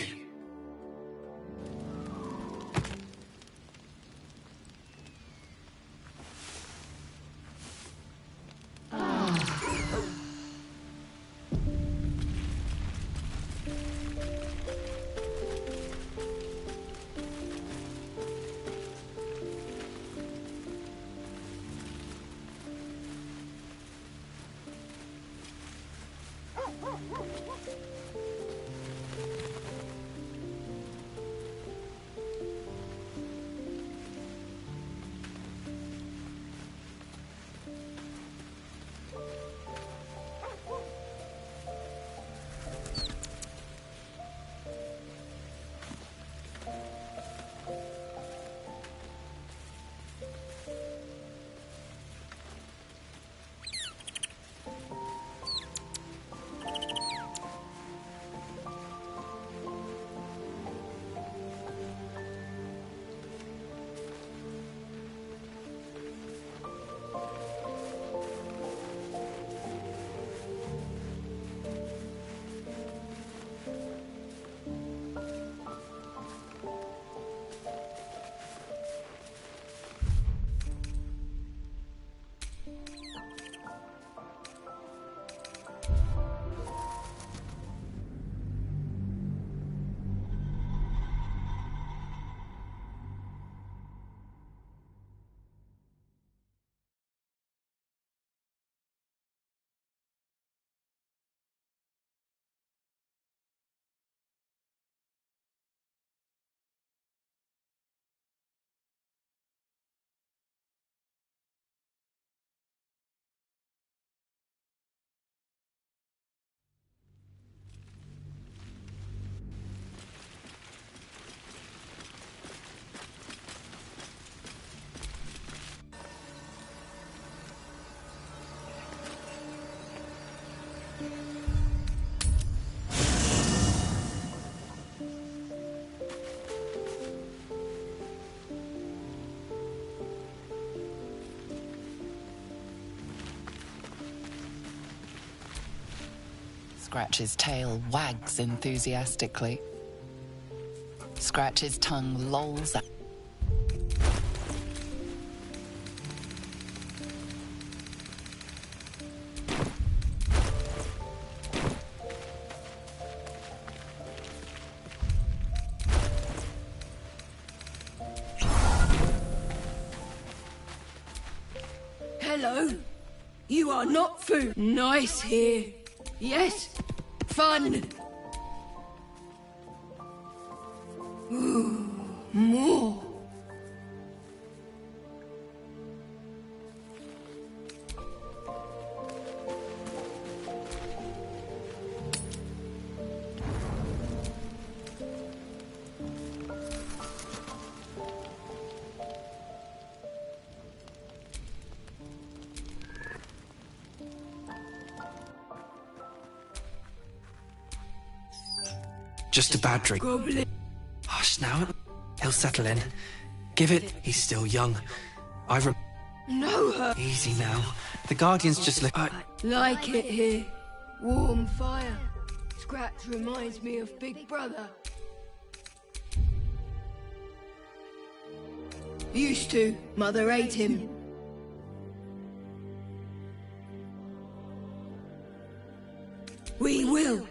Scratch's tail wags enthusiastically. Scratch's tongue lolls out. Hello. You are not food. Nice here. Yes. Fun. Ooh, more. Just a bad drink. Goblin. Hush now. He'll settle in. Give it. He's still young. Know her. Easy now. The Guardian's just Like it here. Warm fire. Scratch reminds me of Big Brother. Used to. Mother ate him. We will.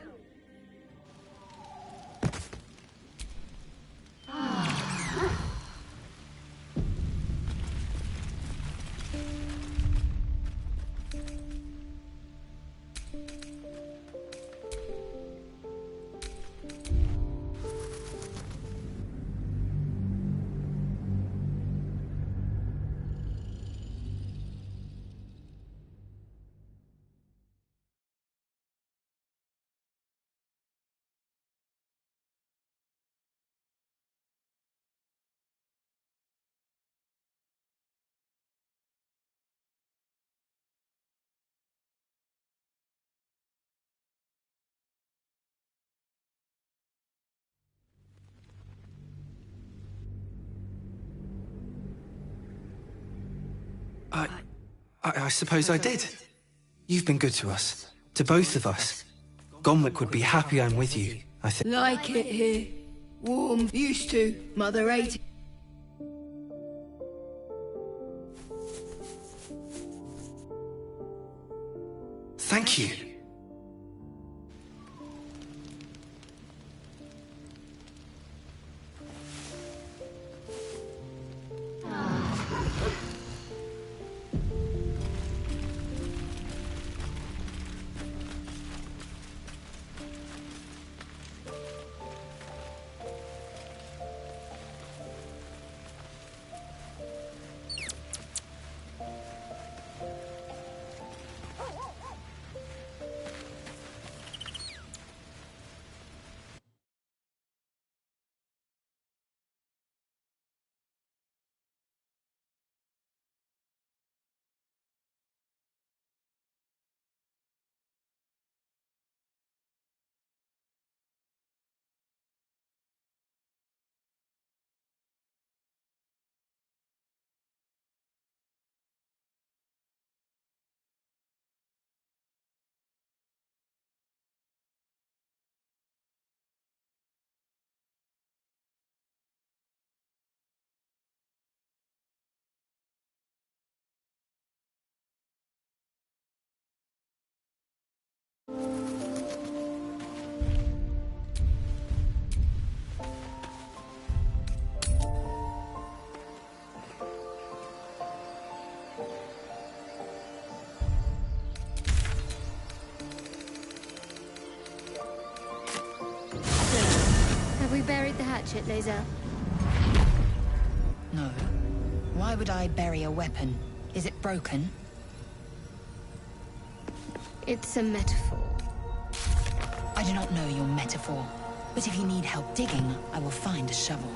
I suppose I did. You've been good to us. To both of us. Gonwick would be happy I'm with you, I think. Like it here. Warm. Used to. Mother ate it. Thank you. Have we buried the hatchet, Lae'zel? No. Why would I bury a weapon? Is it broken? It's a metaphor. I do not know your metaphor, but if you need help digging, I will find a shovel.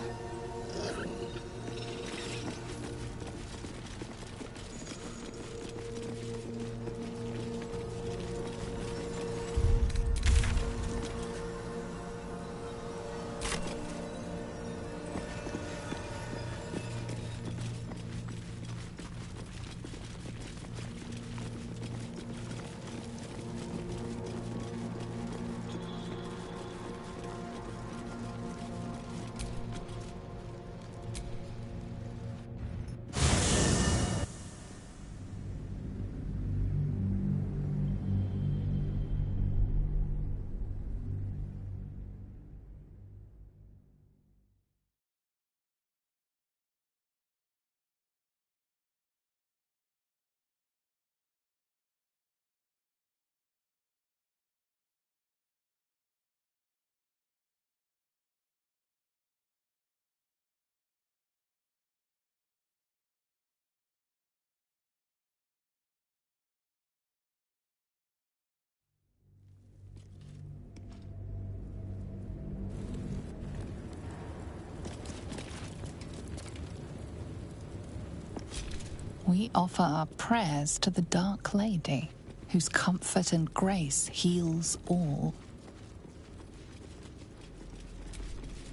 We offer our prayers to the Dark Lady, whose comfort and grace heals all.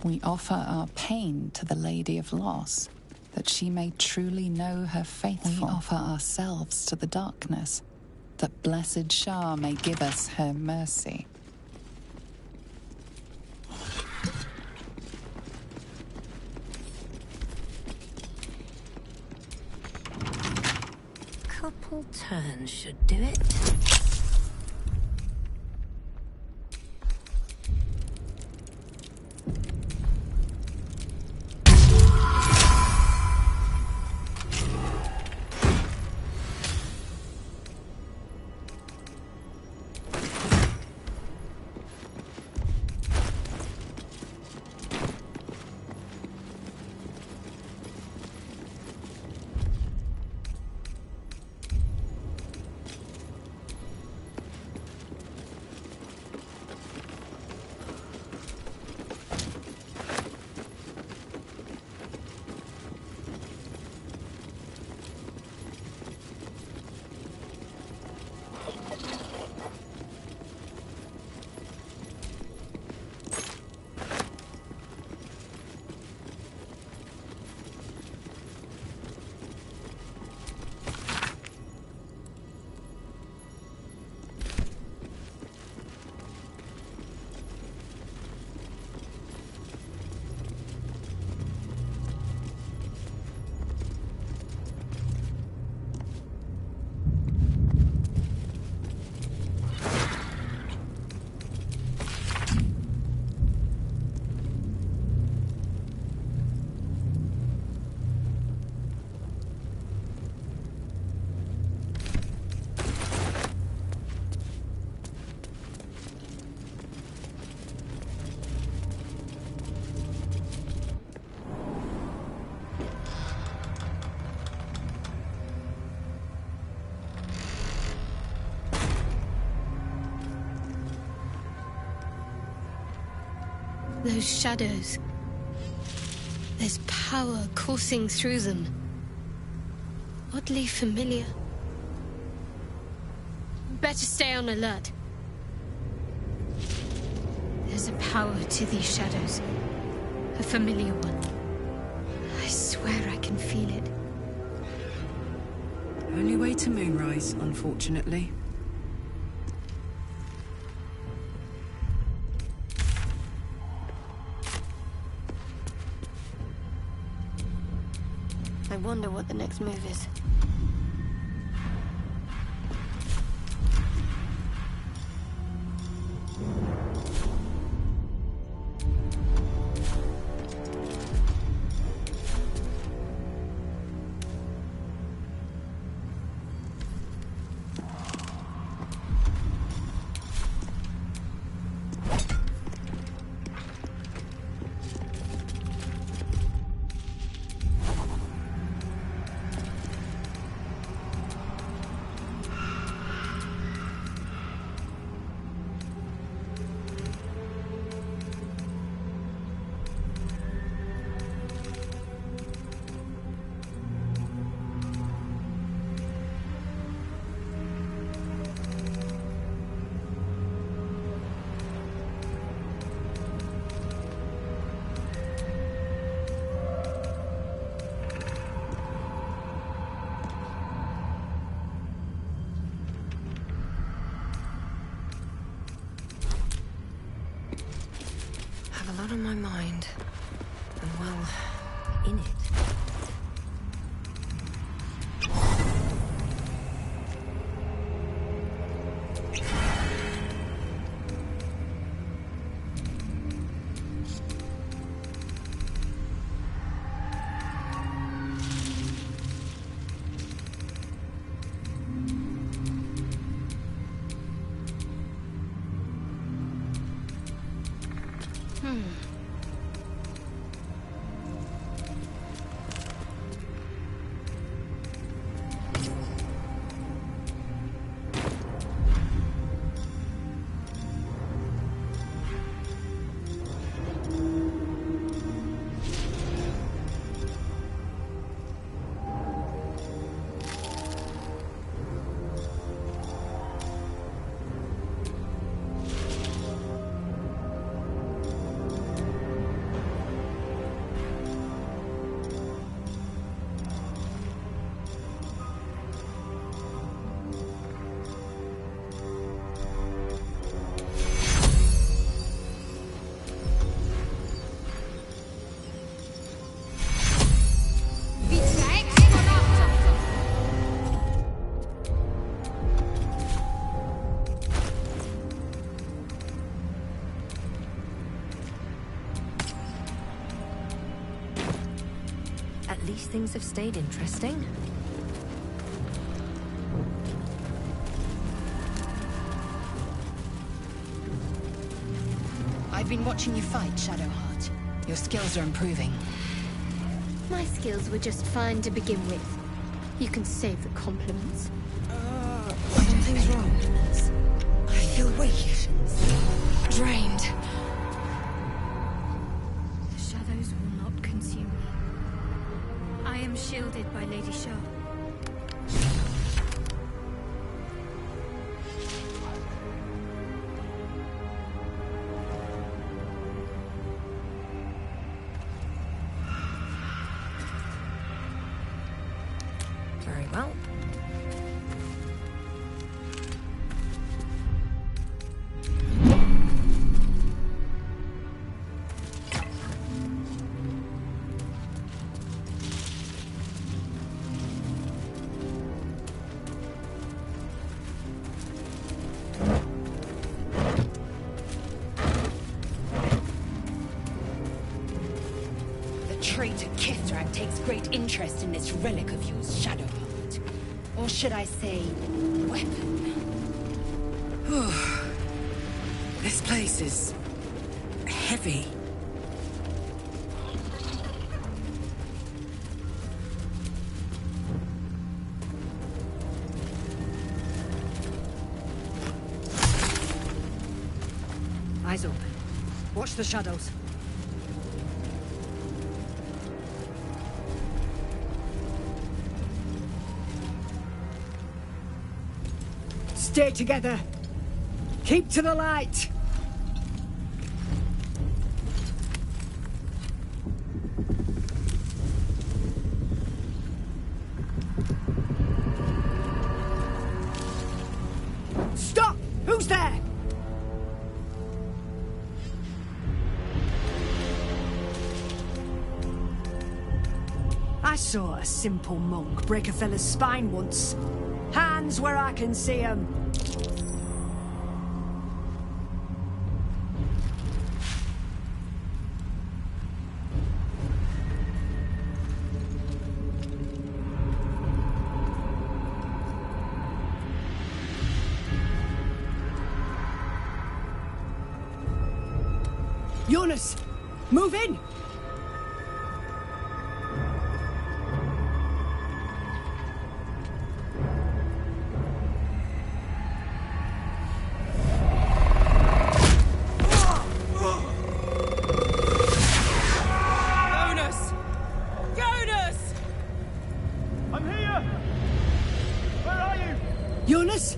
We offer our pain to the Lady of Loss, that she may truly know her faithful. We offer ourselves to the darkness, that blessed Shah may give us her mercy. Couple turns should do it. Those shadows. There's power coursing through them. Oddly familiar. Better stay on alert. There's a power to these shadows. A familiar one. I swear I can feel it. Only way to Moonrise, unfortunately. I wonder what the next move is. A lot on my mind. And well, in it. At least things have stayed interesting. I've been watching you fight, Shadowheart. Your skills are improving. My skills were just fine to begin with. You can save the compliments. Something's wrong. I feel weak. Drained. The shadows will not consume me. I am shielded by Lady Shah. Very well. Traitor Kithrak takes great interest in this relic of yours, Shadowheart. Or should I say, weapon? This place is heavy. Eyes open. Watch the shadows. Stay together. Keep to the light. Stop! Who's there? I saw a simple monk break a fella's spine once. Hands where I can see 'em. Jonas, move in! Jonas! Jonas! I'm here! Where are you? Jonas?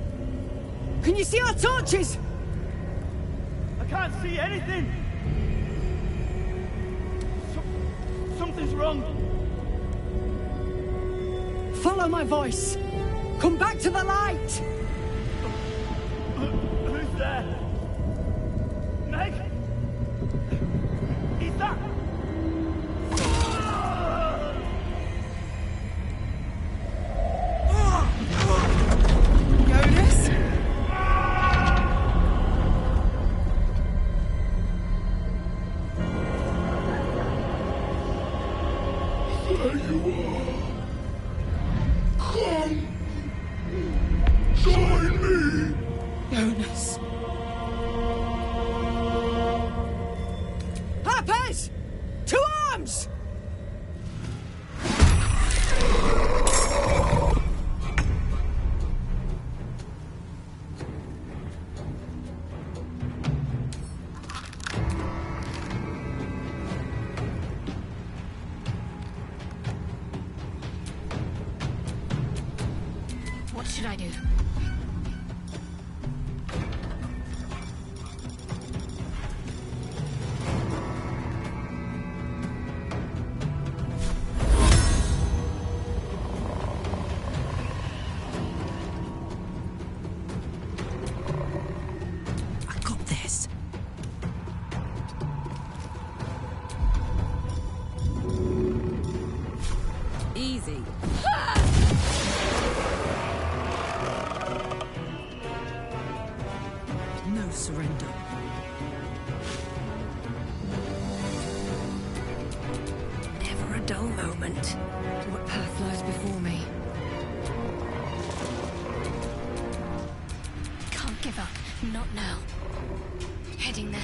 Can you see our torches? I can't see anything! Something's wrong. Follow my voice. Come back to the light. Who's there? Meg? Is that... Jonas? There you are. Come. Join me. Jonas. Harpers! To arms! What should I do? I got this. Easy. No surrender. Never a dull moment. What path lies before me? Can't give up. Not now. Heading there.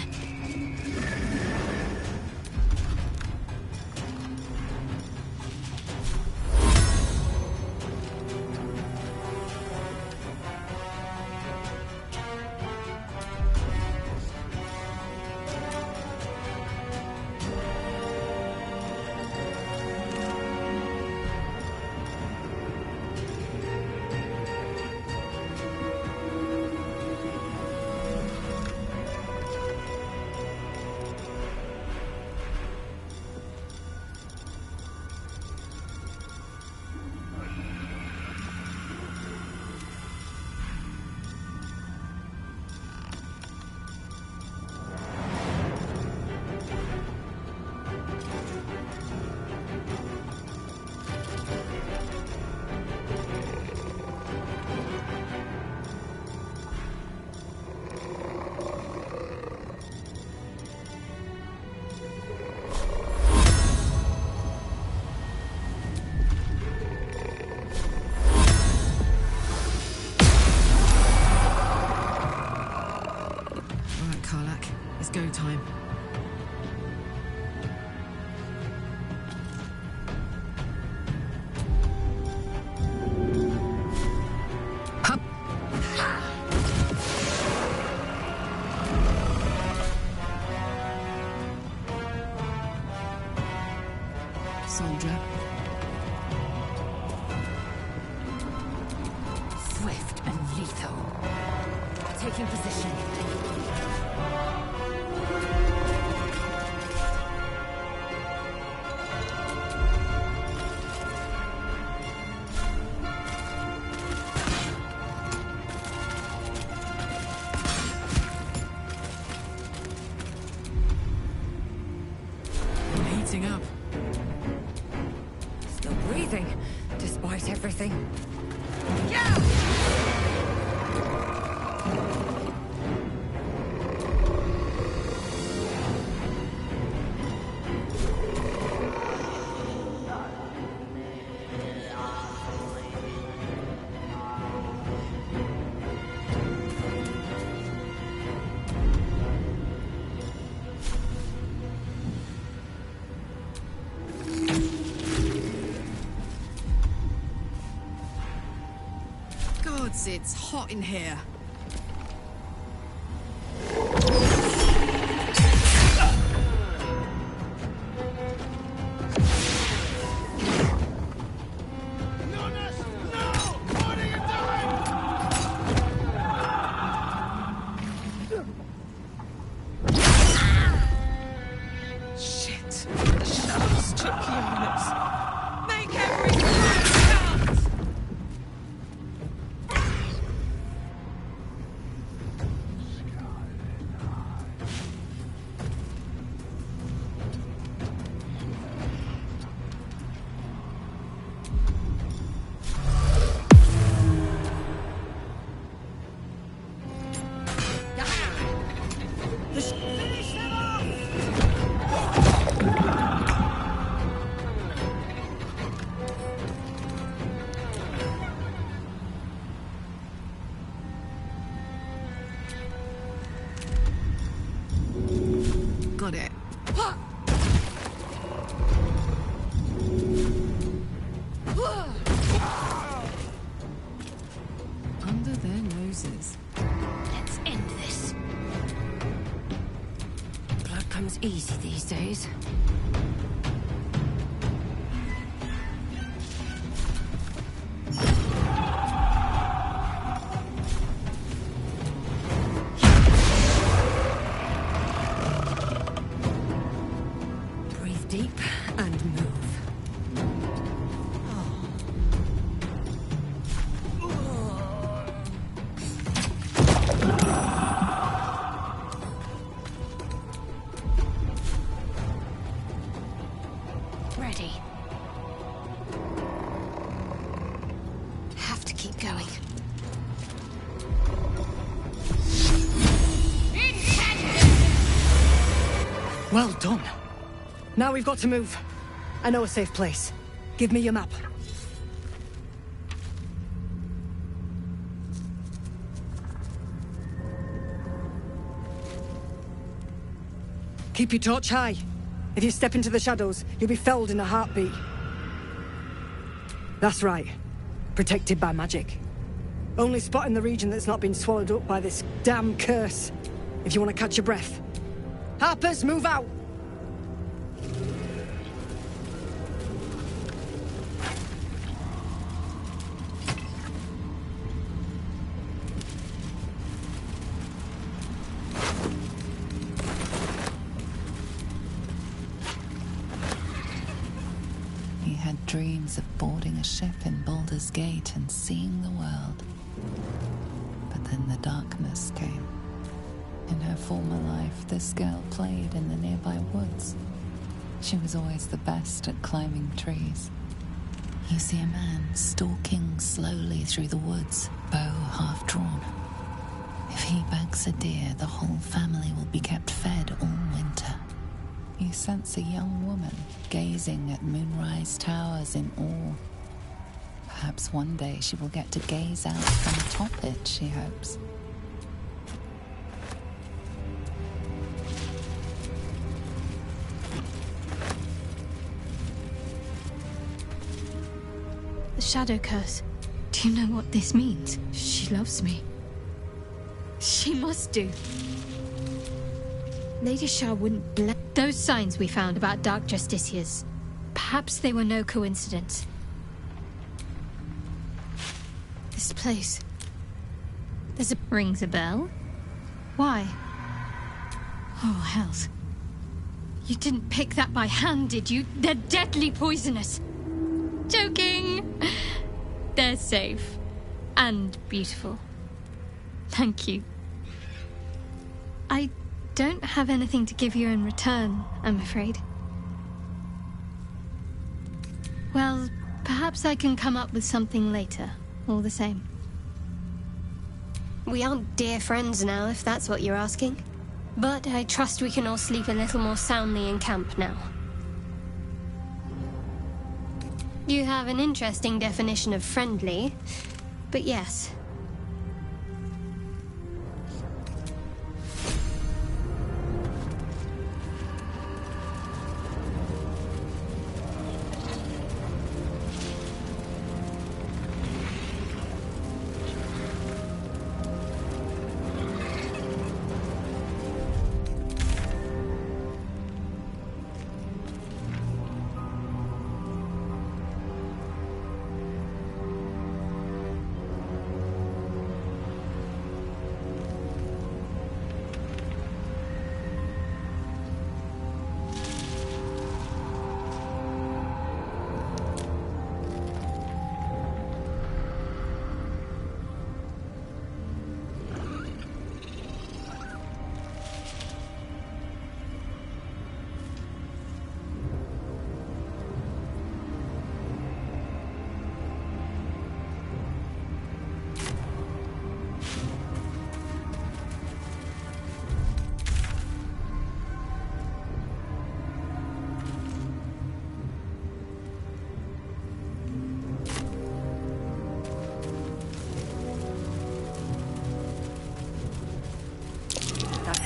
It's go time. Hup. Soldier. Swift and lethal. Taking position. Heating up. Still breathing, despite everything. Gods, it's hot in here. Shit. The shadows took units. Make everything count! Finish them off! Got it. Under their noses. Let's end this. Blood comes easy these days. Breathe deep and move. Ready. Have to keep going. Well done. Now we've got to move. I know a safe place. Give me your map. Keep your torch high. If you step into the shadows, you'll be felled in a heartbeat. That's right. Protected by magic. Only spot in the region that's not been swallowed up by this damn curse. If you want to catch your breath. Harpers, move out! He had dreams of boarding a ship in Baldur's Gate and seeing the world. But then the darkness came. In her former life, this girl played in the nearby woods. She was always the best at climbing trees. You see a man stalking slowly through the woods, bow half drawn. If he bags a deer, the whole family will be kept fed all winter. You sense a young woman gazing at moonrise towers in awe. Perhaps one day she will get to gaze out from atop it, she hopes. The Shadow Curse. Do you know what this means? She loves me. She must do. Lady Shah wouldn't bless those signs we found about Dark Justiciars. Perhaps they were no coincidence. This place. There's a... Rings a bell? Why? Oh, hells. You didn't pick that by hand, did you? They're deadly poisonous. Joking. They're safe. And beautiful. Thank you. I don't have anything to give you in return, I'm afraid. Well, perhaps I can come up with something later, all the same. We aren't dear friends now, if that's what you're asking. But I trust we can all sleep a little more soundly in camp now. You have an interesting definition of friendly, but yes.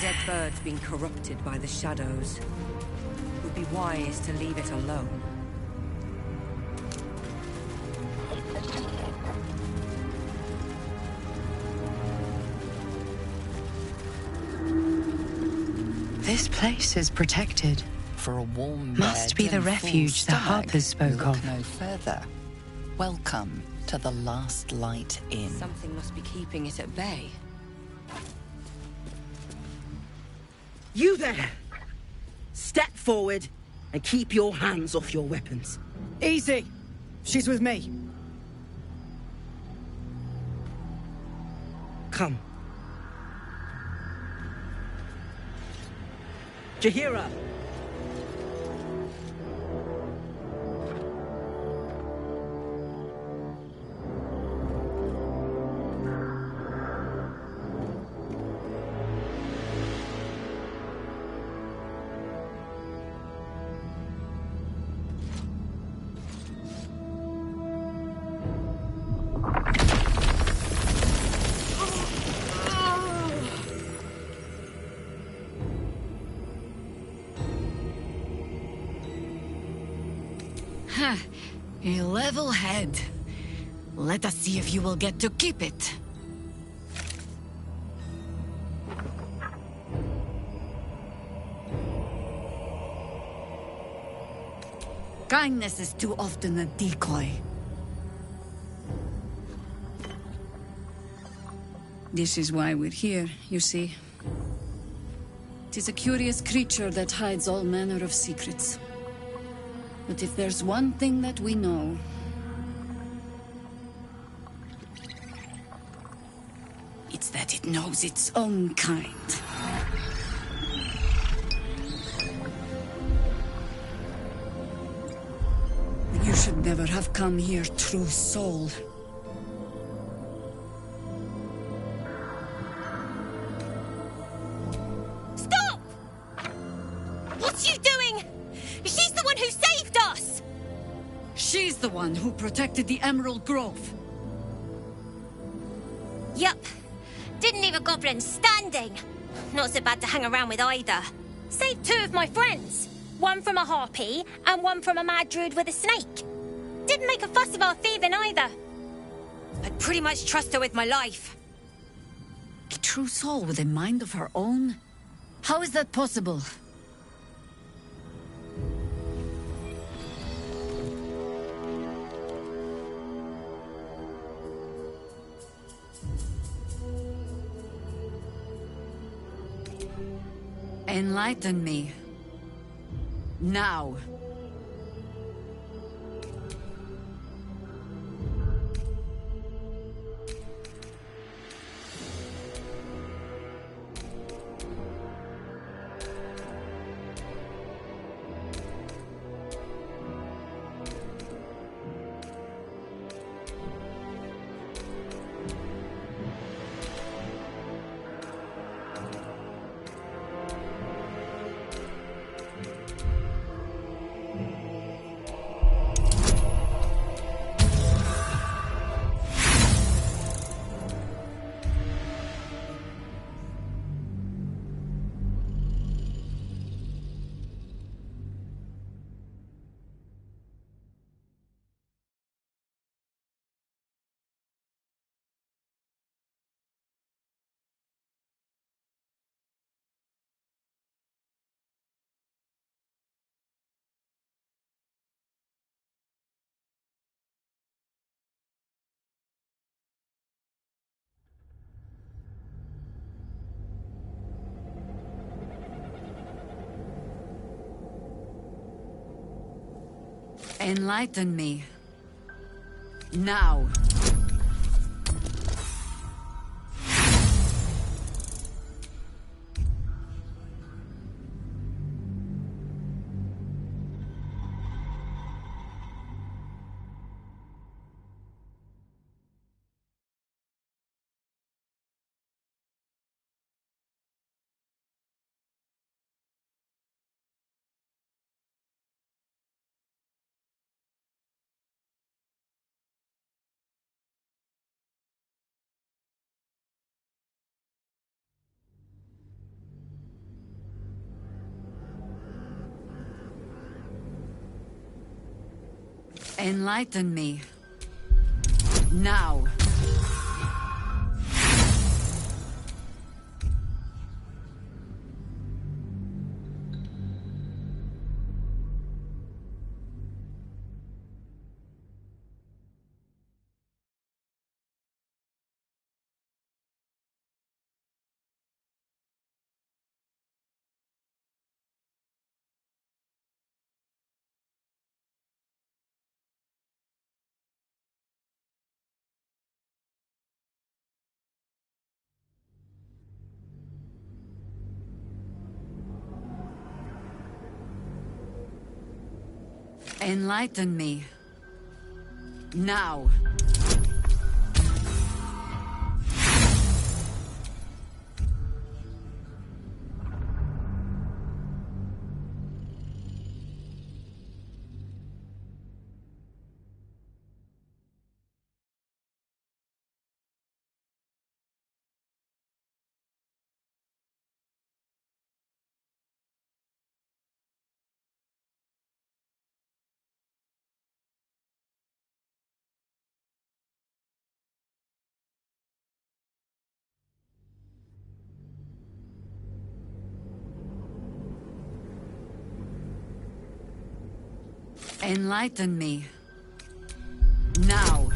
Dead bird's been corrupted by the shadows. It would be wise to leave it alone. This place is protected. For a warm Must be the refuge the Harpers spoke of. No further. Welcome to the Last Light Inn. Something must be keeping it at bay. You there! Step forward and keep your hands off your weapons. Easy! She's with me. Come. Jahira! A level head. Let us see if you will get to keep it. Kindness is too often a decoy. This is why we're here, you see. It is a curious creature that hides all manner of secrets. But if there's one thing that we know... it's that it knows its own kind. You should never have come here, true soul. Stop! What's you doing? She's the one who saved us! She's the one who protected the Emerald Grove. Yup. Didn't leave a goblin standing. Not so bad to hang around with either. Saved two of my friends. One from a harpy, and one from a mad druid with a snake. Didn't make a fuss of our thieving either. I'd pretty much trust her with my life. A true soul with a mind of her own? How is that possible? Enlighten me. Now. Enlighten me. Now. Enlighten me. Now. Enlighten me. Now. Enlighten me. Now.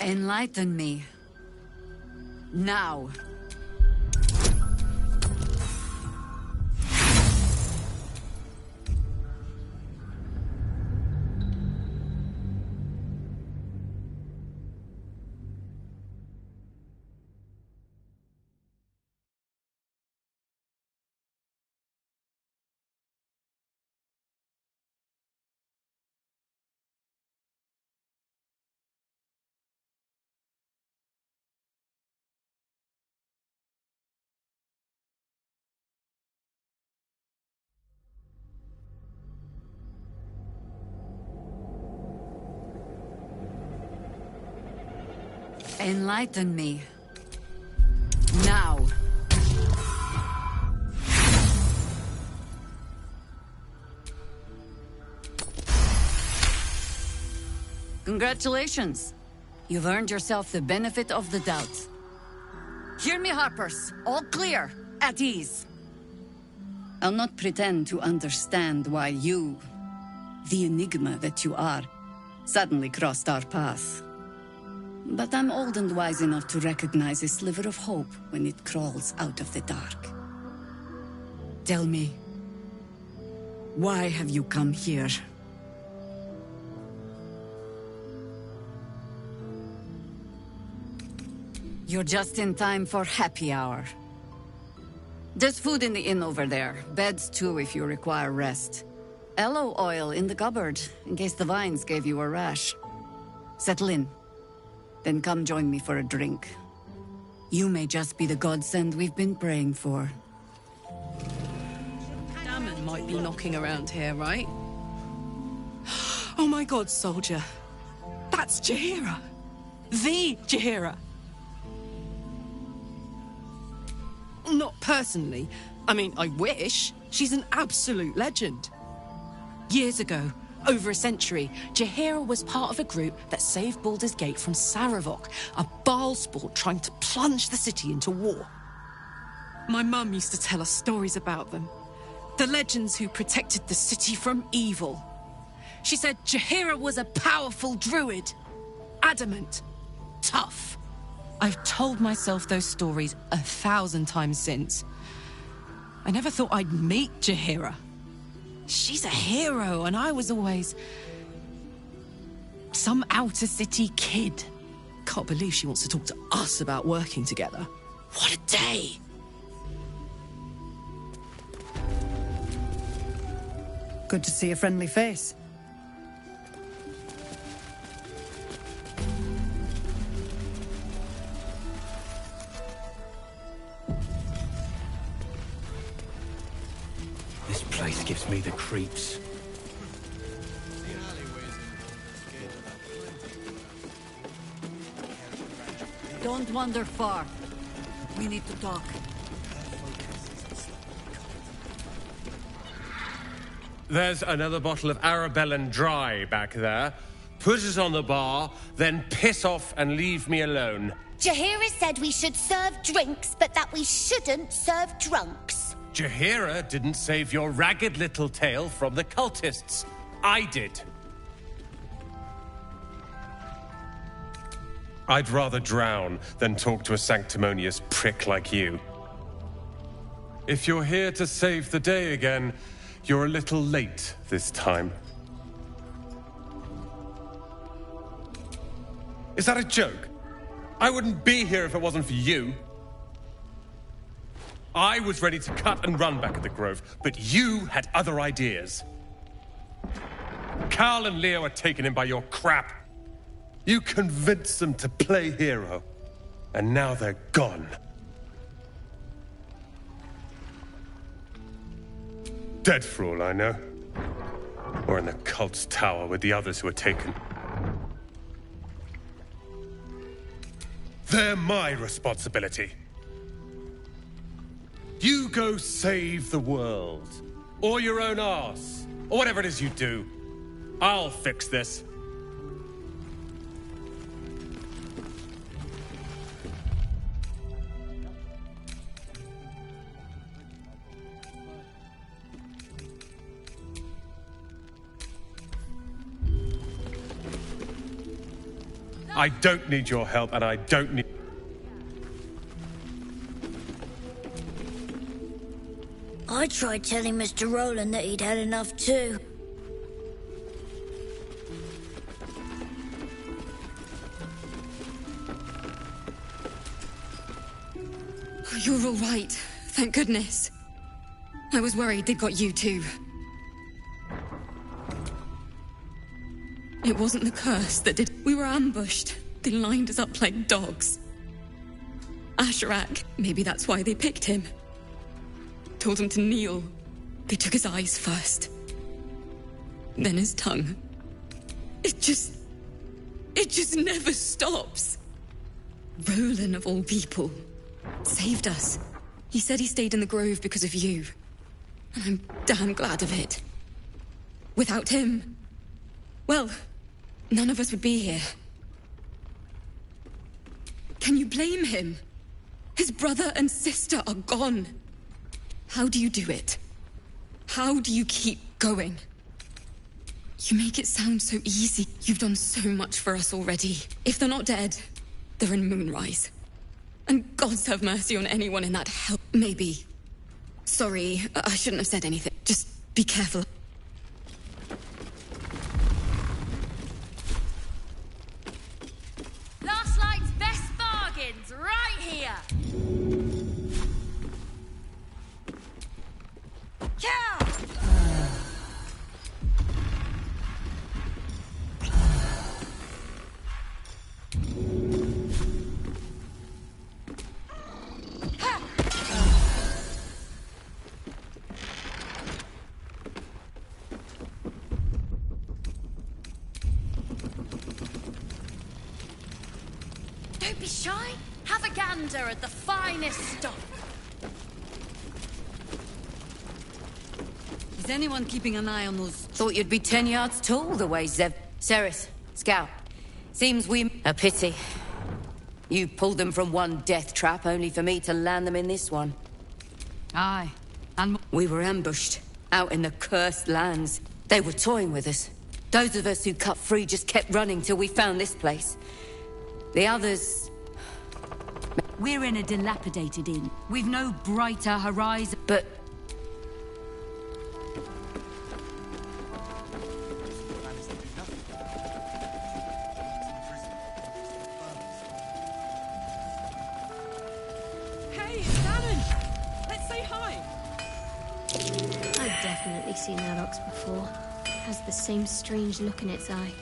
Enlighten me. Now. Enlighten me. Now. Congratulations. You've earned yourself the benefit of the doubt. Hear me, Harpers. All clear. At ease. I'll not pretend to understand why you, the enigma that you are, suddenly crossed our path. But I'm old and wise enough to recognize a sliver of hope when it crawls out of the dark. Tell me, why have you come here? You're just in time for happy hour. There's food in the inn over there. Beds too if you require rest. Aloe oil in the cupboard, in case the vines gave you a rash. Settle in. Then come join me for a drink. You may just be the godsend we've been praying for. Damon might be knocking around here, right? Oh my god, soldier. That's Jaheira. The Jaheira. Not personally. I mean, I wish. She's an absolute legend. Years ago, over a century, Jaheira was part of a group that saved Baldur's Gate from Saravok, a Baalsport trying to plunge the city into war. My mum used to tell us stories about them. The legends who protected the city from evil. She said Jaheira was a powerful druid. Adamant. Tough. I've told myself those stories 1,000 times since. I never thought I'd meet Jaheira. She's a hero, and I was always some outer city kid. Can't believe she wants to talk to us about working together. What a day! Good to see a friendly face. This place gives me the creeps. Don't wander far. We need to talk. There's another bottle of Arabellan Dry back there. Put it on the bar, then piss off and leave me alone. Jaheira said we should serve drinks, but that we shouldn't serve drunks. Jaheira didn't save your ragged little tail from the cultists. I did. I'd rather drown than talk to a sanctimonious prick like you. If you're here to save the day again, you're a little late this time. Is that a joke? I wouldn't be here if it wasn't for you. I was ready to cut and run back at the Grove, but you had other ideas. Carl and Leo are taken in by your crap. You convinced them to play hero, and now they're gone. Dead for all I know. Or in the cult's tower with the others who were taken. They're my responsibility. You go save the world. Or your own arse. Or whatever it is you do. I'll fix this. I don't need your help, and I don't need... I tried telling Mr. Rowland that he'd had enough too. You're all right. Thank goodness. I was worried they'd got you too. It wasn't the curse that did. We were ambushed. They lined us up like dogs. Asherak, maybe that's why they picked him. Told him to kneel. They took his eyes first. Then his tongue. It just never stops. Roland, of all people, saved us. He said he stayed in the grove because of you. And I'm damn glad of it. Without him, well, none of us would be here. Can you blame him? His brother and sister are gone. How do you do it? How do you keep going? You make it sound so easy. You've done so much for us already. If they're not dead, they're in Moonrise. And God's have mercy on anyone in that hell. Maybe. Sorry, I shouldn't have said anything. Just be careful. Last Light's best bargains, right here! Yeah! Don't be shy. Have a gander at the finest stuff. Is anyone keeping an eye on those? Thought you'd be 10 yards tall the way Zev... Ceres, Scout. Seems we... A pity. You pulled them from one death trap, only for me to land them in this one. Aye. And... We were ambushed, out in the cursed lands. They were toying with us. Those of us who cut free just kept running till we found this place. The others... We're in a dilapidated inn. We've no brighter horizon. But... Hey, it's Alan! Let's say hi! I've definitely seen that ox before. It has the same strange look in its eye.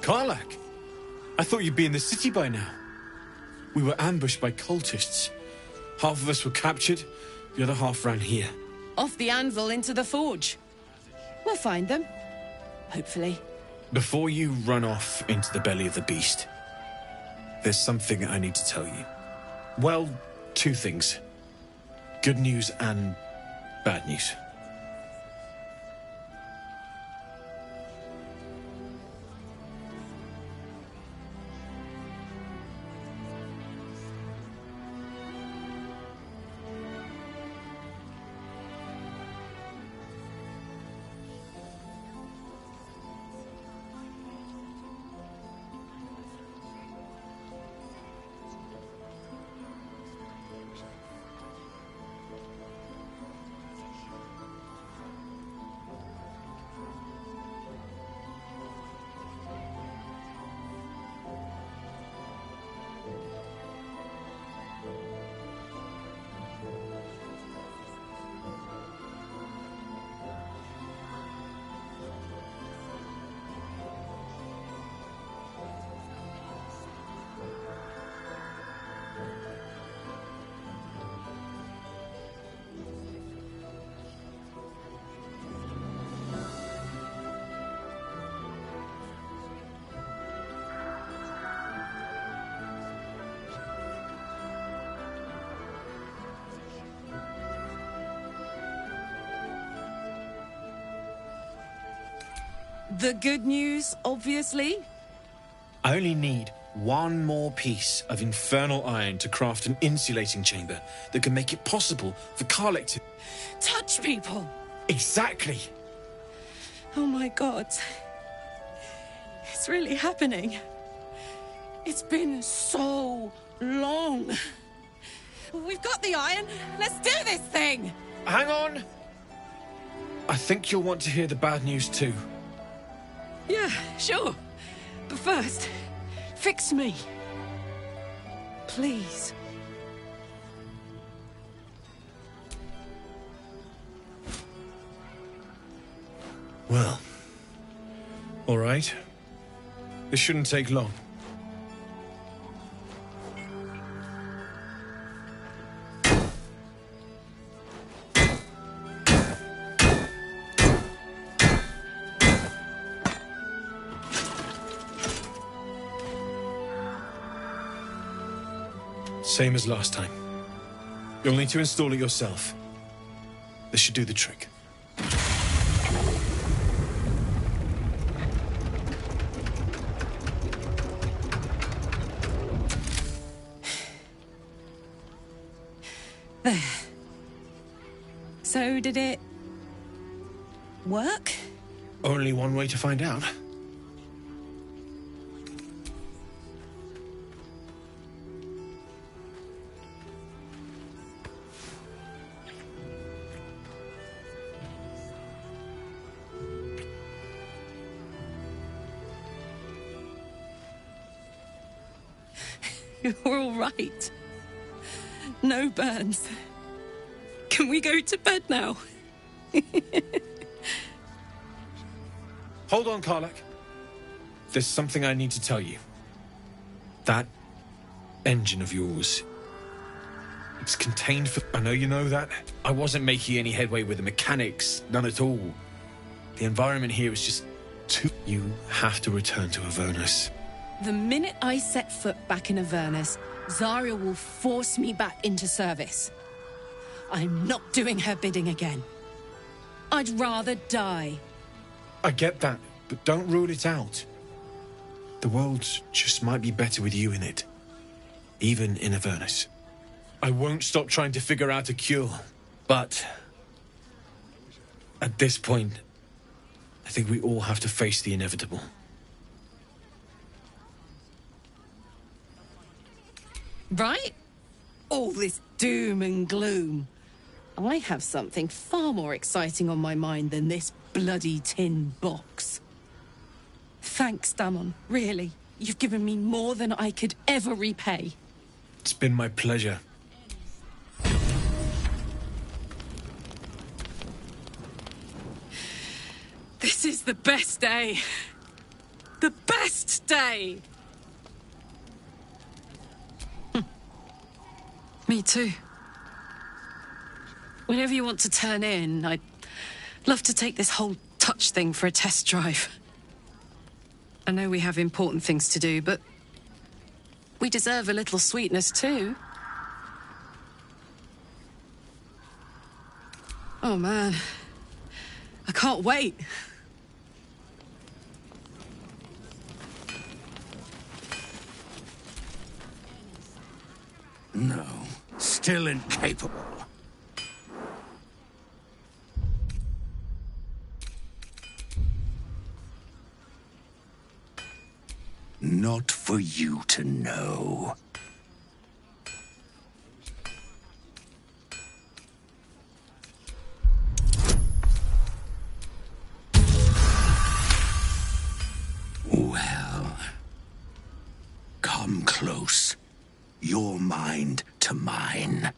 Karlach! I thought you'd be in the city by now. We were ambushed by cultists. Half of us were captured, the other half ran here. Off the anvil into the forge. We'll find them. Hopefully. Before you run off into the belly of the beast, there's something I need to tell you. Well, two things. Good news and bad news. The good news, obviously. I only need one more piece of infernal iron to craft an insulating chamber that can make it possible for Karlach to... Touch people! Exactly! Oh my god. It's really happening. It's been so long. We've got the iron. Let's do this thing! Hang on! I think you'll want to hear the bad news too. Yeah, sure. But first, fix me. Please. Well, all right. This shouldn't take long. Same as last time. You'll need to install it yourself. This should do the trick. There. So, did it work? Only one way to find out. You're all right. No burns. Can we go to bed now? Hold on, Karlach. There's something I need to tell you. That engine of yours, it's contained for... I know you know that. I wasn't making any headway with the mechanics, none at all. The environment here is just too... You have to return to Avernus. The minute I set foot back in Avernus, Zarya will force me back into service. I'm not doing her bidding again. I'd rather die. I get that, but don't rule it out. The world just might be better with you in it. Even in Avernus. I won't stop trying to figure out a cure, but... at this point, I think we all have to face the inevitable. Right? All this doom and gloom. I have something far more exciting on my mind than this bloody tin box. Thanks, Damon, really. You've given me more than I could ever repay. It's been my pleasure. This is the best day. The best day! Me too. Whenever you want to turn in, I'd love to take this whole touch thing for a test drive. I know we have important things to do, but we deserve a little sweetness too. Oh man, I can't wait. No, still incapable. Not for you to know. Well, come close. Your mind to mine.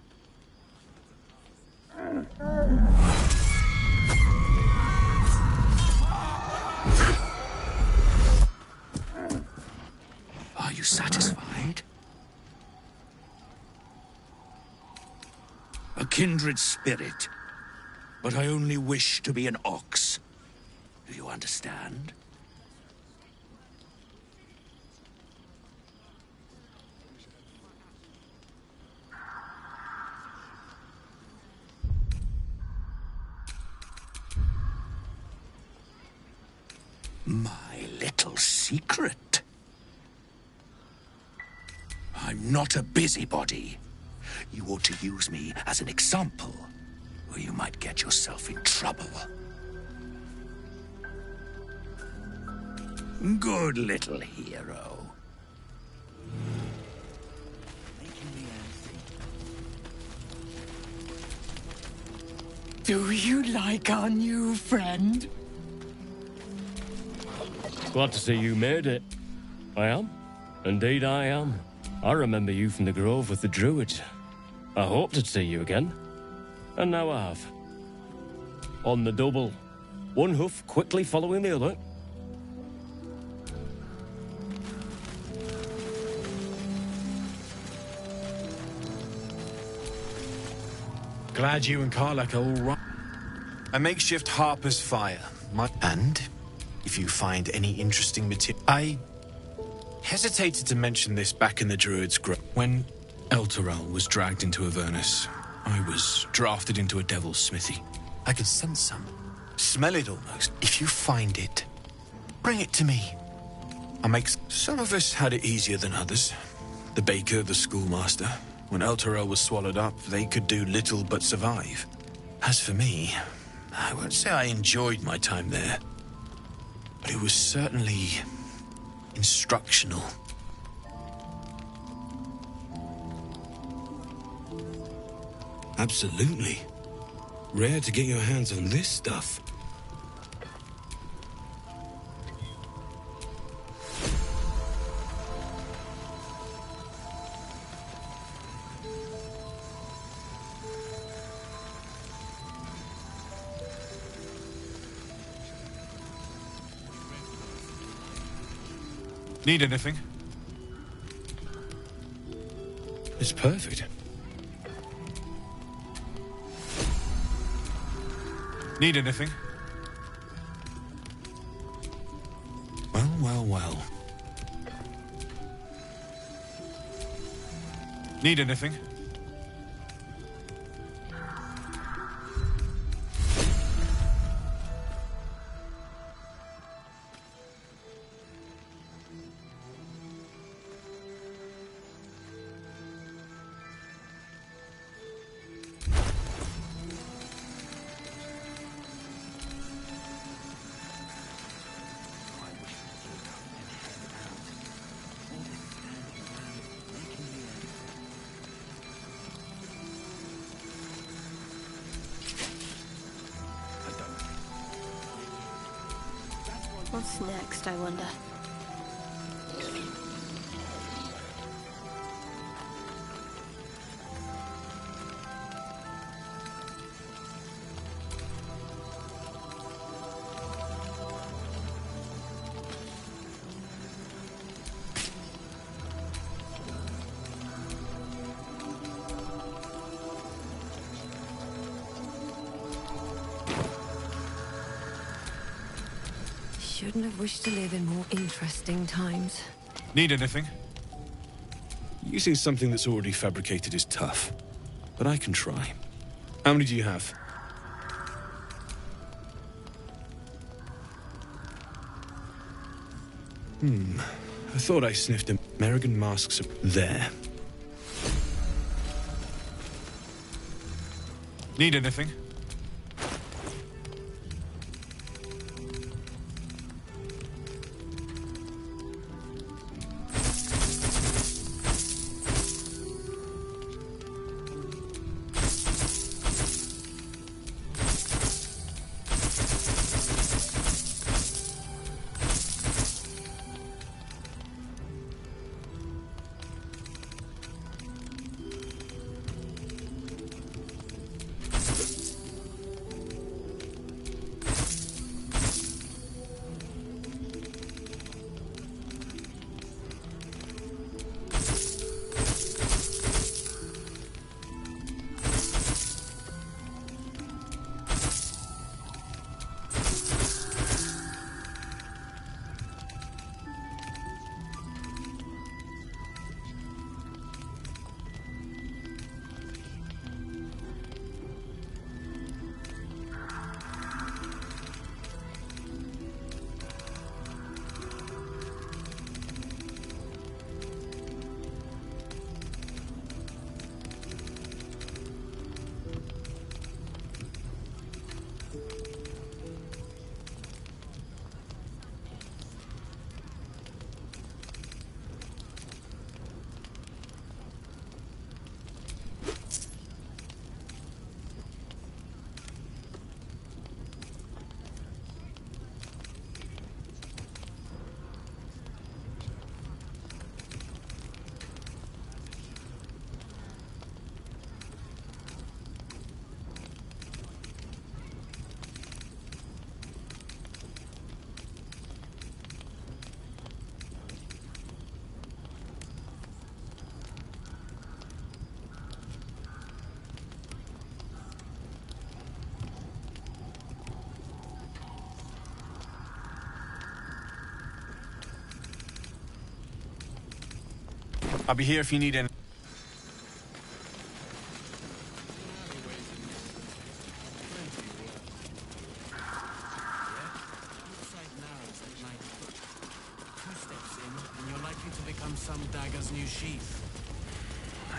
Are you satisfied? A kindred spirit, but I only wish to be an ox. Do you understand? My little secret. I'm not a busybody. You ought to use me as an example, or you might get yourself in trouble. Good little hero. Do you like our new friend? Glad to see you made it. I am. Indeed I am. I remember you from the Grove with the Druids. I hoped to see you again. And now I have. On the double. One hoof quickly following the other. Glad you and Karlach are all right. A makeshift harper's fire. And if you find any interesting material... I hesitated to mention this back in the Druids' Grove. When Elturel was dragged into Avernus. I was drafted into a devil's smithy. I can sense some. Smell it almost. If you find it, bring it to me. I'll make... Some of us had it easier than others. The baker, the schoolmaster. When Elturel was swallowed up, they could do little but survive. As for me, I won't say I enjoyed my time there, but it was certainly instructional. Absolutely. Rare to get your hands on this stuff. Need anything? It's perfect. Need anything? Well, well, well. Need anything? What's next, I wonder? Shouldn't have wished to live in more interesting times. Need anything? Using something that's already fabricated is tough, but I can try. How many do you have? I thought I sniffed American masks there. Need anything? I'll be here if you need any.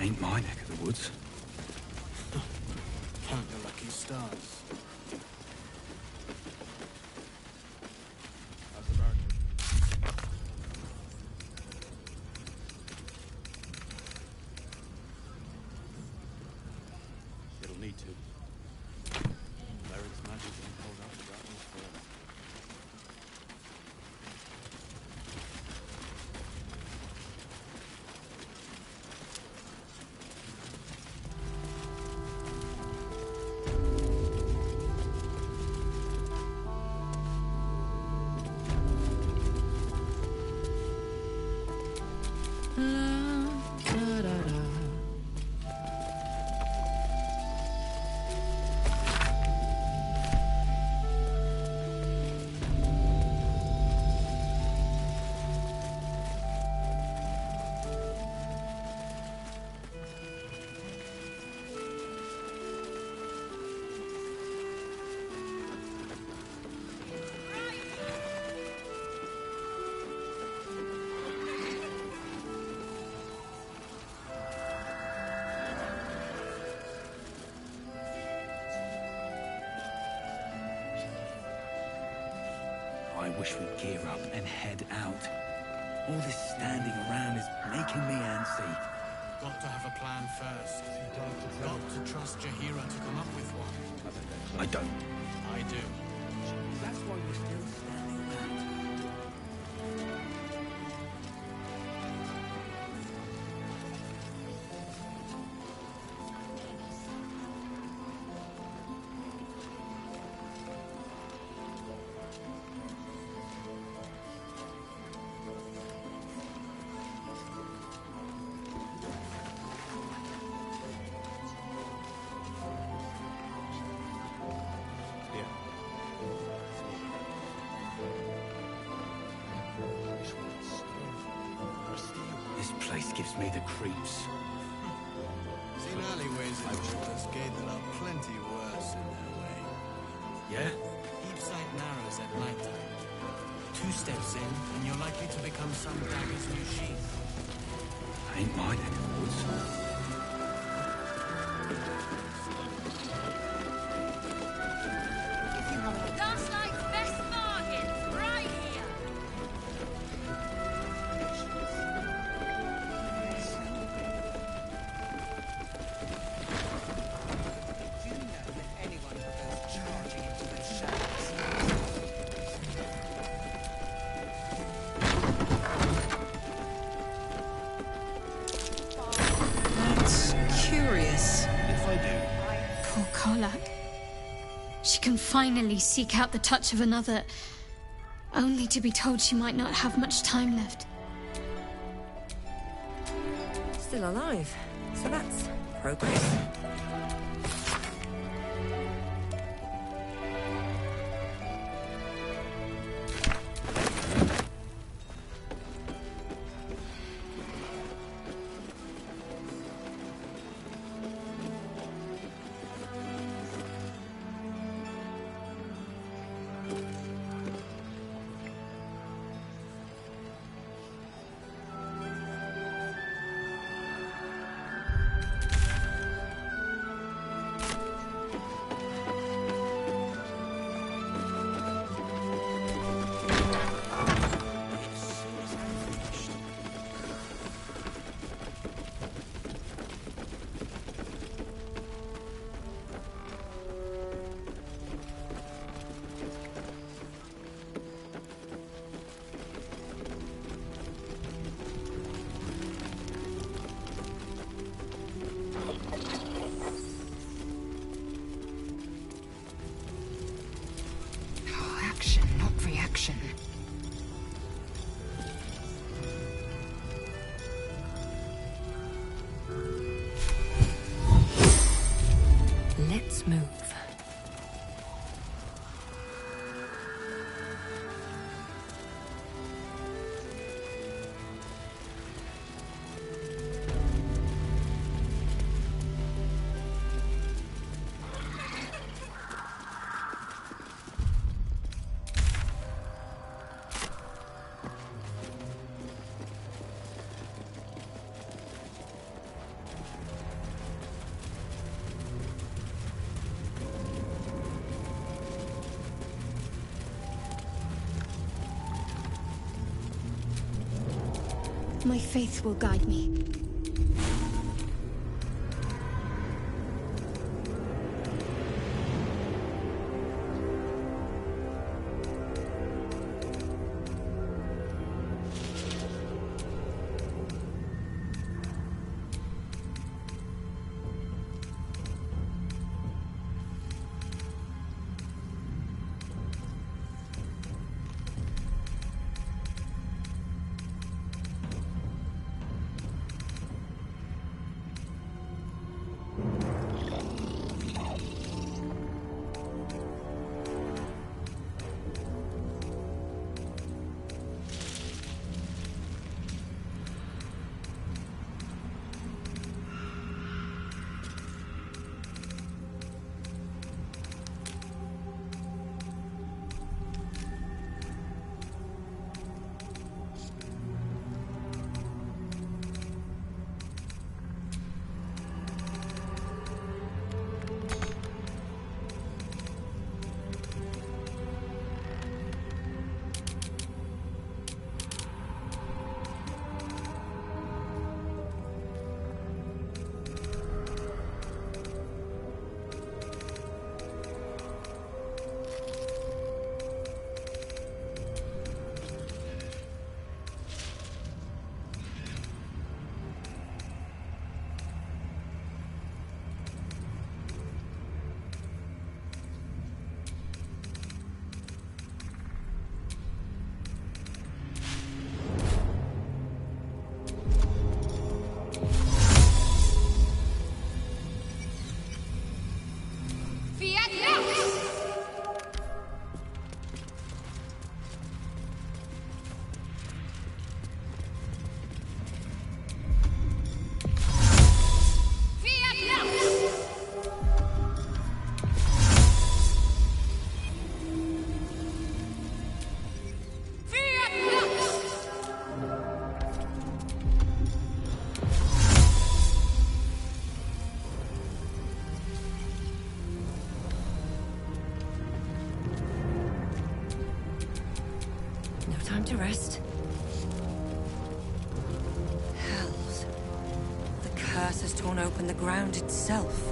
Ain't my neck of the woods. Count your lucky stars. It'll need to. Cleric's magic won't hold up without no force. I wish we'd gear up and head out. All this standing around is making me antsy. Got to have a plan first. Got to trust Jahira to come up with one. I don't. I do. That's why we're still standing around. This place gives me the creeps. Seen alleyways in Baldur's that are plenty worse in their way. Yeah? Deep sight narrows at night time. 2 steps in, and you're likely to become some dagger's new sheath. Ain't my neck of the woods. Gaslight's best bargains, right here. That's curious. If I do. Poor Karlak. She can finally seek out the touch of another, only to be told she might not have much time left. Still alive. So that's progress. Action, not reaction. Let's move. My faith will guide me. Time to rest. Hells. The curse has torn open the ground itself.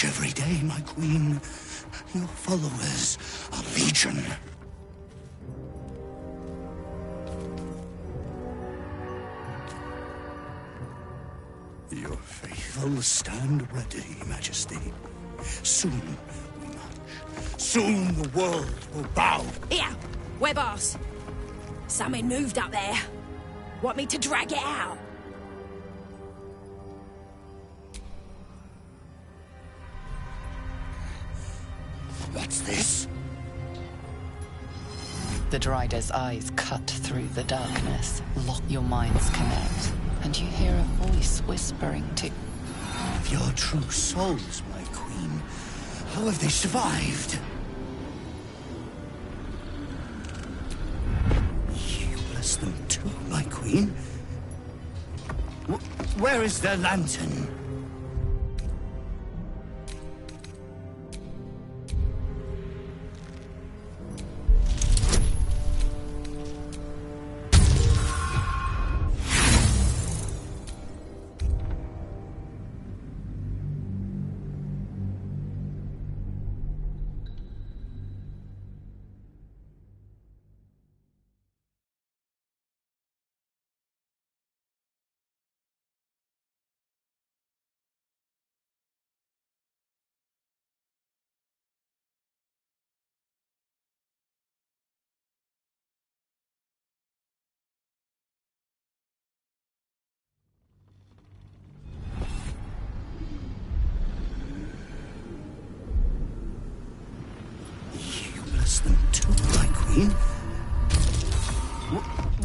Every day, my queen. Your followers are legion. Your faithful stand ready, Majesty. Soon we march. Soon the world will bow. Here, we're boss. Something moved up there. Want me to drag it out? What's this? The Drider's eyes cut through the darkness. Lock your minds connect, and you hear a voice whispering to... Of your true souls, my queen. How have they survived? You bless them too, my queen. Where is their lantern?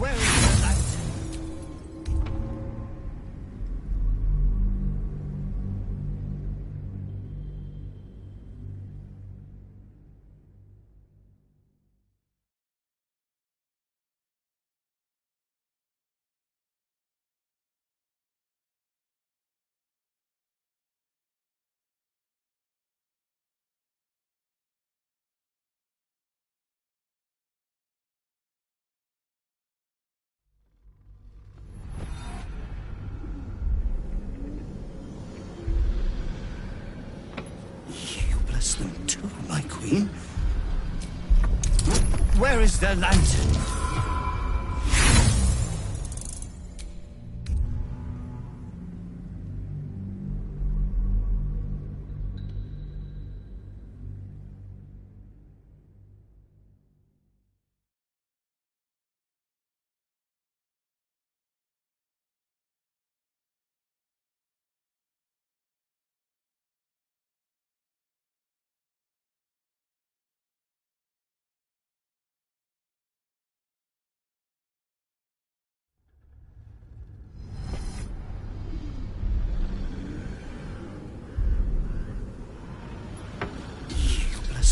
Where is the lantern? Them too, my queen. Where is their lantern?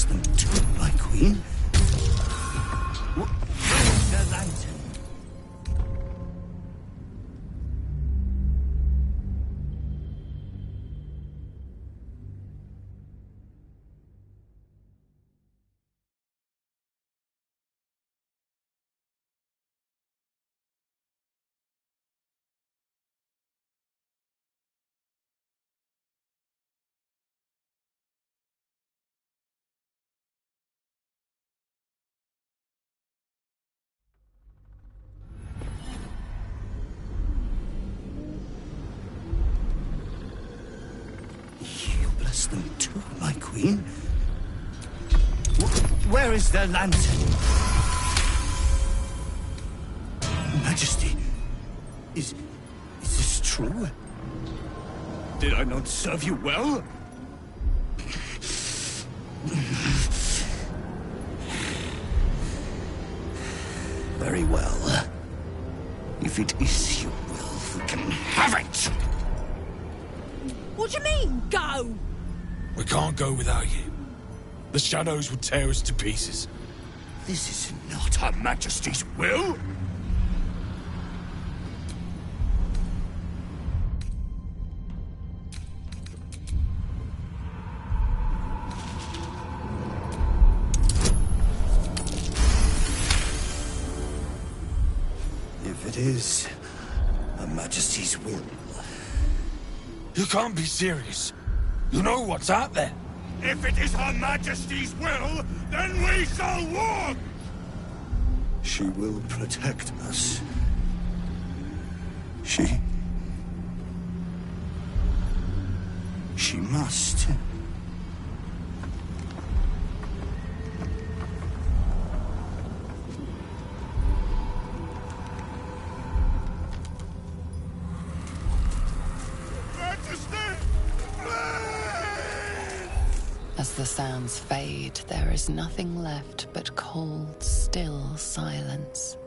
Them too, my queen. Where is their lantern? Them too, my queen. Where is their lantern? Majesty, is this true? Did I not serve you well? Very well. If it is your will, we can have it! What do you mean, go? We can't go without you. The shadows would tear us to pieces. This is not Her Majesty's will. If it is Her Majesty's will... You can't be serious. You know what's out there. If it is Her Majesty's will, then we shall walk! She will protect us. She must. As the sounds fade, there is nothing left but cold, still silence.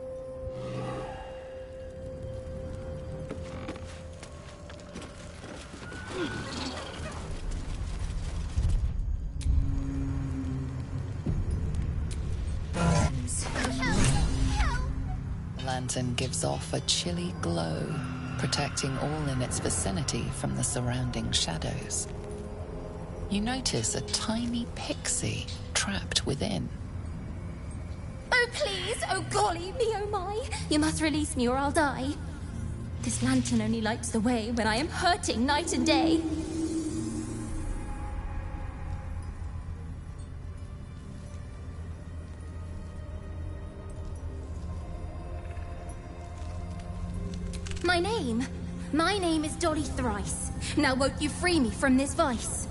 The lantern gives off a chilly glow, protecting all in its vicinity from the surrounding shadows. You notice a tiny pixie trapped within. Oh, please! Oh, golly me, oh my! You must release me or I'll die. This lantern only lights the way when I am hurting night and day. My name is Dolly Thrice. Now won't you free me from this vice?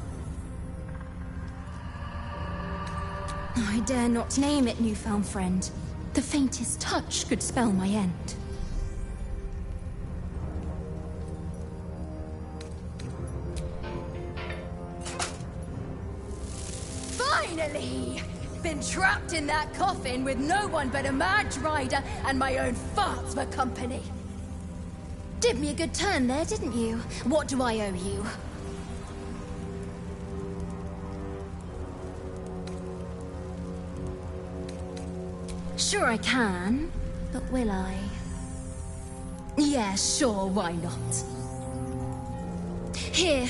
I dare not name it, newfound friend. The faintest touch could spell my end. Finally! been trapped in that coffin with no one but a mad rider and my own farts for company. Did me a good turn there, didn't you? What do I owe you? Sure I can, but will I? Yeah, sure, why not? Here,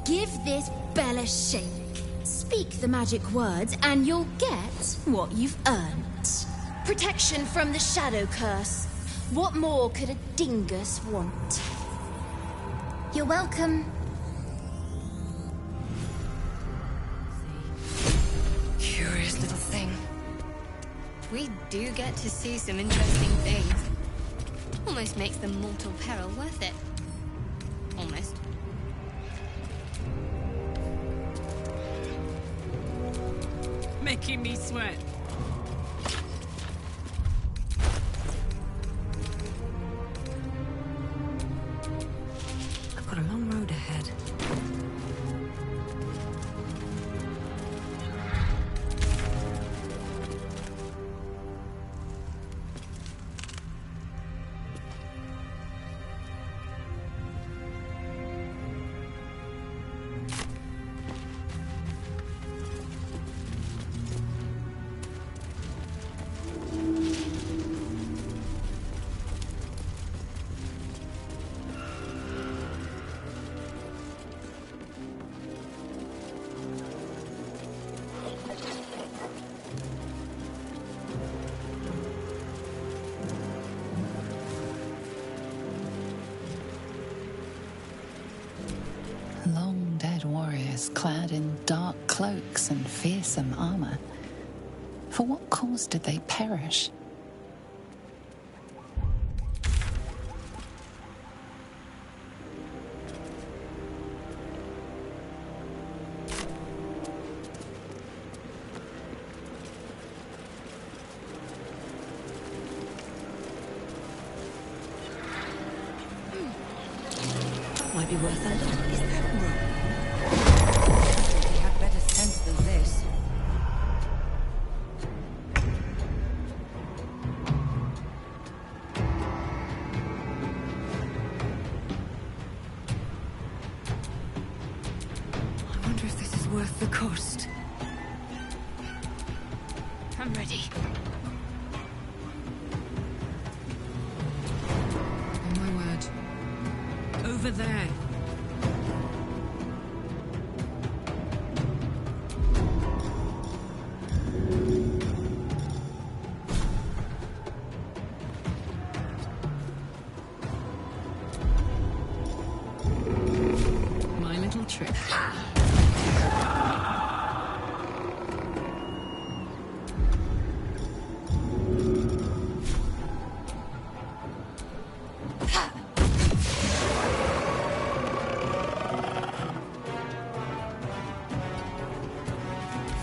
give this bell a shake. Speak the magic words and you'll get what you've earned. Protection from the shadow curse. What more could a dingus want? You're welcome. Curious little thing. We do get to see some interesting things. Almost makes the mortal peril worth it. Almost. Making me sweat. I've got a long road ahead. Long-dead warriors clad in dark cloaks and fearsome armor. For what cause did they perish? Might be worth a look. Is that wrong? He had better sense than this. I wonder if this is worth the cost. I'm ready. On my word. Over there. My little trick.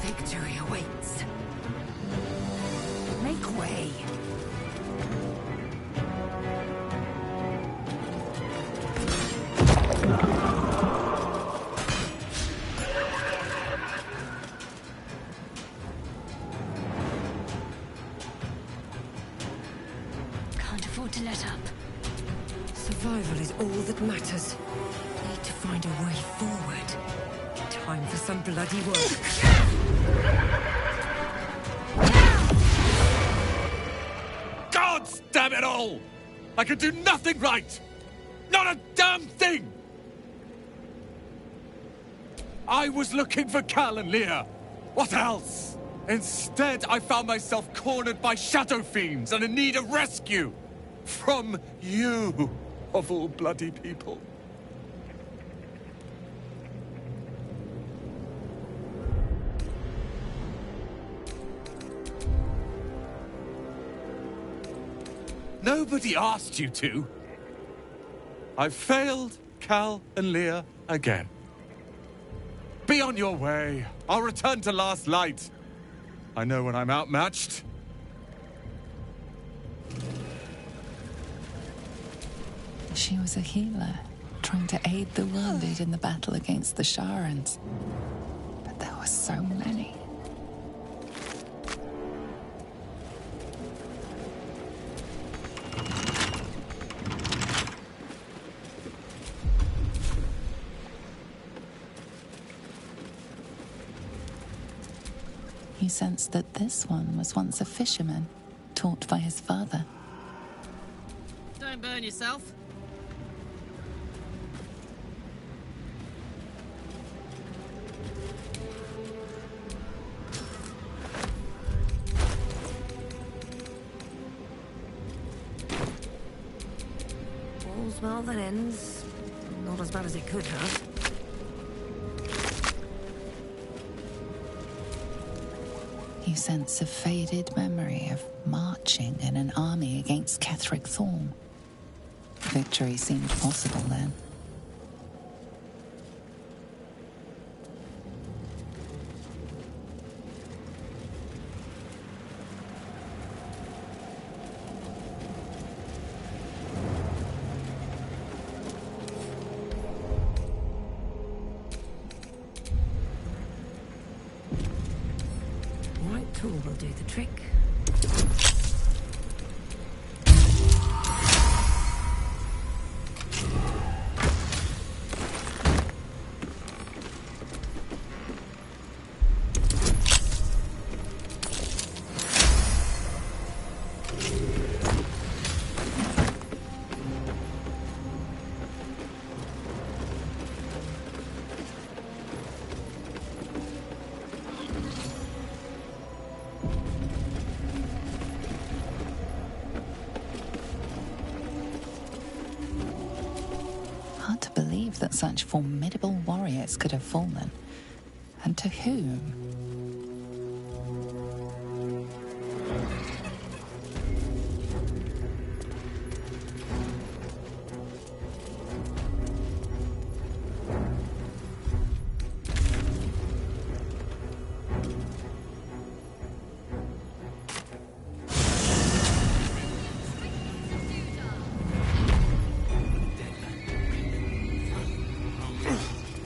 Victory awaits. Make way. Can't afford to let up. Survival is all that matters. Need to find a way forward. Time for some bloody work. Gods damn it all! I could do nothing right! Not a damn thing! I was looking for Cal and Leah. What else? Instead, I found myself cornered by shadow fiends and in need of rescue. From you, of all bloody people. Nobody asked you to. I've failed Cal and Leah again. Be on your way. I'll return to Last Light. I know when I'm outmatched. She was a healer, trying to aid the wounded in the battle against the Sharans. But there were so many. You sensed that this one was once a fisherman, taught by his father. Don't burn yourself. All's well that ends. Not as bad as it could have. You sense a faded memory of marching in an army against Ketheric Thorm. Victory seemed possible then. Right tool will do the trick. Hard to believe that such formidable warriors could have fallen. And to whom?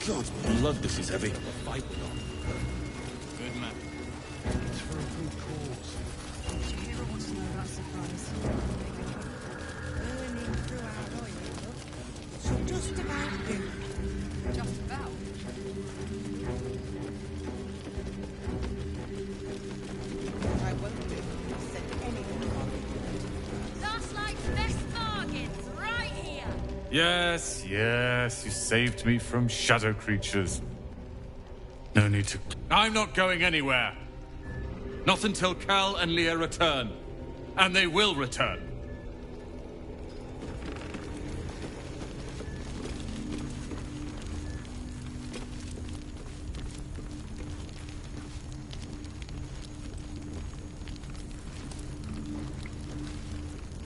God's blood, this is heavy. Fight good man. It's for a good cause. Did you ever want to know about surprise? Burning through our oil. So just about him. Just about? I won't be able to send anything on. Last night's best bargains, right here. Yes, yes, you saved me from shadow creatures. No need to... I'm not going anywhere. Not until Cal and Leah return. And they will return.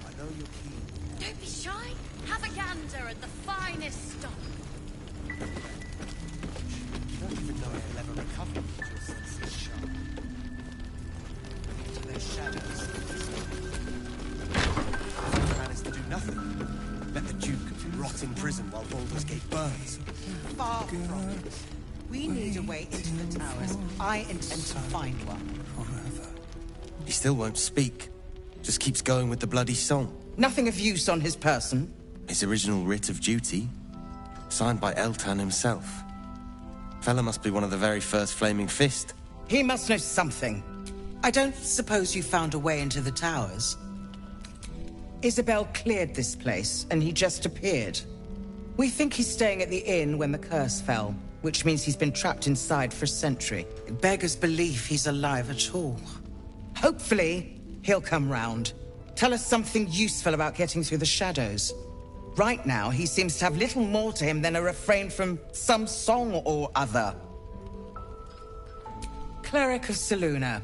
I know you're keen. Don't be shy. Have a gander at the finest stock. You don't even know if you'll ever recover with your senses sharp. To their shadows. The plan is to do nothing. Let the Duke rot in prison while Baldur's Gate burns. Far from it. We need a way into the towers. I intend to find one. He still won't speak. Just keeps going with the bloody song. Nothing of use on his person. His original writ of duty, signed by Eltan himself. Fella must be one of the very first Flaming Fist. He must know something. I don't suppose you found a way into the towers. Isabel cleared this place, and he just appeared. We think he's staying at the inn when the curse fell, which means he's been trapped inside for a century. It beggars belief he's alive at all. Hopefully, he'll come round. Tell us something useful about getting through the shadows. Right now, he seems to have little more to him than a refrain from some song or other. Cleric of Selûne.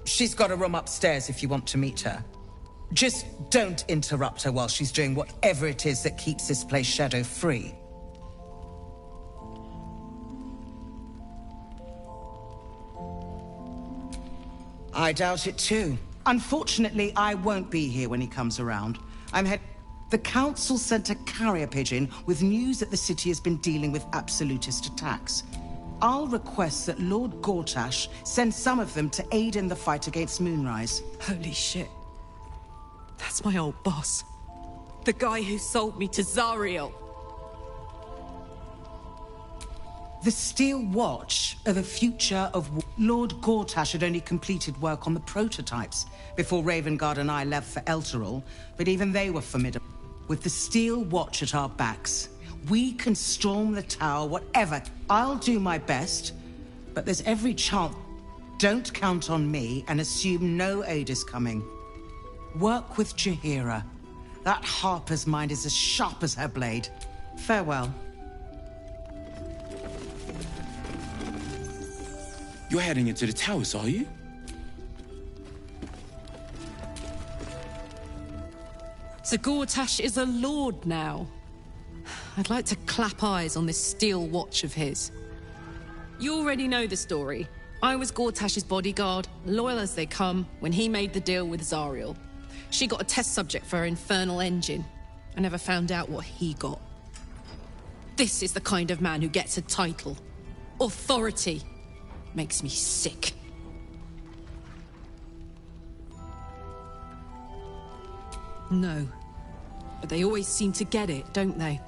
She's got a room upstairs if you want to meet her. Just don't interrupt her while she's doing whatever it is that keeps this place shadow-free. I doubt it too. Unfortunately, I won't be here when he comes around. The Council sent a carrier pigeon with news that the city has been dealing with absolutist attacks. I'll request that Lord Gortash send some of them to aid in the fight against Moonrise. Holy shit. That's my old boss. The guy who sold me to Zariel. The Steel Watch are the future of... Lord Gortash had only completed work on the prototypes before Ravengard and I left for Elturel, but even they were formidable. With the Steel Watch at our backs, we can storm the tower, whatever. I'll do my best, but there's every chance. Don't count on me and assume no aid is coming. Work with Jaheira. That Harper's mind is as sharp as her blade. Farewell. You're heading into the towers, are you? Sir Gortash is a lord now. I'd like to clap eyes on this steel watch of his. You already know the story. I was Gortash's bodyguard, loyal as they come, when he made the deal with Zariel. She got a test subject for her infernal engine. I never found out what he got. This is the kind of man who gets a title. Authority. Makes me sick. No. But they always seem to get it, don't they?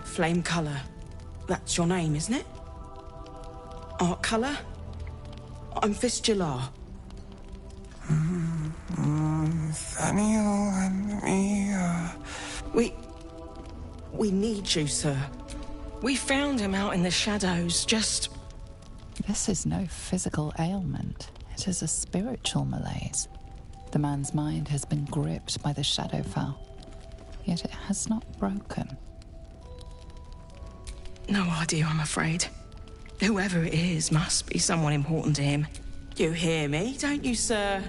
Flame colour. That's your name, isn't it? Art colour? I'm Fistula. Nathaniel and me, We need you, sir. We found him out in the shadows, just... This is no physical ailment. It is a spiritual malaise. The man's mind has been gripped by the Shadowfell, yet it has not broken. No idea, I'm afraid. Whoever it is must be someone important to him. You hear me, don't you, sir?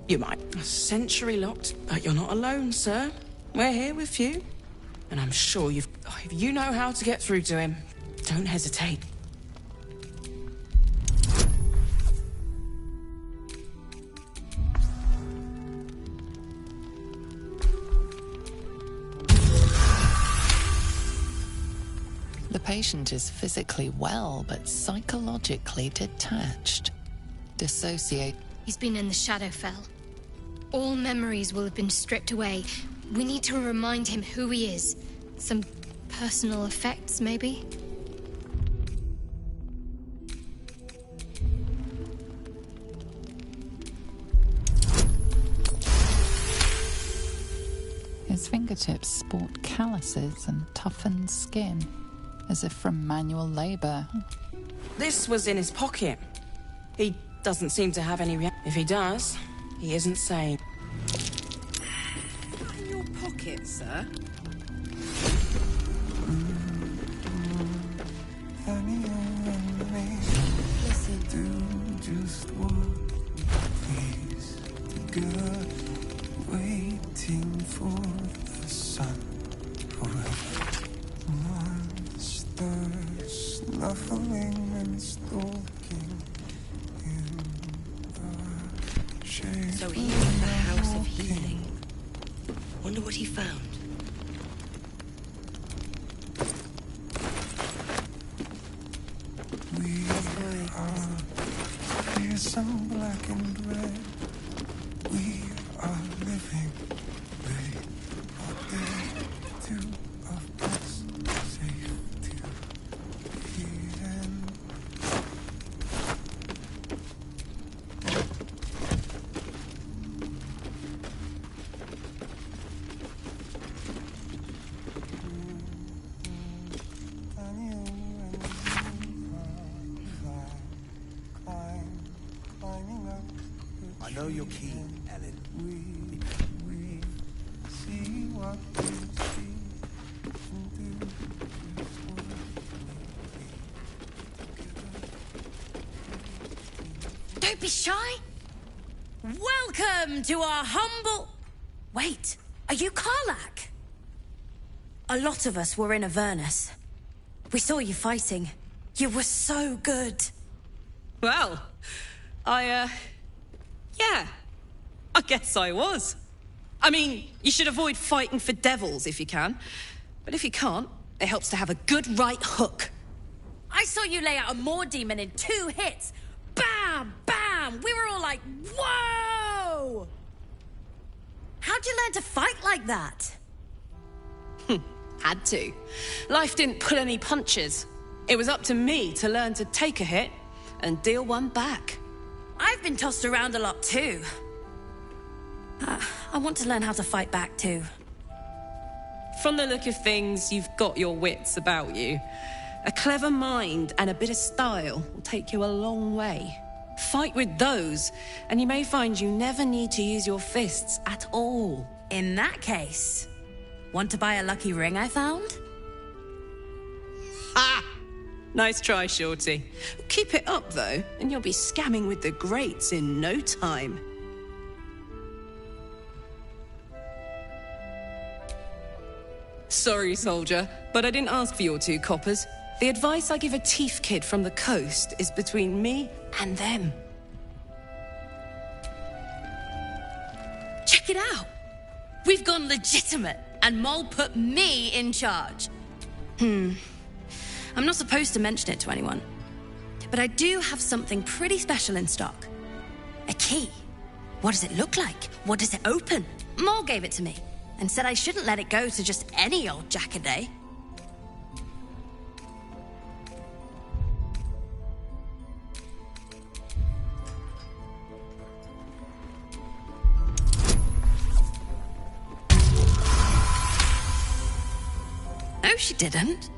You might. A century locked, but you're not alone, sir. We're here with you. And I'm sure if you know how to get through to him, don't hesitate. The patient is physically well, but psychologically detached. Dissociate. He's been in the Shadowfell. All memories will have been stripped away. We need to remind him who he is. Some personal effects, maybe? His fingertips sport calluses and toughened skin, as if from manual labor. This was in his pocket. He doesn't seem to have any If he does, he isn't sane. In your pocket, sir? Listen. Do just what please. Good, waiting for the sun. Forever. Monster snuffling and stalking in the shade. So he was at the House of Healing. Wonder what he found. We are fearsome black and red. We are living. They are dead. Two of us safe to the end. I know you're keen, Ellen. We see what we see and do Don't be shy. Welcome to our humble... Wait, are you Karlach? A lot of us were in Avernus. We saw you fighting. You were so good. Well, yeah. I guess I was. I mean, you should avoid fighting for devils if you can. But if you can't, it helps to have a good right hook. I saw you lay out a Moor demon in 2 hits. Bam! Bam! We were all like, whoa! How'd How'd you learn to fight like that? Had to. Life didn't pull any punches. It was up to me to learn to take a hit and deal one back. I've been tossed around a lot too. I want to learn how to fight back too. From the look of things, you've got your wits about you. A clever mind and a bit of style will take you a long way. Fight with those, and you may find you never need to use your fists at all. In that case, want to buy a lucky ring I found? Ha! Nice try, Shorty. Keep it up, though, and you'll be scamming with the greats in no time. Sorry, soldier, but I didn't ask for your 2 coppers. The advice I give a thief kid from the coast is between me and them. Check it out! We've gone legitimate, and Mole put me in charge. I'm not supposed to mention it to anyone, but I do have something pretty special in stock. A key. What does it look like? What does it open? Mole gave it to me, and said I shouldn't let it go to just any old jackaday. No, she didn't.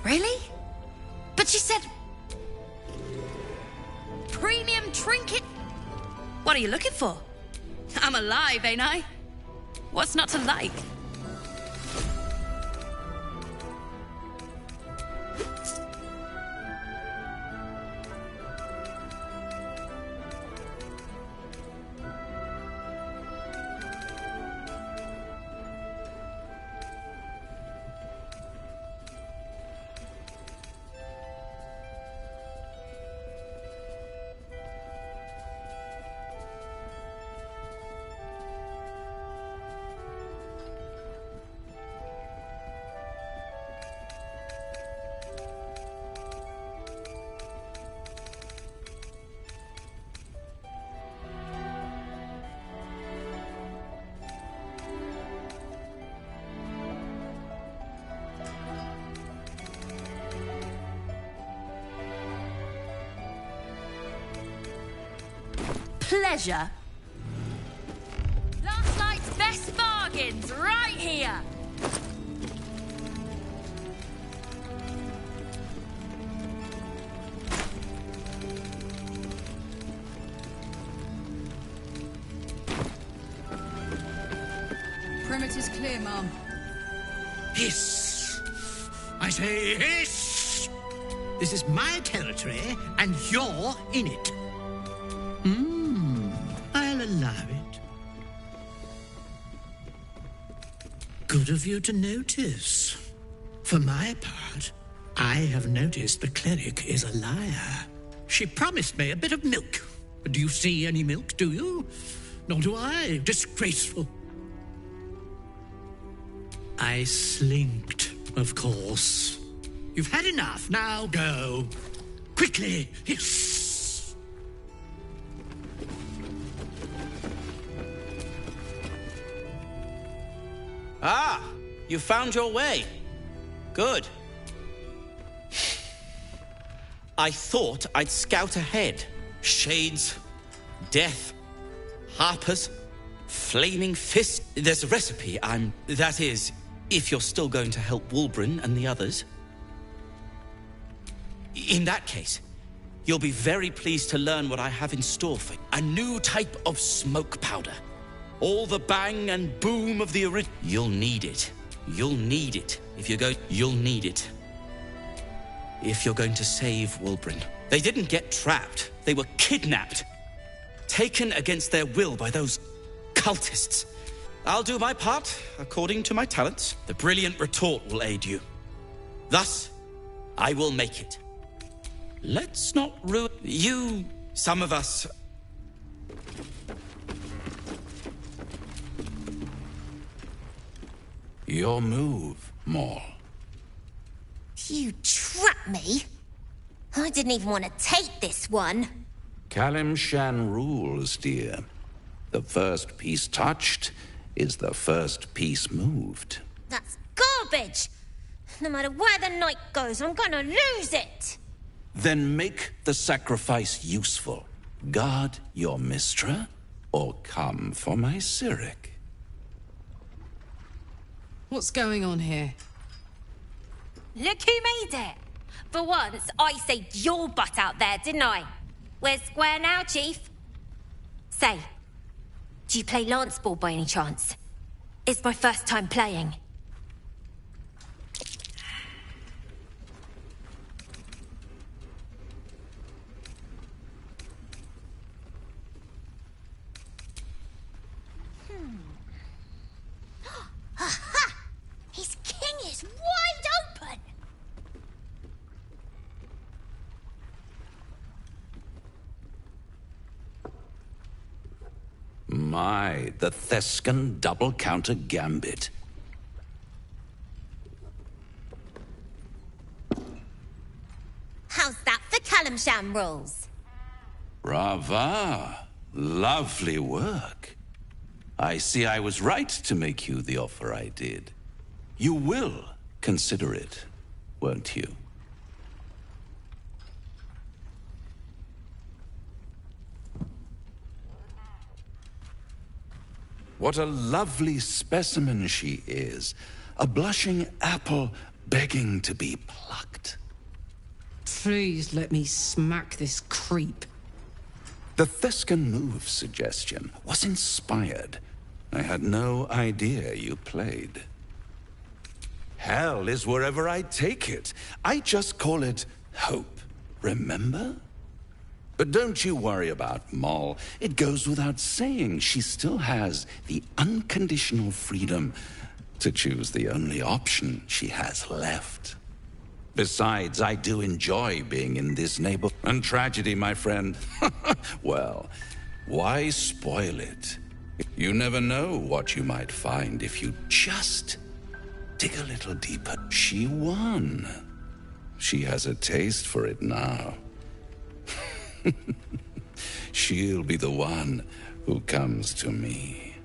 Really? But she said... premium trinket? What are you looking for? I'm alive, ain't I? What's not to like? Pleasure. Last night's best bargains right here. Perimeter's clear, Mum. Hiss! I say hiss! This is my territory, and you're in it. I'll allow it. Good of you to notice. For my part, I have noticed the cleric is a liar. She promised me a bit of milk. Do you see any milk, do you? Nor do I. Disgraceful. I slinked, of course. You've had enough. Now go. Quickly. Hiss! Ah, you found your way. Good. I thought I'd scout ahead. Shades, death, harpers, flaming fist. There's a recipe. That is, if you're still going to help Wulbren and the others. In that case, you'll be very pleased to learn what I have in store for you. A new type of smoke powder. All the bang and boom of the original. You'll need it. You'll need it if you're going. You'll need it if you're going to save Wulbren. They didn't get trapped. They were kidnapped, taken against their will by those cultists. I'll do my part according to my talents. The brilliant retort will aid you. Thus, I will make it. Let's not ruin you. Some of us. Your move, Maul. You trapped me? I didn't even want to take this one. Kalimshan rules, dear. The first piece touched is the first piece moved. That's garbage! No matter where the night goes, I'm gonna lose it! Then make the sacrifice useful. Guard your Mistra, or come for my Cyric. What's going on here? Look who made it! For once, I saved your butt out there, didn't I? We're square now, Chief. Say, do you play lance ball by any chance? It's my first time playing. Aha! His king is wide open! My, the Thescan double-counter gambit. How's that for Kalimshan rules? Brava! Lovely work. I see I was right to make you the offer I did. You will consider it, won't you? What a lovely specimen she is. A blushing apple begging to be plucked. Please let me smack this creep. The Thescan move suggestion was inspired. I had no idea you played. Hell is wherever I take it. I just call it hope, remember? But don't you worry about Moll. It goes without saying she still has the unconditional freedom to choose the only option she has left. Besides, I do enjoy being in this neighborhood. And tragedy, my friend, well, why spoil it? You never know what you might find if you just dig a little deeper. She won. She has a taste for it now. She'll be the one who comes to me.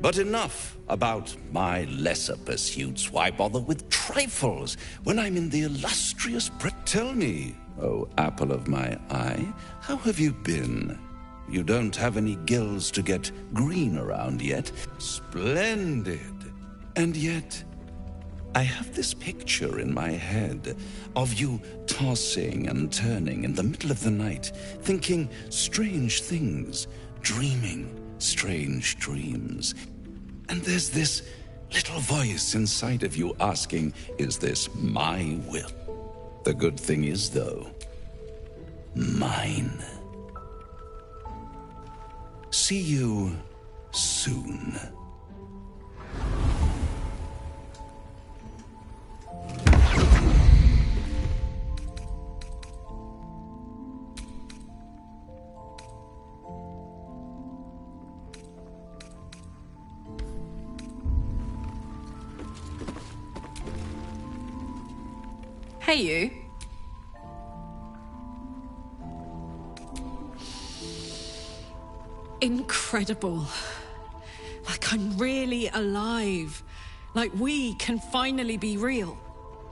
But enough about my lesser pursuits. Why bother with trifles when I'm in the illustrious Tell me, oh apple of my eye, how have you been? You don't have any gills to get green around yet. Splendid. And yet, I have this picture in my head of you tossing and turning in the middle of the night, thinking strange things, dreaming strange dreams. And there's this little voice inside of you asking, is this my will? The good thing is, though, mine. See you soon. Hey, you. Incredible. Like I'm really alive. Like we can finally be real.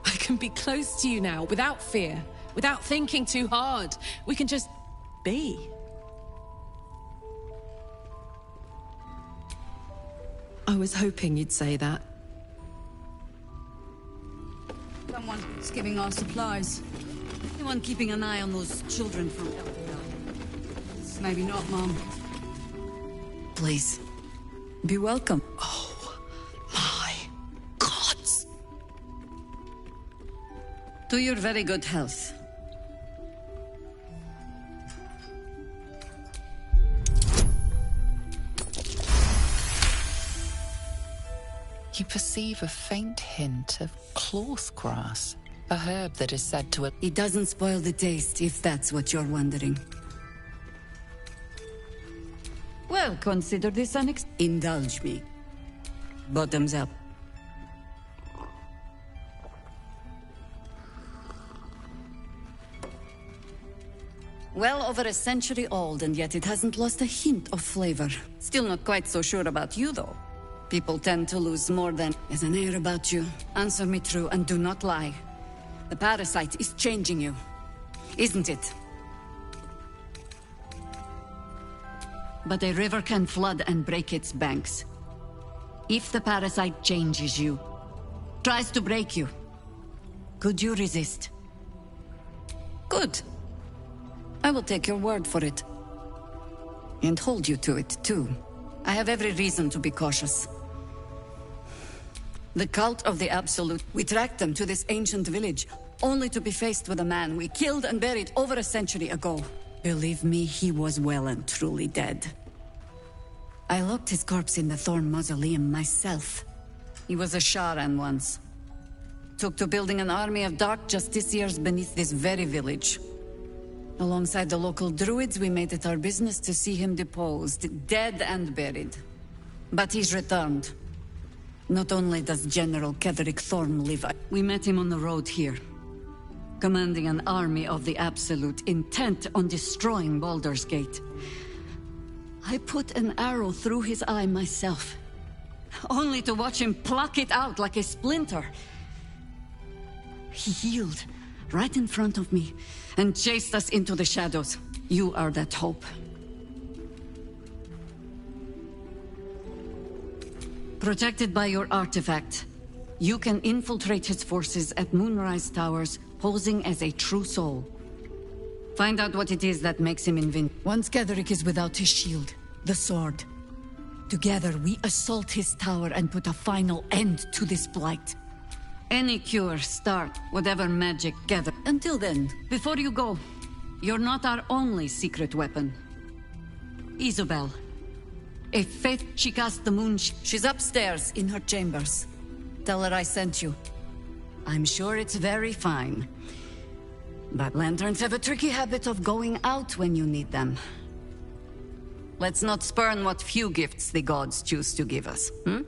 I can be close to you now, without fear, without thinking too hard. We can just be. I was hoping you'd say that. Someone's giving our supplies. Anyone keeping an eye on those children from Baldur? Maybe not, Mom. Please, be welcome. Oh, my gods. To your very good health. You perceive a faint hint of cloth grass, a herb that is said to... It doesn't spoil the taste, if that's what you're wondering. Well, consider this Indulge me. Bottoms up. over a century old, and yet it hasn't lost a hint of flavor. Still not quite so sure about you, though. People tend to lose more than... There's an air about you. Answer me true, and do not lie. The parasite is changing you. Isn't it? But a river can flood and break its banks. If the parasite changes you, tries to break you, could you resist? Good. I will take your word for it. And hold you to it, too. I have every reason to be cautious. The cult of the Absolute. We tracked them to this ancient village, only to be faced with a man we killed and buried over a century ago. Believe me, he was well and truly dead. I locked his corpse in the Thorn Mausoleum myself. He was a Sharan once. Took to building an army of dark justiciars beneath this very village. Alongside the local druids, we made it our business to see him deposed, dead and buried. But he's returned. Not only does General Ketheric Thorn live, we met him on the road here, commanding an army of the Absolute, intent on destroying Baldur's Gate. I put an arrow through his eye myself, only to watch him pluck it out like a splinter. He healed right in front of me and chased us into the shadows. You are that hope. Protected by your artifact, you can infiltrate his forces at Moonrise Towers, posing as a true soul. Find out what it is that makes him invincible. Once Ketheric is without his shield, the sword. Together, we assault his tower and put a final end to this blight. Any cure, start, whatever magic gather. Until then, before you go, you're not our only secret weapon. Isobel. A faith, she cast the moon. She's upstairs in her chambers. Tell her I sent you. I'm sure it's very fine. But lanterns have a tricky habit of going out when you need them. Let's not spurn what few gifts the gods choose to give us, hmm?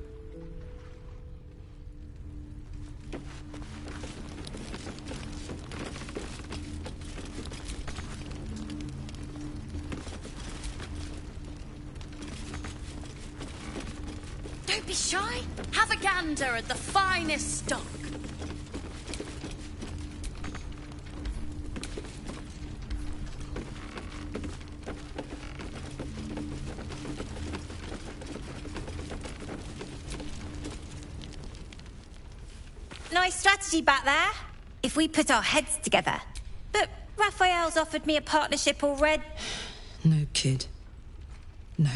Don't be shy. Have a gander at the finest stock. Nice strategy back there, if we put our heads together. But Raphael's offered me a partnership already. No, kid. No.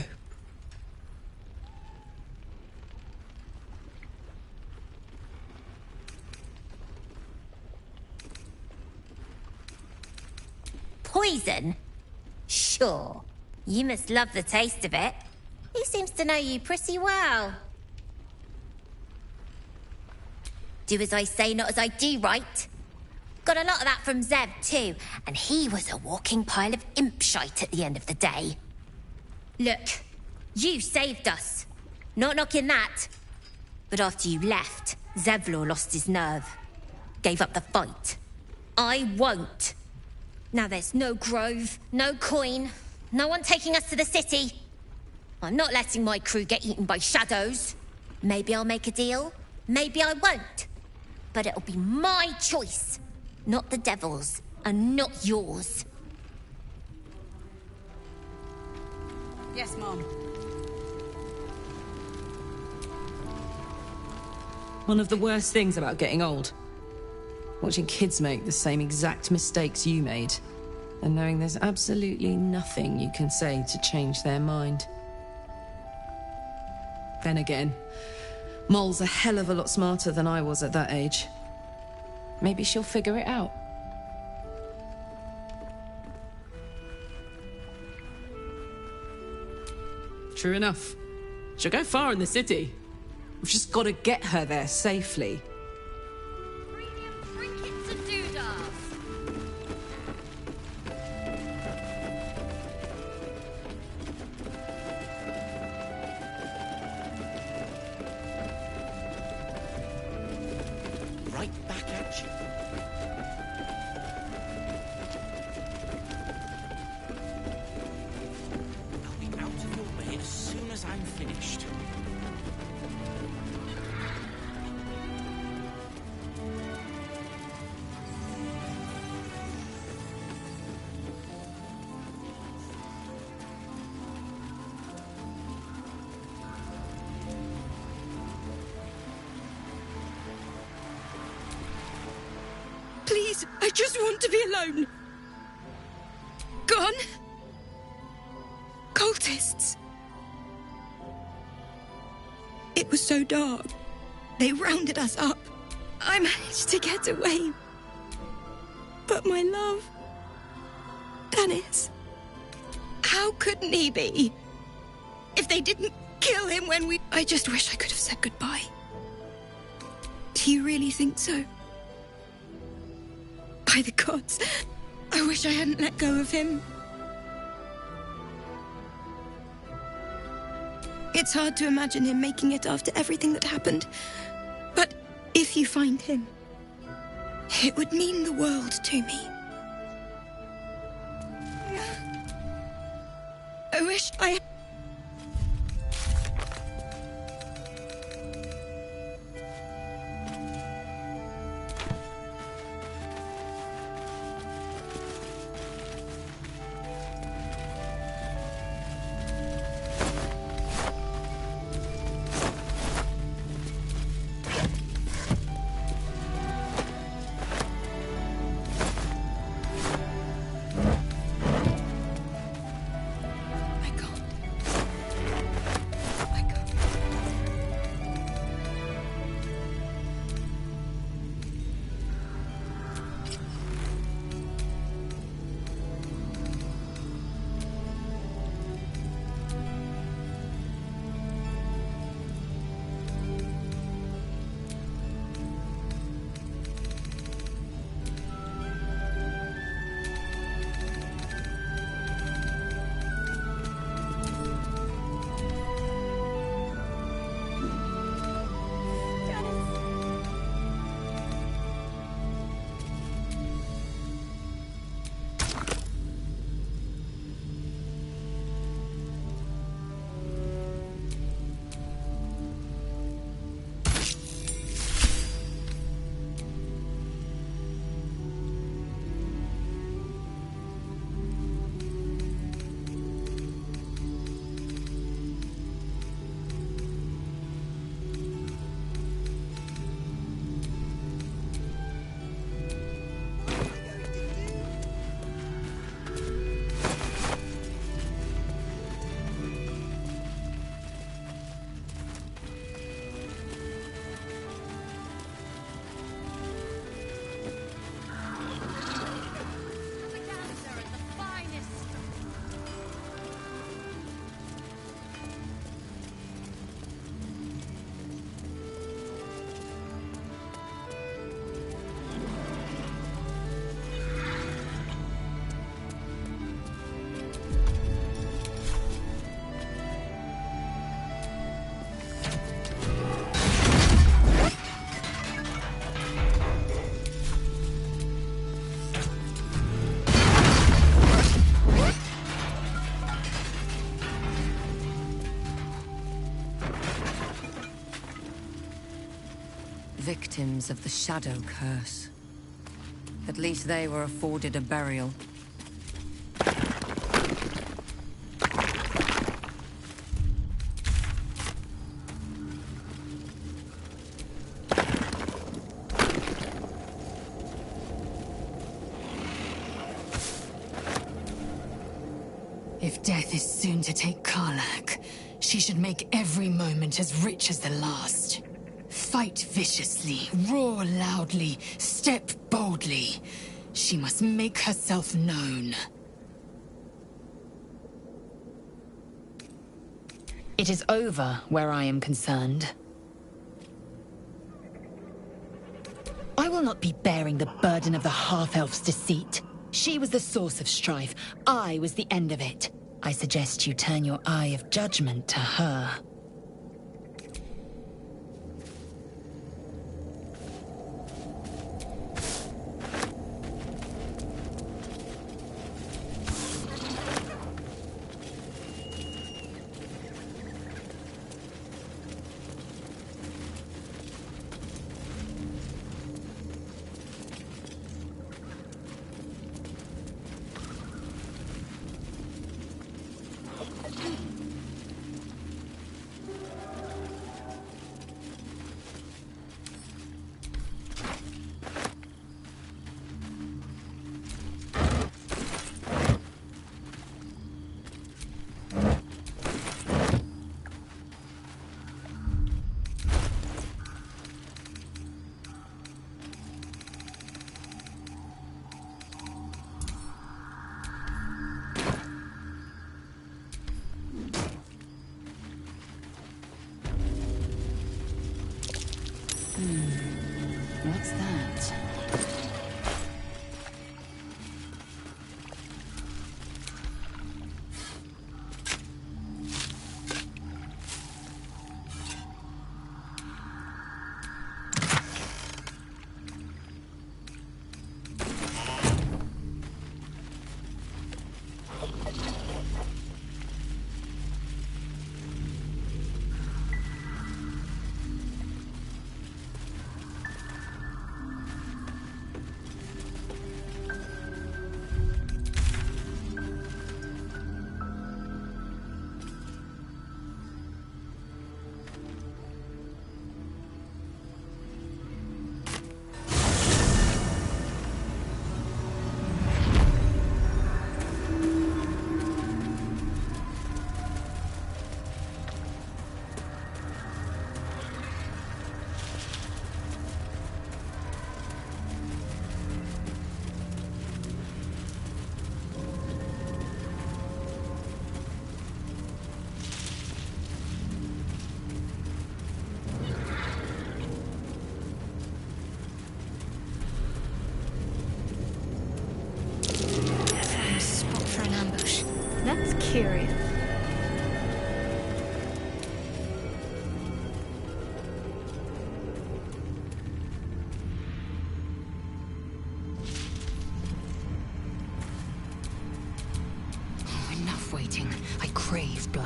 Poison? Sure. You must love the taste of it. He seems to know you pretty well. Do as I say, not as I do, right? Got a lot of that from Zev, too, and he was a walking pile of imp shite at the end of the day. Look, you saved us. Not knocking that. But after you left, Zevlor lost his nerve. Gave up the fight. I won't. Now there's no grove, no coin, no one taking us to the city. I'm not letting my crew get eaten by shadows. Maybe I'll make a deal, maybe I won't. But it'll be my choice, not the devil's, and not yours. Yes, Mom. One of the worst things about getting old. Watching kids make the same exact mistakes you made, and knowing there's absolutely nothing you can say to change their mind. Then again, Mol's a hell of a lot smarter than I was at that age. Maybe she'll figure it out. True enough. She'll go far in the city. We've just got to get her there safely. Trinkets and doodahs. Right back at you. I'm finished. Please, I just want to be alone. Gone? Cultists. It was so dark. They rounded us up. I managed to get away. But my love... Dennis... How couldn't he be? If they didn't kill him when we... I just wish I could have said goodbye. Do you really think so? By the gods, I wish I hadn't let go of him. It's hard to imagine him making it after everything that happened. But if you find him, it would mean the world to me. I wish I... Victims of the Shadow Curse. At least they were afforded a burial. If death is soon to take Karlak, she should make every moment as rich as the last. Fight viciously, roar loudly, step boldly. She must make herself known. It is over where I am concerned. I will not be bearing the burden of the half-elf's deceit. She was the source of strife. I was the end of it. I suggest you turn your eye of judgment to her.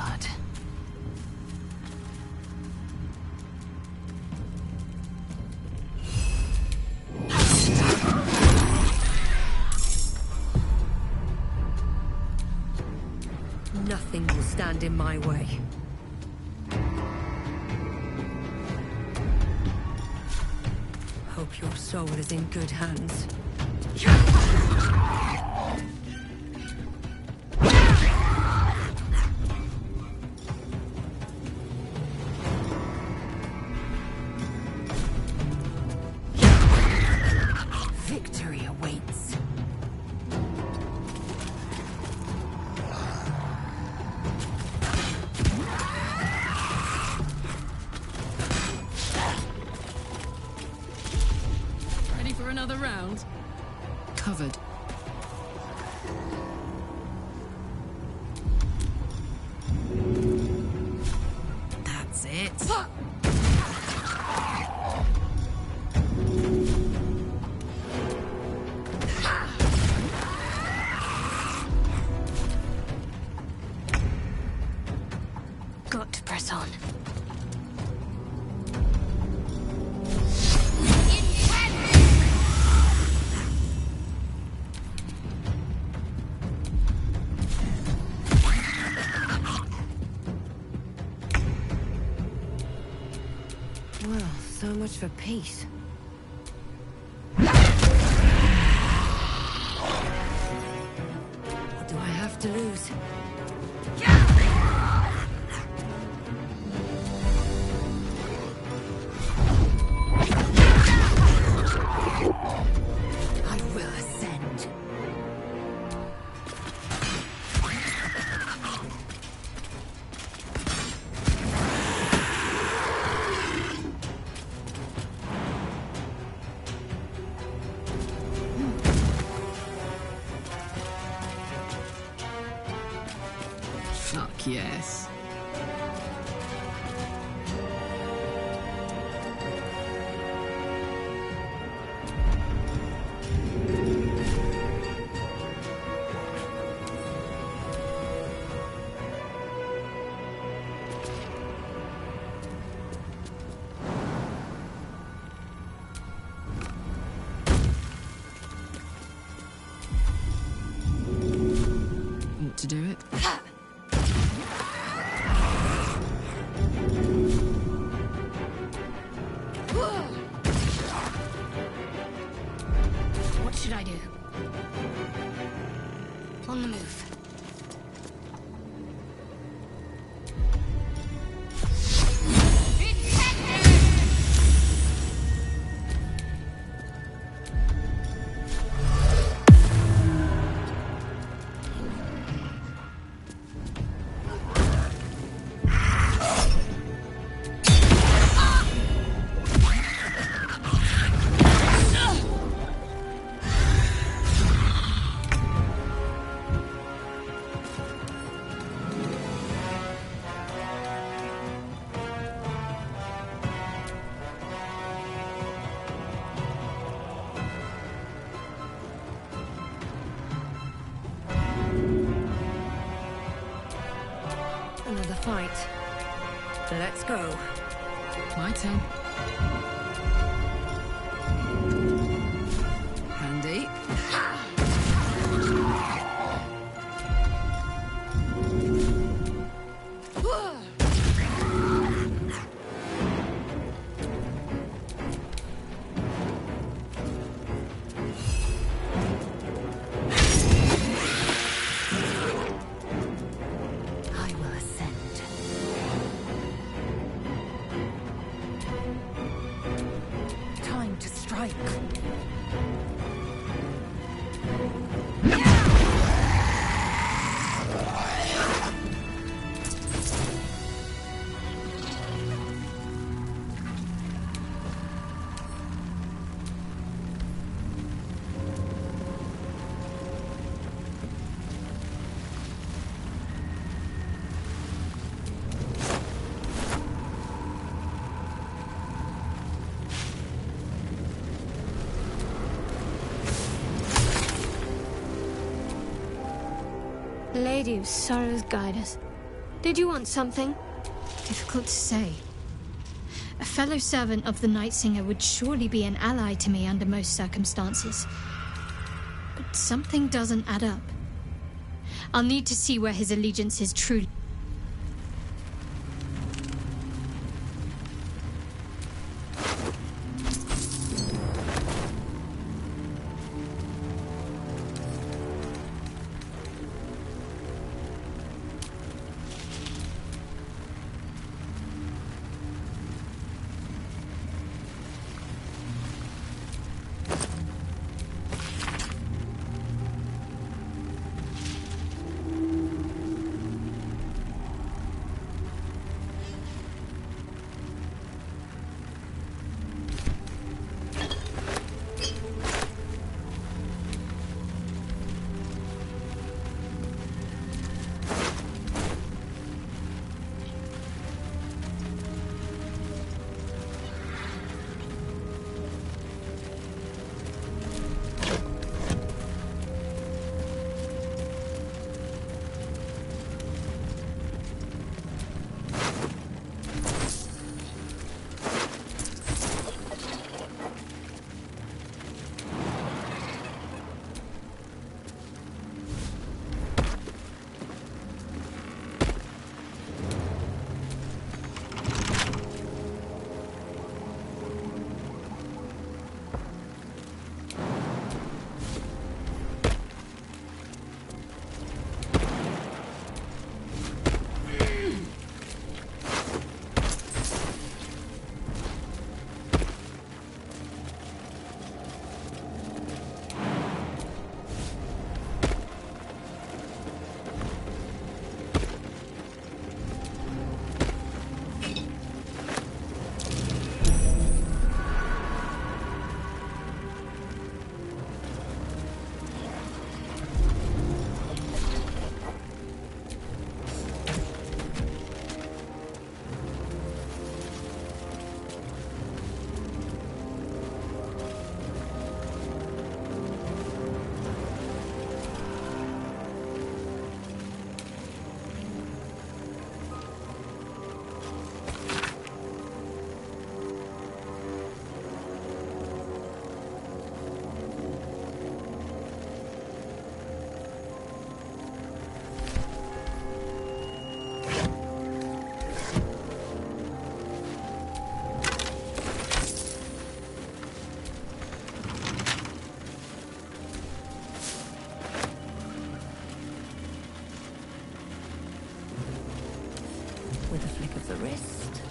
blood. Nothing will stand in my way. Hope your soul is in good hands. Victory awaits. Ready for another round? Covered. That's it. Got to press on. Well, so much for peace. What do I have to lose? I will ascend. Fuck yes. Want to do it? What should I do? On the move. Another fight. Let's go. My turn. Handy. I will ascend. Time to strike. Lady of Sorrows, guide us. Did you want something? Difficult to say. A fellow servant of the Night Singer would surely be an ally to me under most circumstances. But something doesn't add up. I'll need to see where his allegiance is truly. With a flick of the wrist.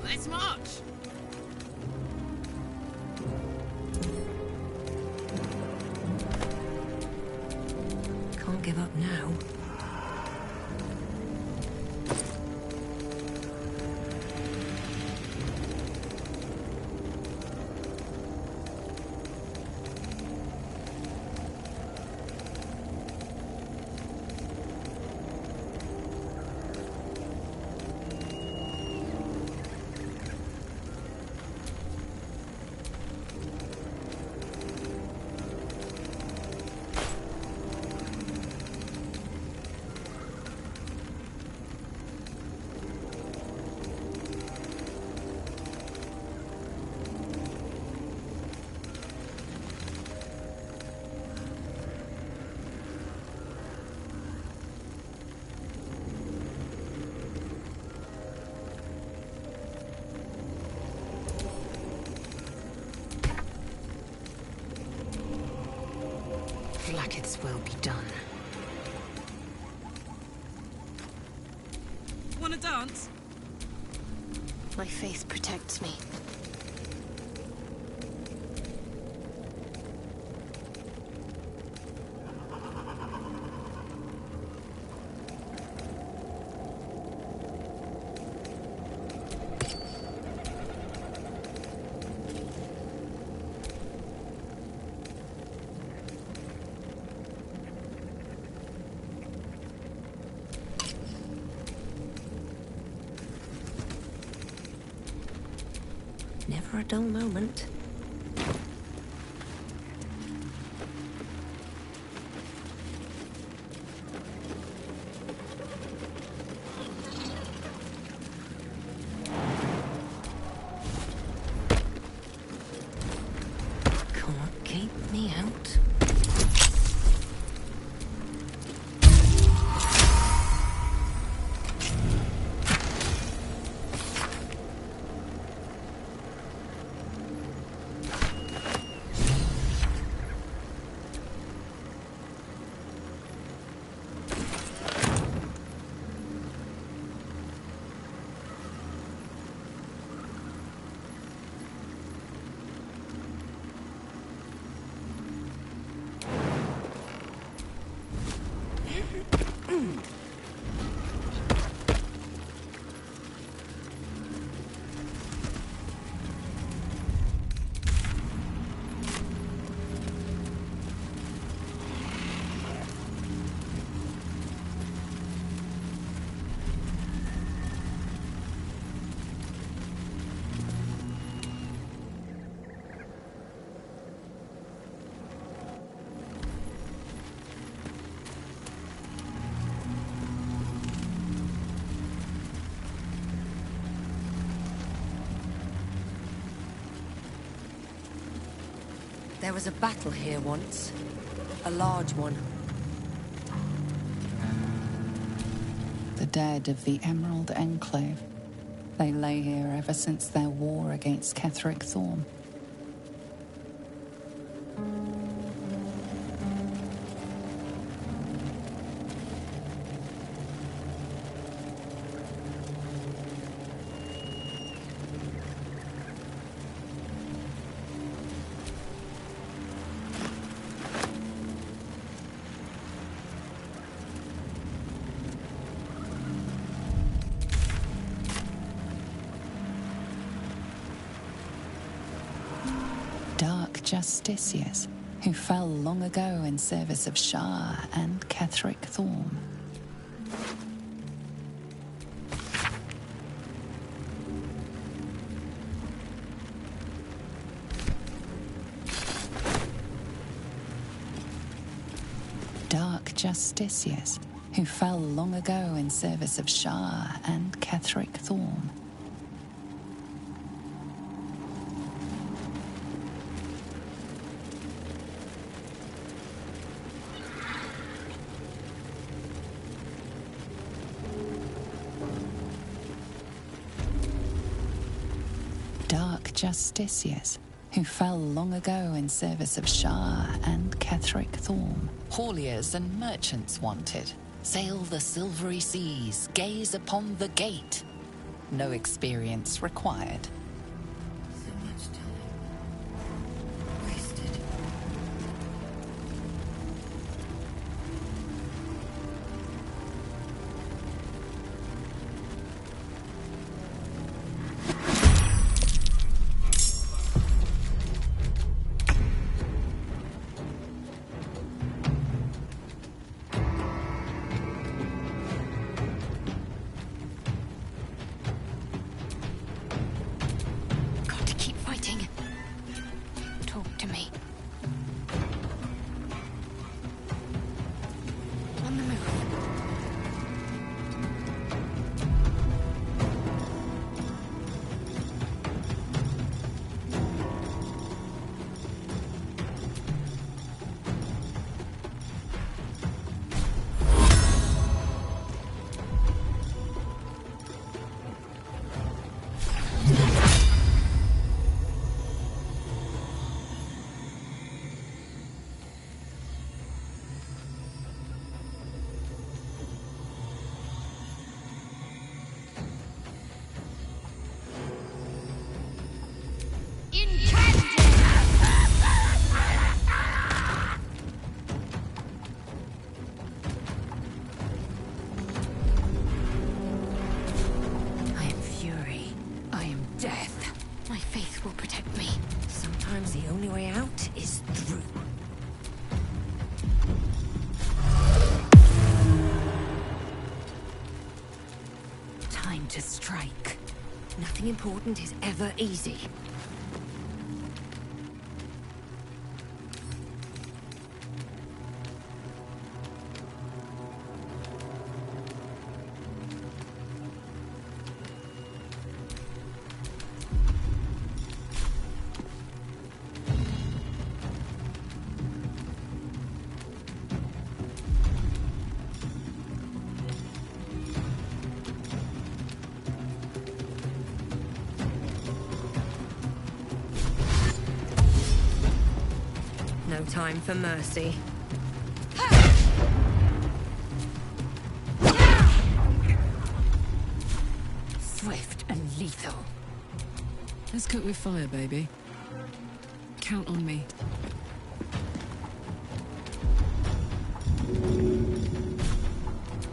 Let's march! Can't give up now. back, its will be done. Wanna dance? My faith protects me. Never a dull moment. Can't keep me out. There was a battle here once. A large one. The dead of the Emerald Enclave. They lay here ever since their war against Ketheric Thorm. Justiciars, who fell long ago in service of Shah and Ketheric Thorm. Dark Justiciars, who fell long ago in service of Shah and Ketheric Thorm. Justiciars, who fell long ago in service of Shah and Ketheric Thorm. Hauliers and merchants wanted. Sail the silvery seas, gaze upon the gate. No experience required. So much time. Wasted. Time to strike. Nothing important is ever easy. No time for mercy. Swift and lethal. Let's cook with fire, baby. Count on me.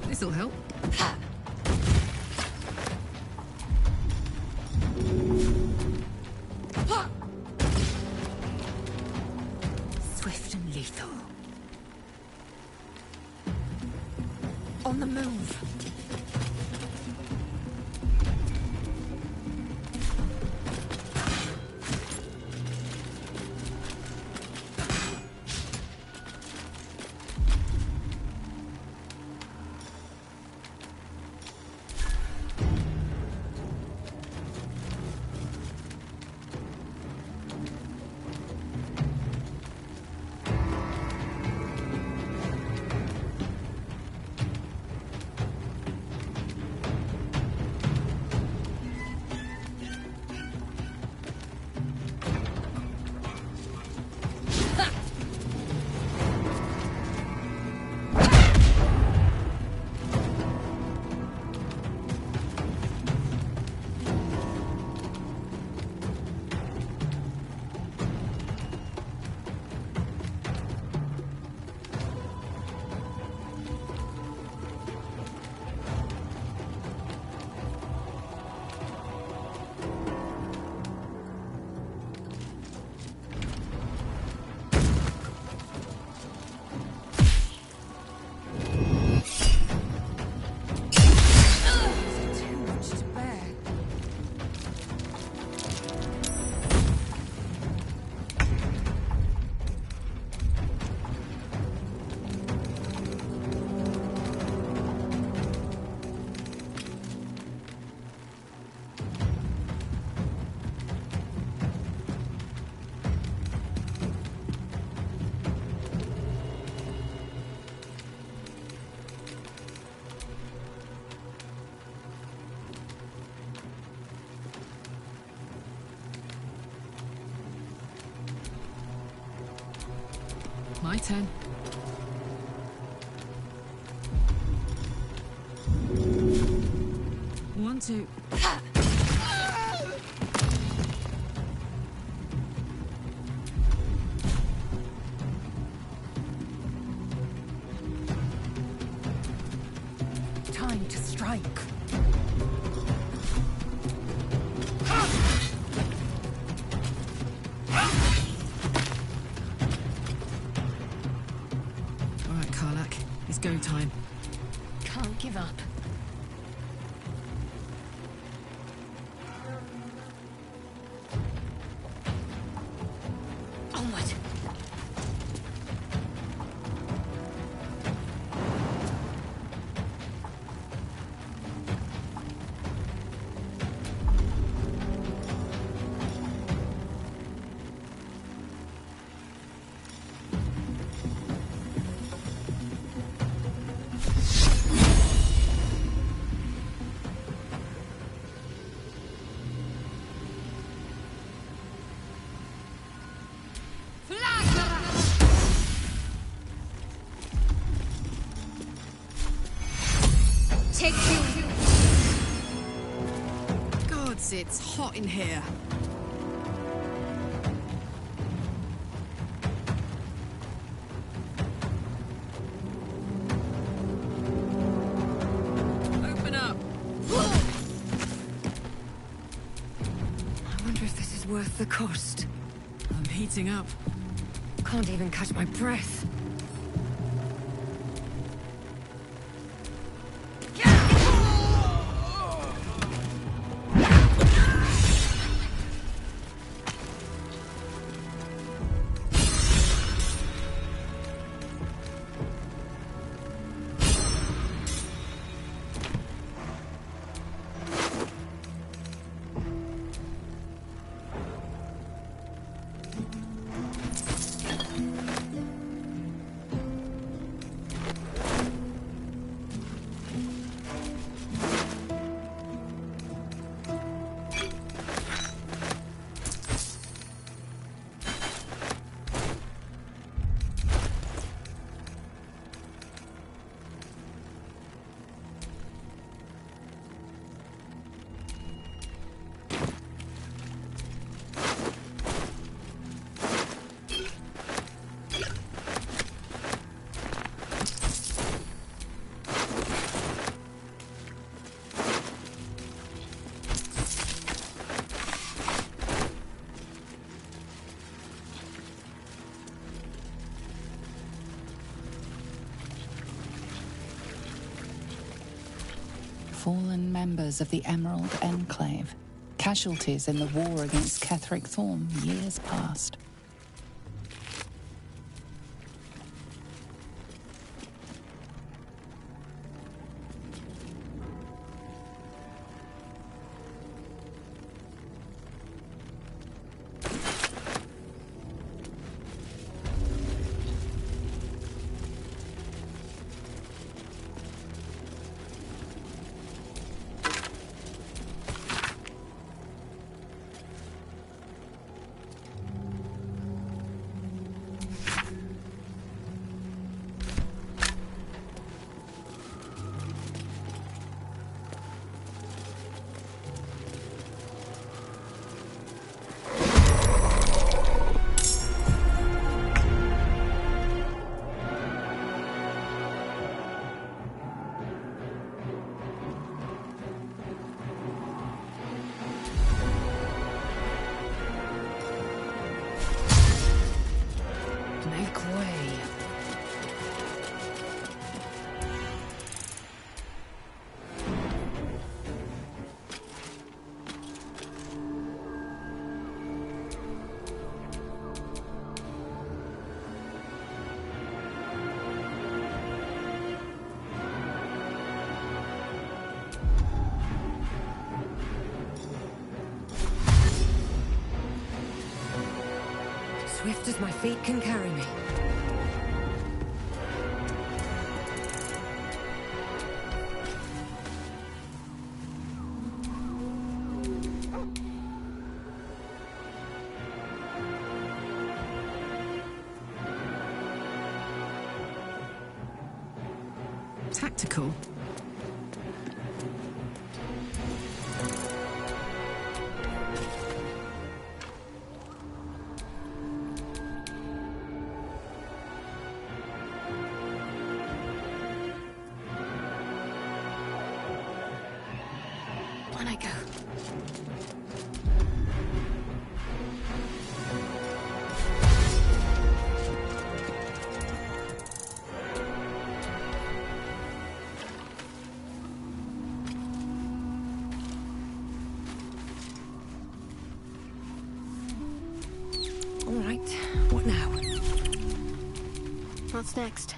This'll help. Swift and lethal. On the move. My turn. One, two. Time to strike. All right, Karlak. It's go time. Can't give up. Onward. Take you. Gods, it's hot in here. Open up. I wonder if this is worth the cost. I'm heating up. Can't even catch my breath. fallen members of the Emerald Enclave, casualties in the war against Ketheric Thorm years past. Swift as my feet can carry me. Tactical. On I go. All right, what now? What's next?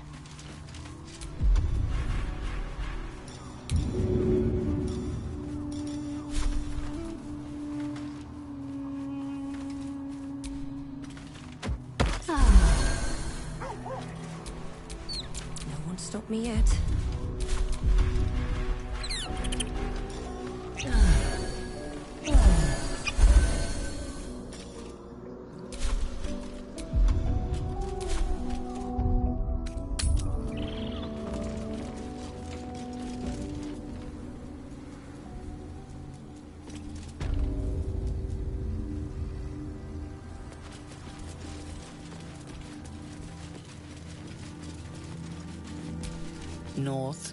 No one stopped me yet.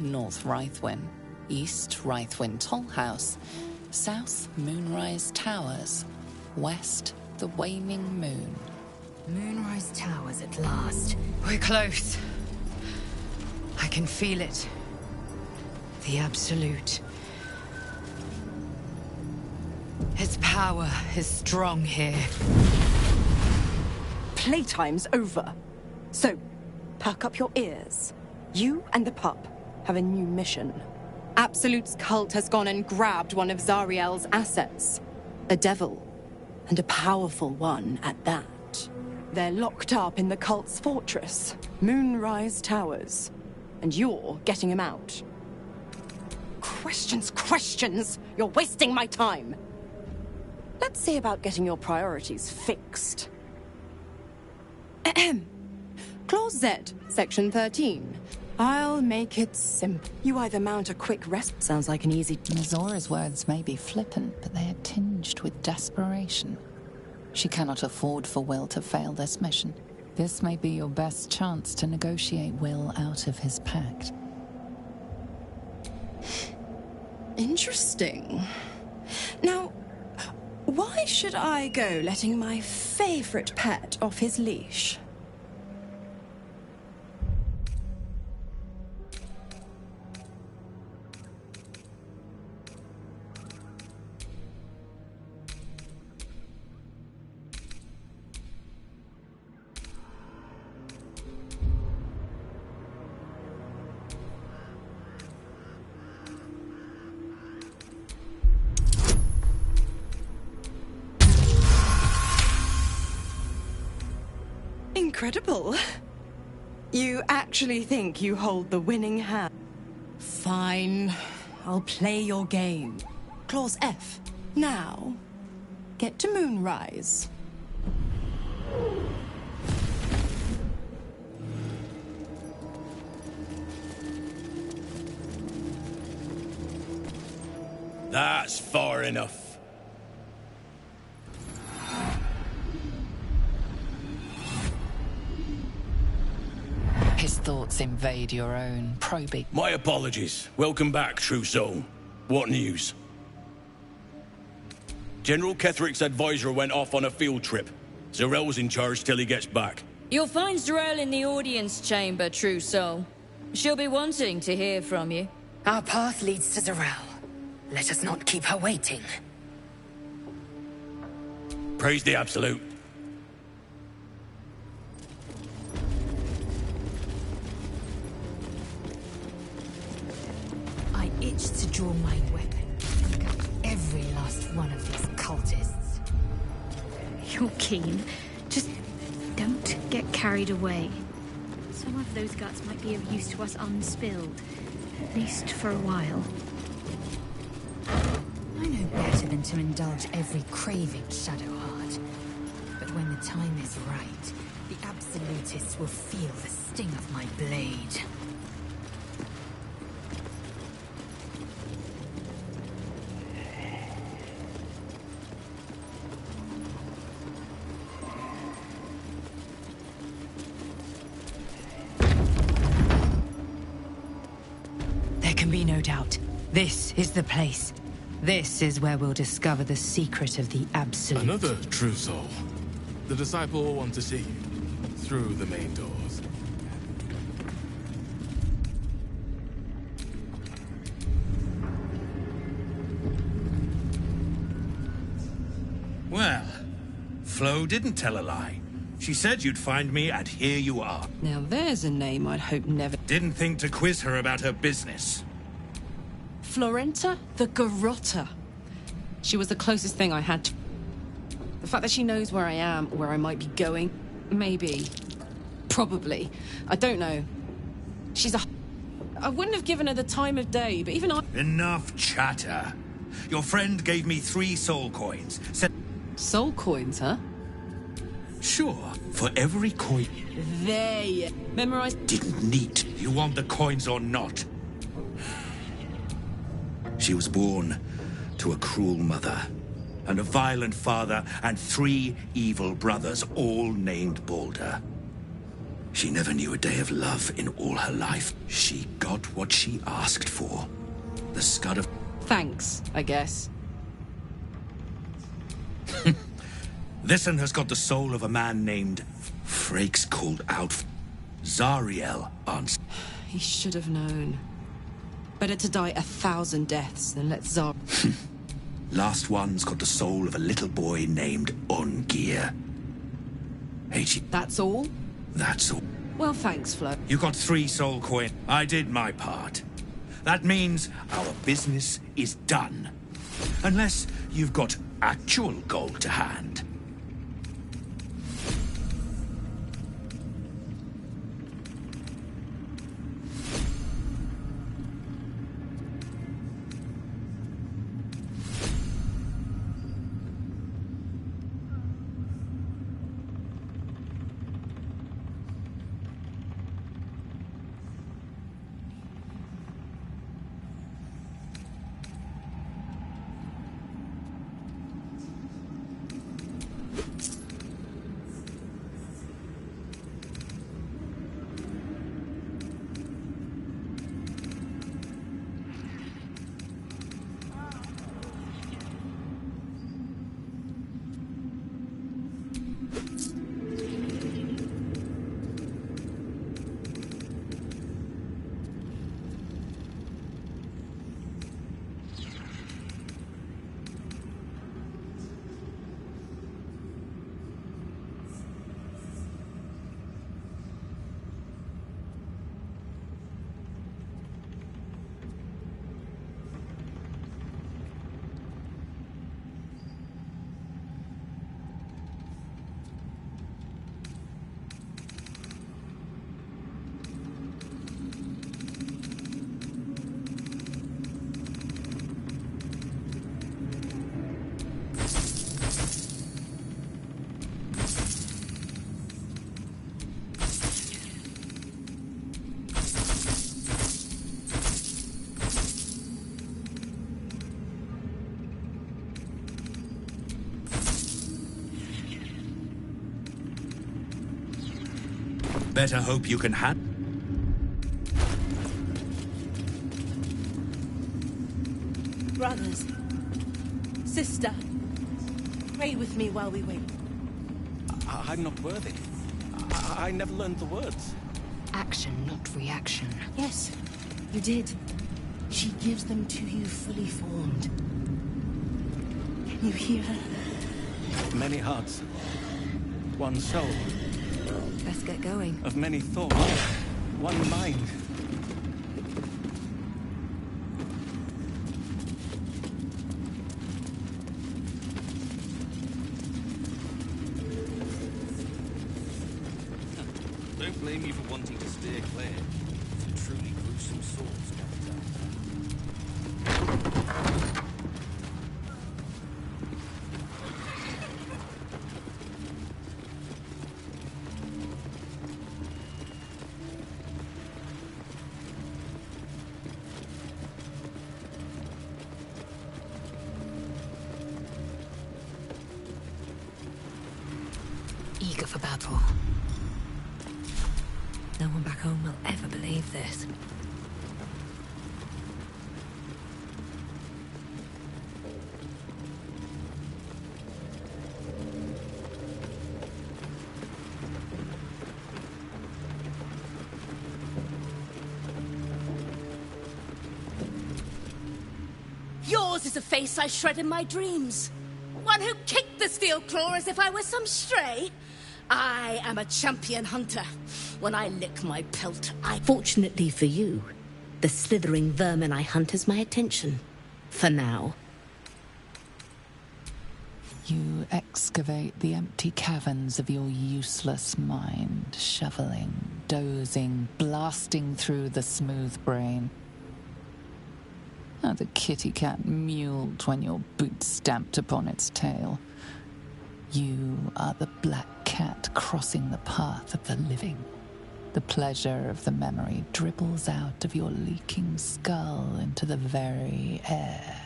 North Rythwin, East Rythwin Tollhouse, South Moonrise Towers, West the Waning Moon. Moonrise Towers at last. We're close. I can feel it. The Absolute. Its power is strong here. Playtime's over. So, perk up your ears. You and the pup have a new mission. Absolute's cult has gone and grabbed one of Zariel's assets. A devil, and a powerful one at that. They're locked up in the cult's fortress, Moonrise Towers. And you're getting him out. Questions! You're wasting my time! Let's see about getting your priorities fixed. Ahem. Clause Z, Section 13. I'll make it simple. You either mount a quick rest... Sounds like an easy... Zora's words may be flippant, but they are tinged with desperation. She cannot afford for Will to fail this mission. This may be your best chance to negotiate Will out of his pact. Interesting. Now, why should I go letting my favorite pet off his leash? Incredible. You actually think you hold the winning hand? Fine. I'll play your game. Clause F. Now, get to Moonrise. That's far enough. His thoughts invade your own, probing. My apologies. Welcome back, true soul. What news? General Ketherick's advisor went off on a field trip. Zarel's in charge till he gets back. You'll find Zarel in the audience chamber, true soul. She'll be wanting to hear from you. Our path leads to Zarel. Let us not keep her waiting. Praise the Absolute. I itch to draw my weapon. Every last one of these cultists. You're keen. Just don't get carried away. Some of those guts might be of use to us unspilled. At least for a while. I know better than to indulge every craving, Shadowheart. But when the time is right, the Absolutists will feel the sting of my blade. There can be no doubt. This is the place. This is where we'll discover the secret of the Absolute. Another true soul. The disciple will want to see you through the main doors. Well, Flo didn't tell a lie. She said you'd find me, and here you are. Now there's a name I'd hope never... Didn't think to quiz her about her business. Florenta the Garotta. She was the closest thing I had to... The fact that she knows where I am, where I might be going, maybe, probably, I don't know. She's a... I wouldn't have given her the time of day, but even I... Enough chatter. Your friend gave me 3 soul coins. Said... Soul coins, huh? Sure, for every coin... They memorized... Didn't need. You want the coins or not? She was born to a cruel mother, and a violent father, and 3 evil brothers, all named Baldur. She never knew a day of love in all her life. She got what she asked for. The scud of... Thanks, I guess. This one has got the soul of a man named... Frakes called out... Zariel on... He should have known. Better to die 1,000 deaths than let Zar... Last one's got the soul of a little boy named Ungir. That's all? That's all. Well, thanks, Flo. You got 3 soul coins. I did my part. That means our business is done. Unless you've got actual gold to hand. Better hope you can Brothers, sister, pray with me while we wait. I'm not worthy. I never learned the words. Action, not reaction. Yes, you did. She gives them to you fully formed. Can you hear her? Many hearts. One soul. Let's get going. Of many thoughts. One mind. Don't blame you for wanting to steer clear. It's a truly gruesome swords kept out there. Eager for battle. No one back home will ever believe this. Yours is a face I shred in my dreams. One who kicked the steel claw as if I were some stray. I am a champion hunter. When I lick my pelt, Fortunately for you, the slithering vermin I hunt has my attention. For now. You excavate the empty caverns of your useless mind, shoveling, dozing, blasting through the smooth brain. How the kitty cat mewled when your boot stamped upon its tail. You are the black cat crossing the path of the living. The pleasure of the memory dribbles out of your leaking skull into the very air.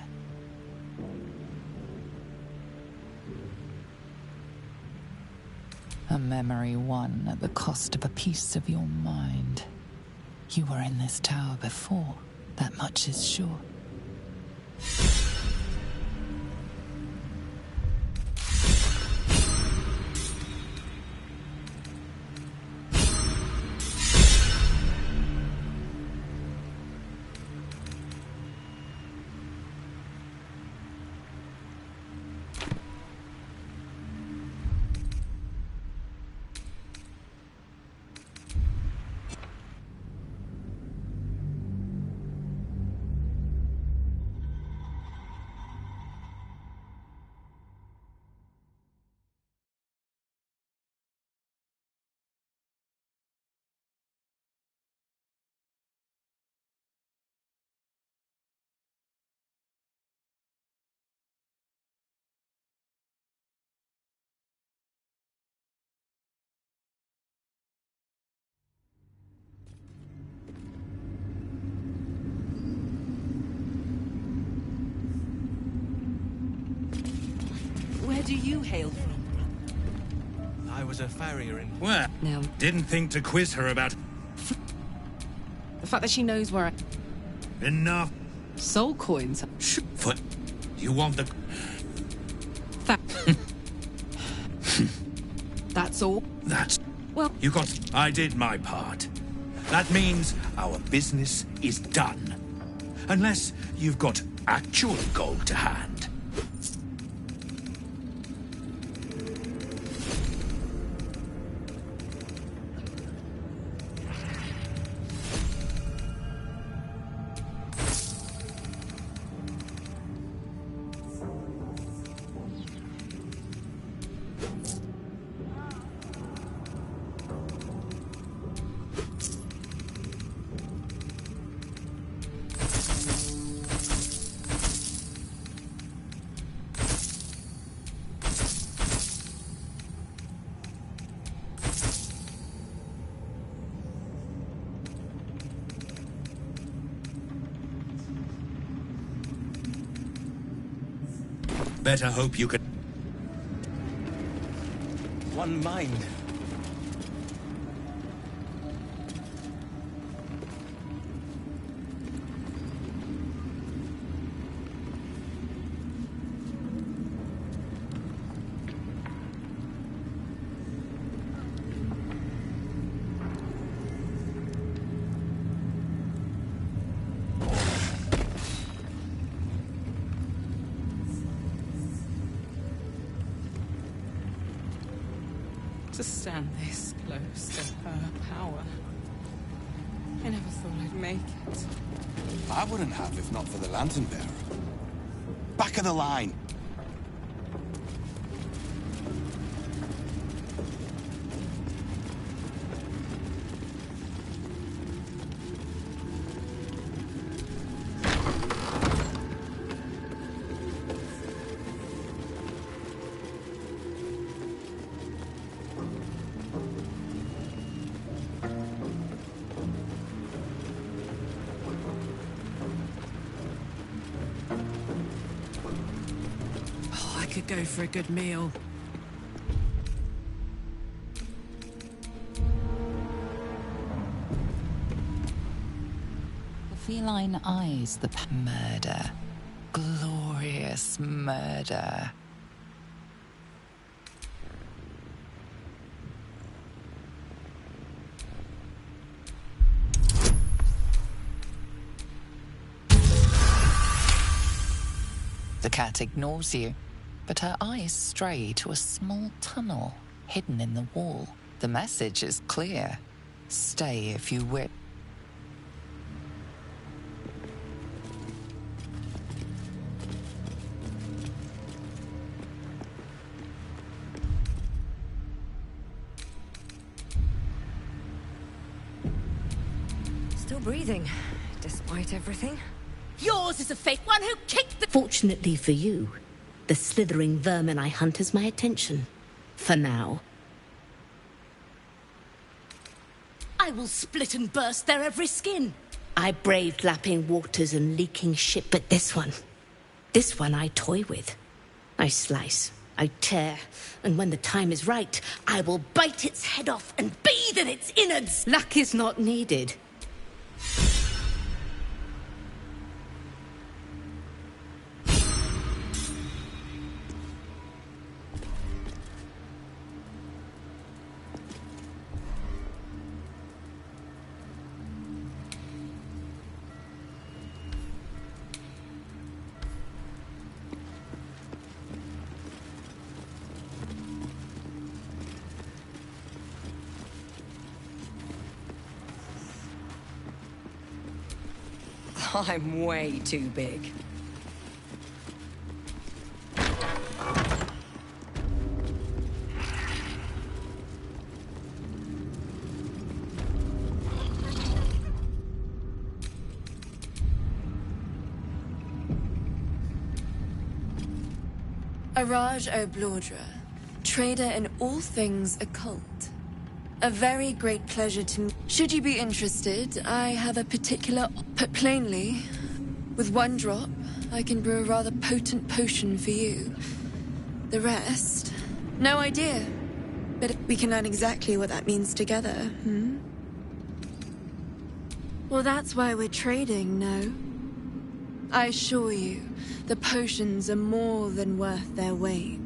A memory won at the cost of a piece of your mind. You were in this tower before, that much is sure. where do you hail from? I was a farrier in... Well, didn't think to quiz her about... The fact that she knows where Enough. soul coins. Foot. You want the... That's all. That's... Well... You got... I did my part. That means our business is done. Unless you've got actual gold to hand. Better hope you can... One mind. To stand this close to her power. I never thought I'd make it. I wouldn't have if not for the lantern bearer. Back of the line. Could go for a good meal. The feline eyes the murder. Glorious murder. The cat ignores you, but her eyes stray to a small tunnel hidden in the wall. The message is clear. Stay if you wish. Still breathing, despite everything. Yours is the fake one who kicked the... Fortunately for you, the slithering vermin I hunt has my attention. For now. I will split and burst their every skin. I braved lapping waters and leaking ship, but this one I toy with. I slice, I tear, and when the time is right, I will bite its head off and bathe in its innards. Luck is not needed. I'm way too big. Araj O'Blordra, trader in all things occult. A very great pleasure to me. Should you be interested, I have a particular... Put plainly, with one drop, I can brew a rather potent potion for you. The rest, no idea. But we can learn exactly what that means together, hmm? Well, that's why we're trading, no? I assure you, the potions are more than worth their weight.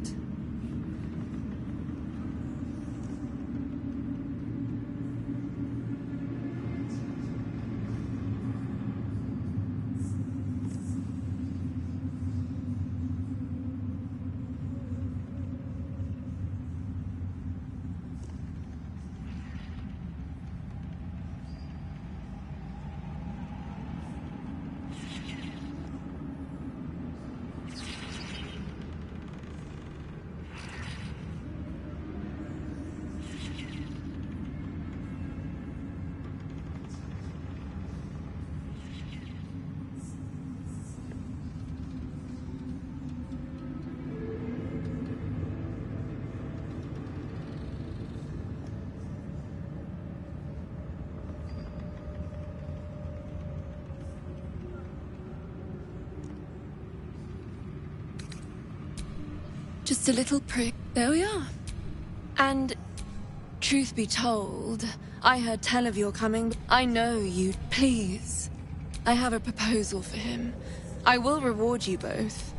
Just a little prick. There we are. And, truth be told, I heard tell of your coming. I know you. Please. I have a proposal for him. I will reward you both.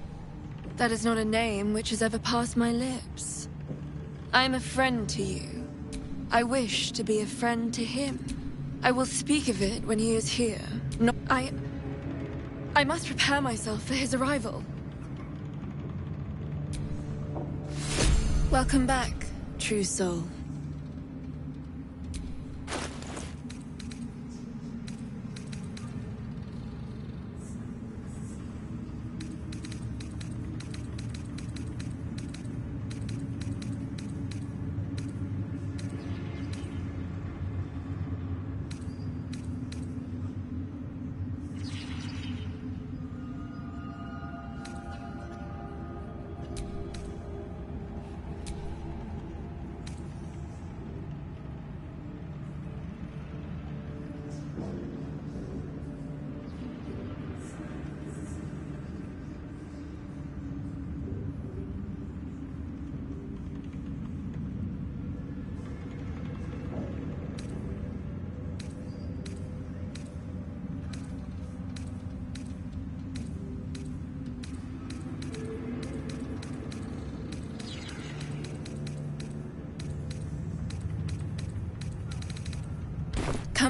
That is not a name which has ever passed my lips. I am a friend to you. I wish to be a friend to him. I will speak of it when he is here. No, I must prepare myself for his arrival. Welcome back, true soul.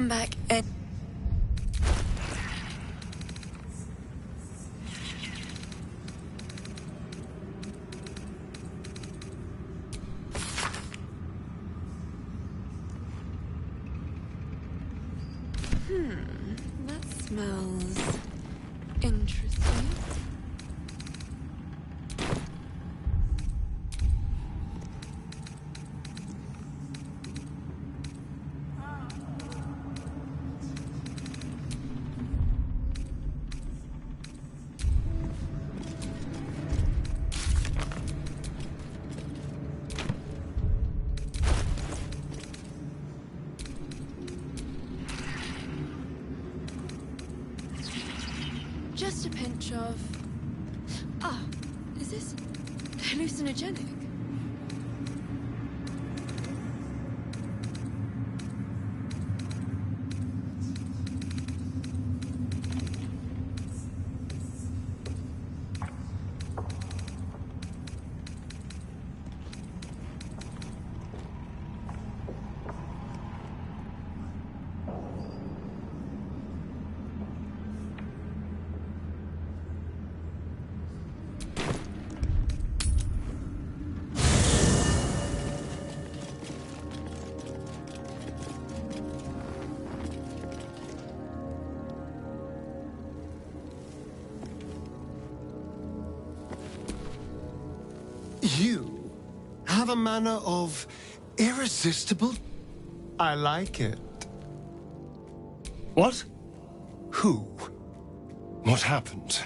come back and... That smells interesting. Just a pinch of... Ah, is this hallucinogenic? You have a manner of irresistible... I like it. What? Who? What happened?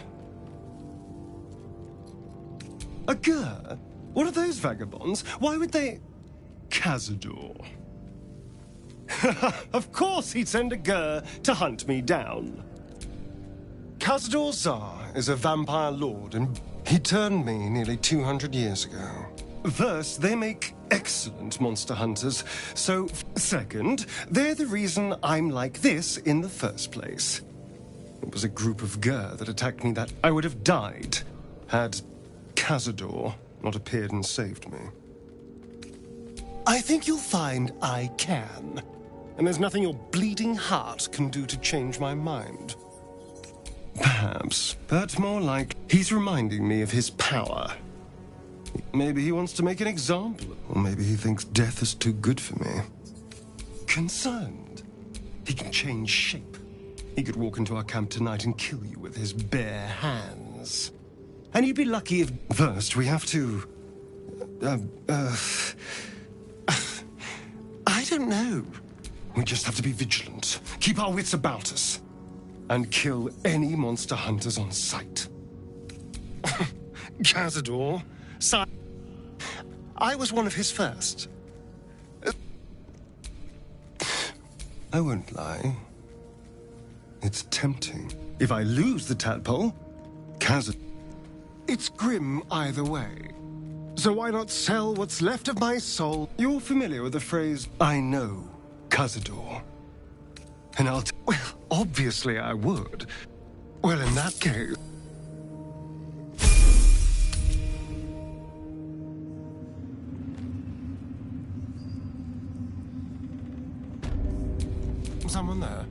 A Gur? What are those vagabonds? Why would they... Cazador. Of course he'd send a Gur to hunt me down. Cazador Zar is a vampire lord, and he turned me nearly 200 years ago. First, they make excellent monster hunters. So, second, they're the reason I'm like this in the first place. It was a group of Gur that attacked me that I would have died had Cazador not appeared and saved me. I think you'll find I can. And there's nothing your bleeding heart can do to change my mind. Perhaps, but more like he's reminding me of his power. Maybe he wants to make an example, or maybe he thinks death is too good for me. Concerned. He can change shape. He could walk into our camp tonight and kill you with his bare hands. And you'd be lucky if... First, we have to... I don't know. We just have to be vigilant, keep our wits about us, and kill any monster hunters on sight. Cazador, I was one of his first. I won't lie. It's tempting. If I lose the tadpole, Cazador... It's grim either way. So why not sell what's left of my soul? You're familiar with the phrase, I know Cazador. And I'll... Well, obviously I would. Well, in that case... Someone there?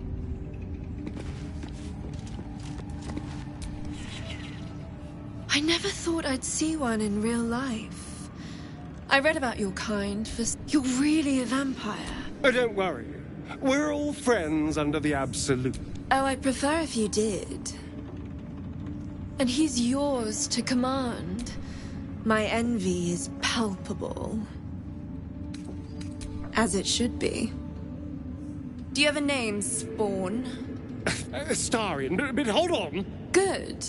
I never thought I'd see one in real life. I read about your kind for... You're really a vampire. Oh, don't worry. We're all friends under the Absolute. Oh, I'd prefer if you did. And he's yours to command. My envy is palpable. As it should be. Do you have a name, Spawn? Astarion, but hold on. Good.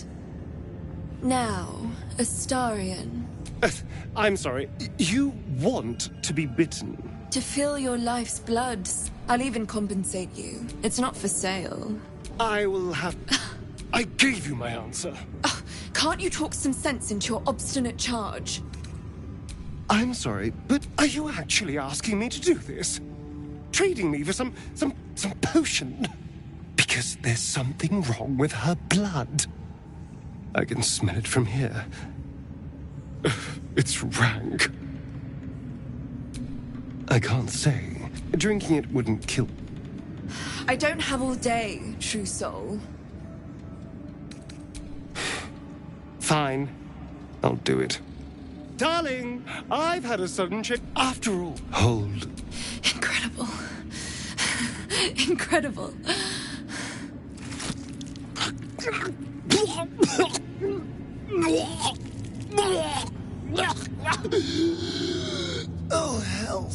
Now, Astarion. I'm sorry. You want to be bitten? To fill your life's blood. I'll even compensate you. It's not for sale. I will have... I gave you my answer. Can't you talk some sense into your obstinate charge? I'm sorry, but are you actually asking me to do this? Trading me for some potion? Because there's something wrong with her blood. I can smell it from here. It's rank. I can't say. Drinking it wouldn't kill. I don't have all day, true soul. Fine. I'll do it. Darling, I've had a sudden change. After all, hold. Incredible. Incredible. Oh, hell.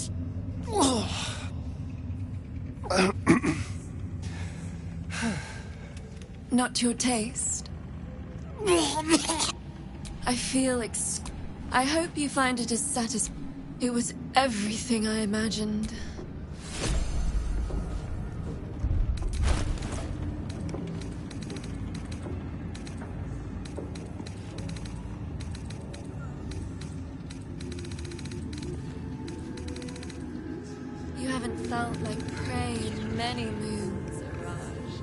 Not to your taste. I feel I hope you find it as satisfying. It was everything I imagined. You haven't felt like prey in many moons, Araj.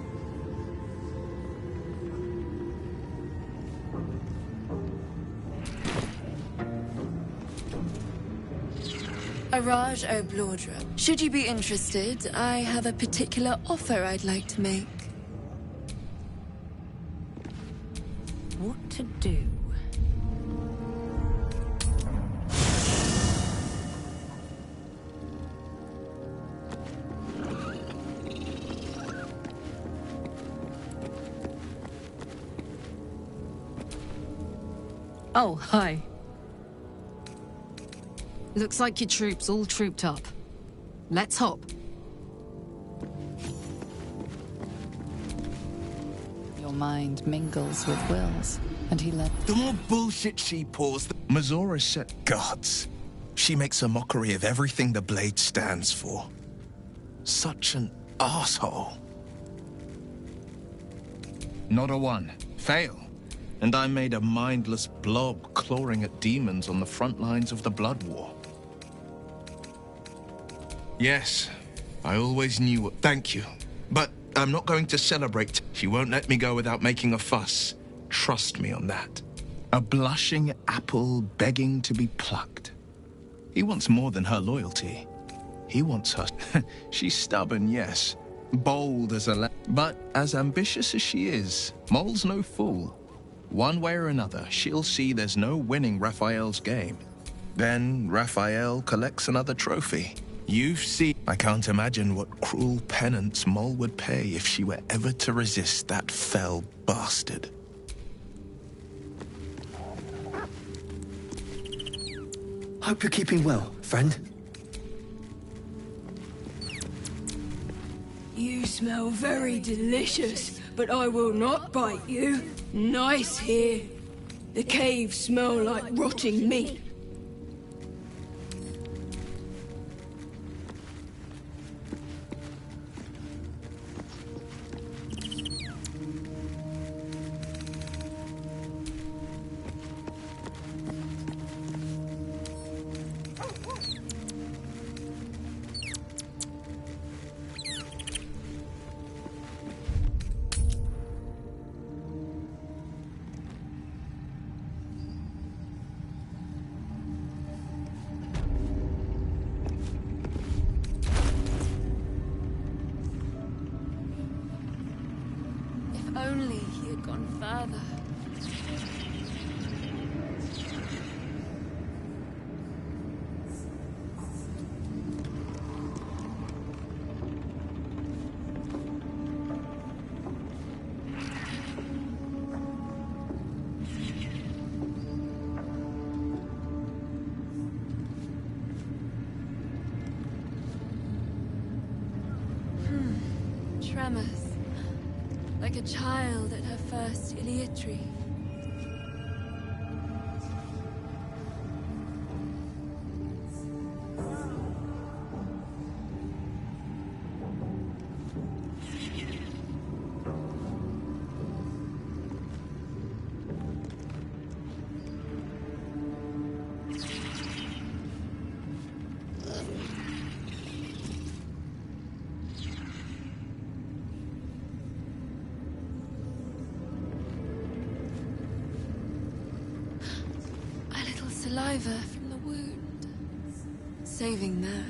Araj O'Blordra. Should you be interested, I have a particular offer I'd like to make. What to do? Oh, hi. Looks like your troops all trooped up. Let's hop. Your mind mingles with Will's, and he let... The more bullshit she pours, Mazora said, gods. She makes a mockery of everything the blade stands for. Such an asshole. Not a one. Fail. And I made a mindless blob clawing at demons on the front lines of the Blood War. Yes, I always knew what... Thank you. But I'm not going to celebrate. She won't let me go without making a fuss. Trust me on that. A blushing apple begging to be plucked. He wants more than her loyalty. He wants her... She's stubborn, yes. Bold as a but as ambitious as she is, Moll's no fool. One way or another, she'll see there's no winning Raphael's game. Then Raphael collects another trophy. You've seen... I can't imagine what cruel penance Moll would pay if she were ever to resist that fell bastard. Hope you're keeping well, friend. You smell very delicious, but I will not bite you. Nice here. The caves smell like rotting meat. Only he had gone further. Tremors. Like a child at her first Iliatry. Saliva from the wound. Saving that.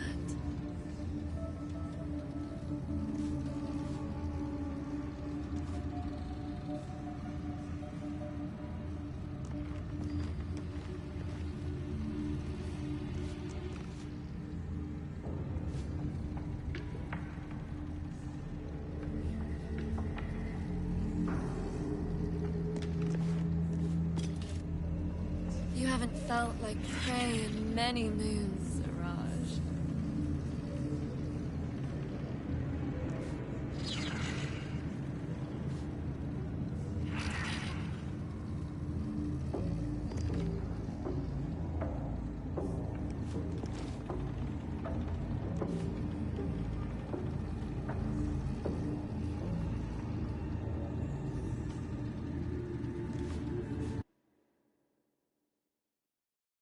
haven't felt like prey in many moons.